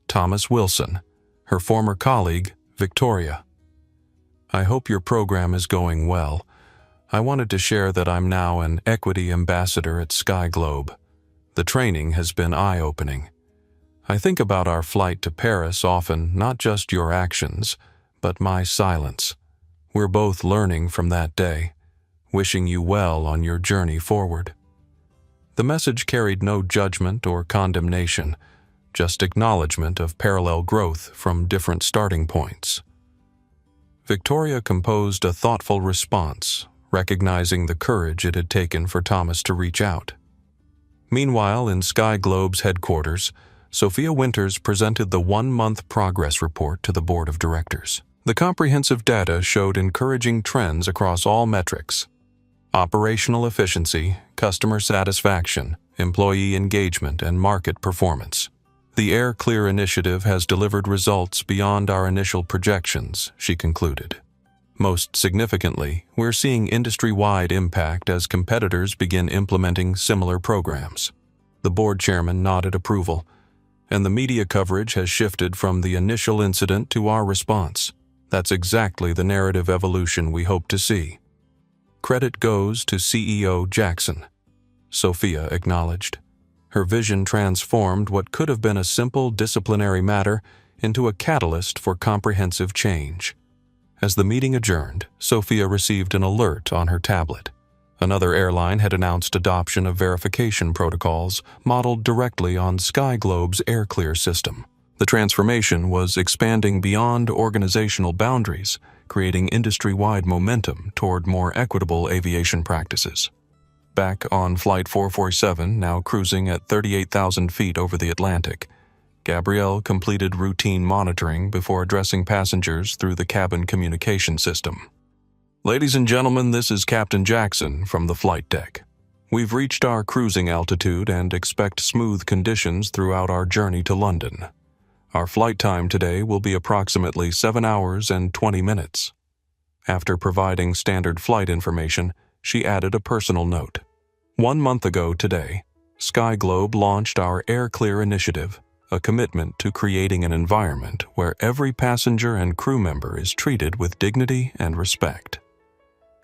Thomas Wilson, her former colleague, Victoria. I hope your program is going well. I wanted to share that I'm now an equity ambassador at Sky Globe. The training has been eye-opening. I think about our flight to Paris often, not just your actions, but my silence. We're both learning from that day, wishing you well on your journey forward. The message carried no judgment or condemnation, just acknowledgement of parallel growth from different starting points. Victoria composed a thoughtful response, recognizing the courage it had taken for Thomas to reach out. Meanwhile, in Sky Globe's headquarters, Sophia Winters presented the one-month progress report to the board of directors. The comprehensive data showed encouraging trends across all metrics: operational efficiency, customer satisfaction, employee engagement, and market performance. The Air Clear initiative has delivered results beyond our initial projections, she concluded. Most significantly, we're seeing industry-wide impact as competitors begin implementing similar programs. The board chairman nodded approval, and the media coverage has shifted from the initial incident to our response. That's exactly the narrative evolution we hope to see. Credit goes to CEO Jackson, Sophia acknowledged. Her vision transformed what could have been a simple disciplinary matter into a catalyst for comprehensive change. As the meeting adjourned, Sophia received an alert on her tablet. Another airline had announced adoption of verification protocols modeled directly on Sky Globe's Air Clear system. The transformation was expanding beyond organizational boundaries, creating industry-wide momentum toward more equitable aviation practices. Back on Flight 447, now cruising at 38,000 feet over the Atlantic, Gabrielle completed routine monitoring before addressing passengers through the cabin communication system. Ladies and gentlemen, this is Captain Jackson from the flight deck. We've reached our cruising altitude and expect smooth conditions throughout our journey to London. Our flight time today will be approximately 7 hours and 20 minutes. After providing standard flight information, she added a personal note. 1 month ago today, Sky Globe launched our Air Clear initiative, a commitment to creating an environment where every passenger and crew member is treated with dignity and respect.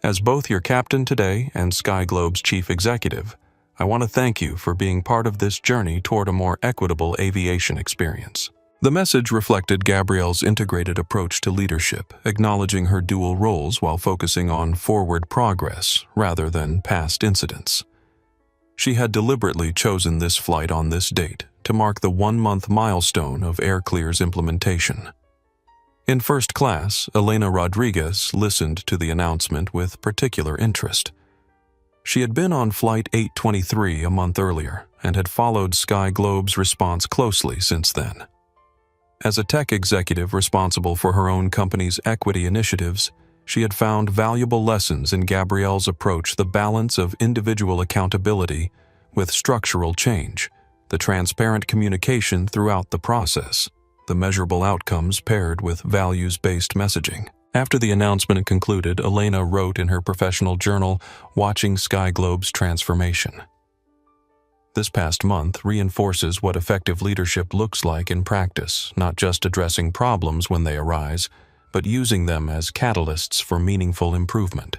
As both your captain today and Sky Globe's chief executive, I want to thank you for being part of this journey toward a more equitable aviation experience. The message reflected Gabrielle's integrated approach to leadership, acknowledging her dual roles while focusing on forward progress rather than past incidents. She had deliberately chosen this flight on this date to mark the 1-month milestone of AirClear's implementation. In first class, Elena Rodriguez listened to the announcement with particular interest. She had been on Flight 823 a month earlier and had followed Sky Globe's response closely since then. As a tech executive responsible for her own company's equity initiatives, she had found valuable lessons in Gabrielle's approach: the balance of individual accountability with structural change, the transparent communication throughout the process, the measurable outcomes paired with values-based messaging. After the announcement concluded, Elena wrote in her professional journal, "Watching Sky Globe's transformation. This past month reinforces what effective leadership looks like in practice, not just addressing problems when they arise, but using them as catalysts for meaningful improvement."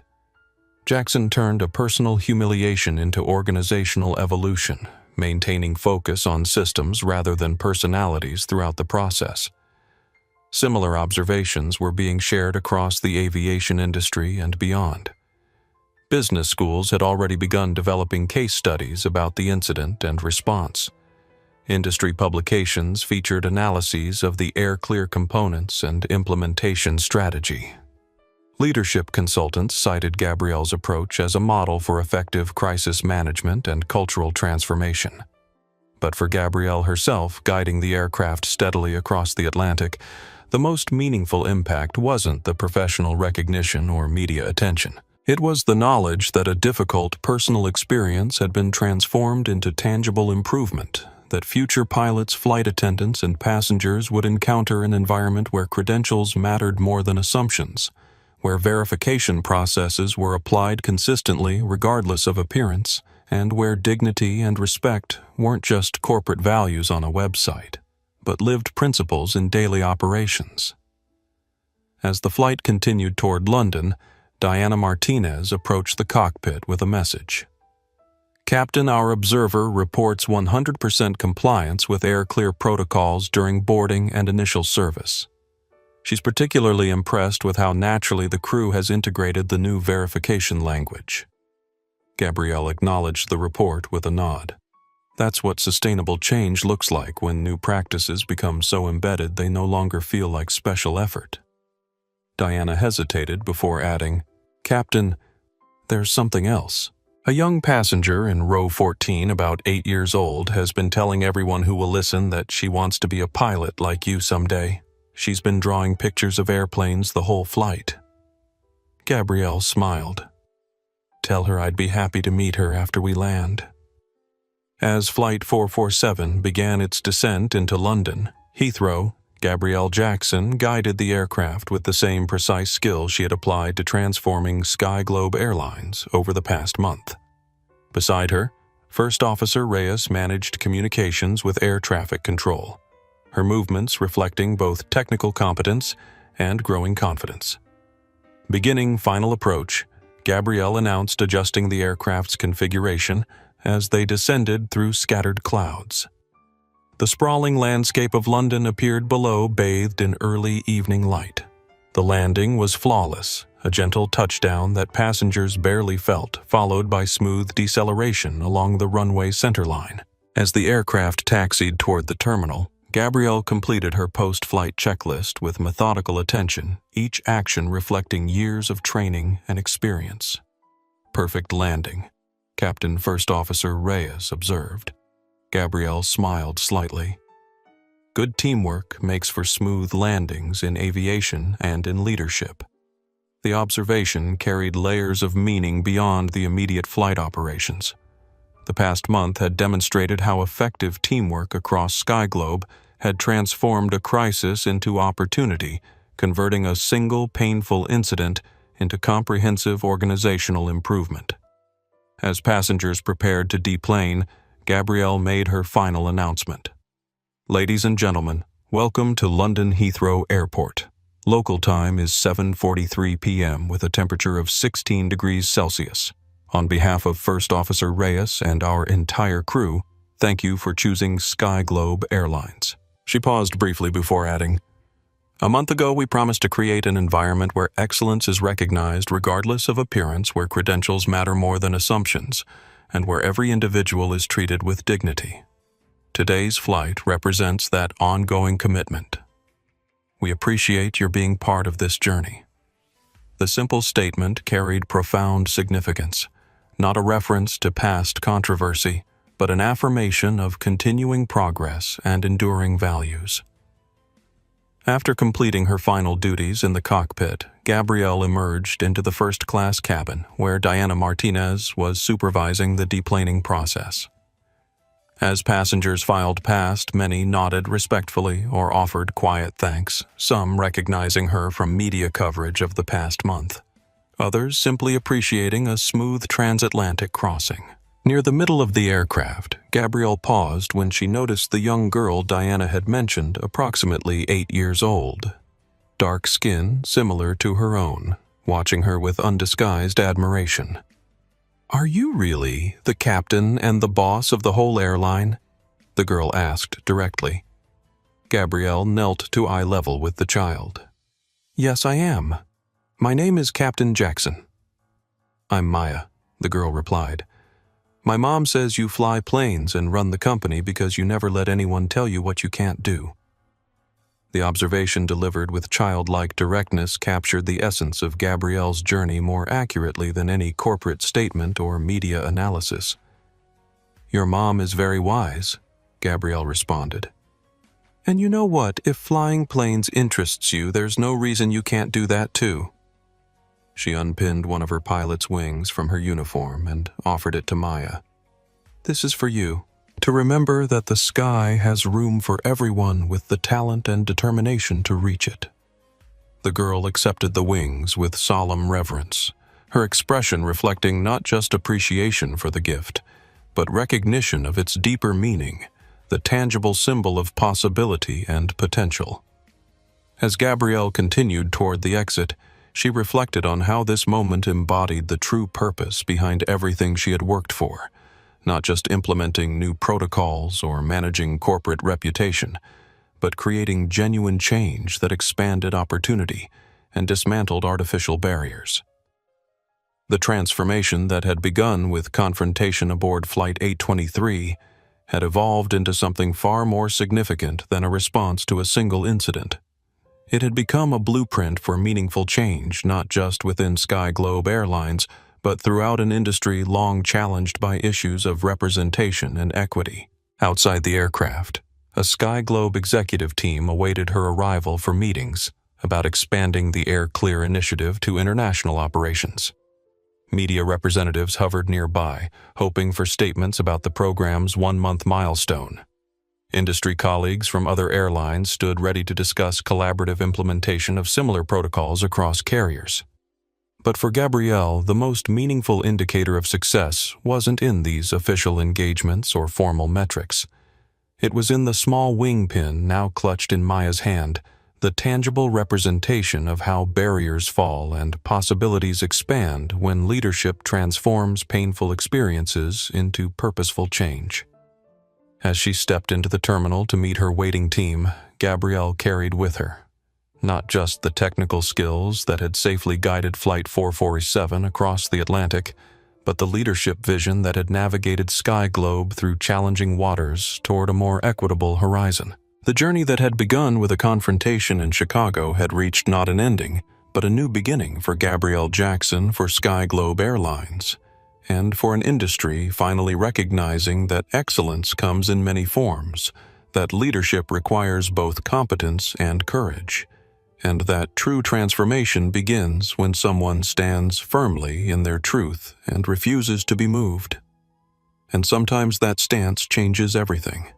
Jackson turned a personal humiliation into organizational evolution, maintaining focus on systems rather than personalities throughout the process. Similar observations were being shared across the aviation industry and beyond. Business schools had already begun developing case studies about the incident and response. Industry publications featured analyses of the AirClear components and implementation strategy. Leadership consultants cited Gabrielle's approach as a model for effective crisis management and cultural transformation. But for Gabrielle herself, guiding the aircraft steadily across the Atlantic, the most meaningful impact wasn't the professional recognition or media attention. It was the knowledge that a difficult personal experience had been transformed into tangible improvement, that future pilots, flight attendants, and passengers would encounter an environment where credentials mattered more than assumptions, where verification processes were applied consistently regardless of appearance, and where dignity and respect weren't just corporate values on a website, but lived principles in daily operations. As the flight continued toward London, Diana Martinez approached the cockpit with a message. "Captain, our observer reports 100% compliance with AirClear protocols during boarding and initial service. She's particularly impressed with how naturally the crew has integrated the new verification language." Gabrielle acknowledged the report with a nod. That's what sustainable change looks like when new practices become so embedded they no longer feel like special effort. Diana hesitated before adding, "Captain, there's something else. A young passenger in row 14, about 8 years old, has been telling everyone who will listen that she wants to be a pilot like you someday. She's been drawing pictures of airplanes the whole flight." Gabrielle smiled. "Tell her I'd be happy to meet her after we land." As Flight 447 began its descent into London, Heathrow, Gabrielle Jackson guided the aircraft with the same precise skill she had applied to transforming Sky Globe Airlines over the past month. Beside her, First Officer Reyes managed communications with air traffic control, her movements reflecting both technical competence and growing confidence. Beginning final approach, Gabrielle announced adjusting the aircraft's configuration as they descended through scattered clouds. The sprawling landscape of London appeared below, bathed in early evening light. The landing was flawless, a gentle touchdown that passengers barely felt, followed by smooth deceleration along the runway centerline. As the aircraft taxied toward the terminal, Gabrielle completed her post-flight checklist with methodical attention, each action reflecting years of training and experience. "Perfect landing," Captain First Officer Reyes observed. Gabrielle smiled slightly. Good teamwork makes for smooth landings in aviation and in leadership. The observation carried layers of meaning beyond the immediate flight operations. The past month had demonstrated how effective teamwork across Sky Globe had transformed a crisis into opportunity, converting a single painful incident into comprehensive organizational improvement. As passengers prepared to deplane, Gabrielle made her final announcement. "Ladies and gentlemen, welcome to London Heathrow Airport. Local time is 7:43 p.m. with a temperature of 16 degrees Celsius. On behalf of First Officer Reyes and our entire crew, thank you for choosing Sky Globe Airlines." She paused briefly before adding, "A month ago we promised to create an environment where excellence is recognized regardless of appearance, where credentials matter more than assumptions, and where every individual is treated with dignity. Today's flight represents that ongoing commitment. We appreciate your being part of this journey. The simple statement carried profound significance, not a reference to past controversy, but an affirmation of continuing progress and enduring values. After completing her final duties in the cockpit, Gabrielle emerged into the first-class cabin, where Diana Martinez was supervising the deplaning process. As passengers filed past, many nodded respectfully or offered quiet thanks, some recognizing her from media coverage of the past month, others simply appreciating a smooth transatlantic crossing. Near the middle of the aircraft, Gabrielle paused when she noticed the young girl Diana had mentioned, approximately 8 years old. Dark skin similar to her own, watching her with undisguised admiration. "Are you really the captain and the boss of the whole airline?" the girl asked directly. Gabrielle knelt to eye level with the child. "Yes, I am. My name is Captain Jackson." "I'm Maya," the girl replied. "My mom says you fly planes and run the company because you never let anyone tell you what you can't do." The observation, delivered with childlike directness, captured the essence of Gabrielle's journey more accurately than any corporate statement or media analysis. "Your mom is very wise," Gabrielle responded. "And you know what? If flying planes interests you, there's no reason you can't do that too." She unpinned one of her pilot's wings from her uniform and offered it to Maya. "This is for you, to remember that the sky has room for everyone with the talent and determination to reach it." The girl accepted the wings with solemn reverence, her expression reflecting not just appreciation for the gift, but recognition of its deeper meaning, the tangible symbol of possibility and potential. As Gabrielle continued toward the exit, she reflected on how this moment embodied the true purpose behind everything she had worked for, not just implementing new protocols or managing corporate reputation, but creating genuine change that expanded opportunity and dismantled artificial barriers. The transformation that had begun with confrontation aboard Flight 823 had evolved into something far more significant than a response to a single incident. It had become a blueprint for meaningful change, not just within Sky Globe Airlines, but throughout an industry long challenged by issues of representation and equity. Outside the aircraft, a Sky Globe executive team awaited her arrival for meetings about expanding the Air Clear initiative to international operations. Media representatives hovered nearby, hoping for statements about the program's one-month milestone. Industry colleagues from other airlines stood ready to discuss collaborative implementation of similar protocols across carriers. But for Gabrielle, the most meaningful indicator of success wasn't in these official engagements or formal metrics. It was in the small wing pin now clutched in Maya's hand, the tangible representation of how barriers fall and possibilities expand when leadership transforms painful experiences into purposeful change. As she stepped into the terminal to meet her waiting team, Gabrielle carried with her not just the technical skills that had safely guided Flight 447 across the Atlantic, but the leadership vision that had navigated Sky Globe through challenging waters toward a more equitable horizon. The journey that had begun with a confrontation in Chicago had reached not an ending, but a new beginning for Gabrielle Jackson, for Sky Globe Airlines, and for an industry finally recognizing that excellence comes in many forms, that leadership requires both competence and courage, and that true transformation begins when someone stands firmly in their truth and refuses to be moved. And sometimes that stance changes everything.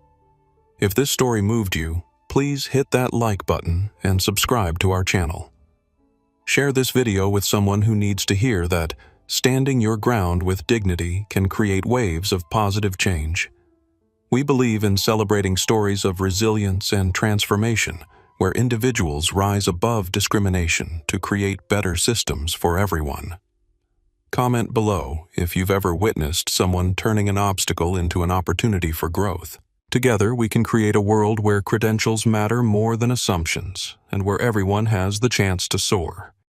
If this story moved you, please hit that like button and subscribe to our channel. Share this video with someone who needs to hear that standing your ground with dignity can create waves of positive change. We believe in celebrating stories of resilience and transformation, where individuals rise above discrimination to create better systems for everyone. Comment below if you've ever witnessed someone turning an obstacle into an opportunity for growth. Together, we can create a world where credentials matter more than assumptions, and where everyone has the chance to soar.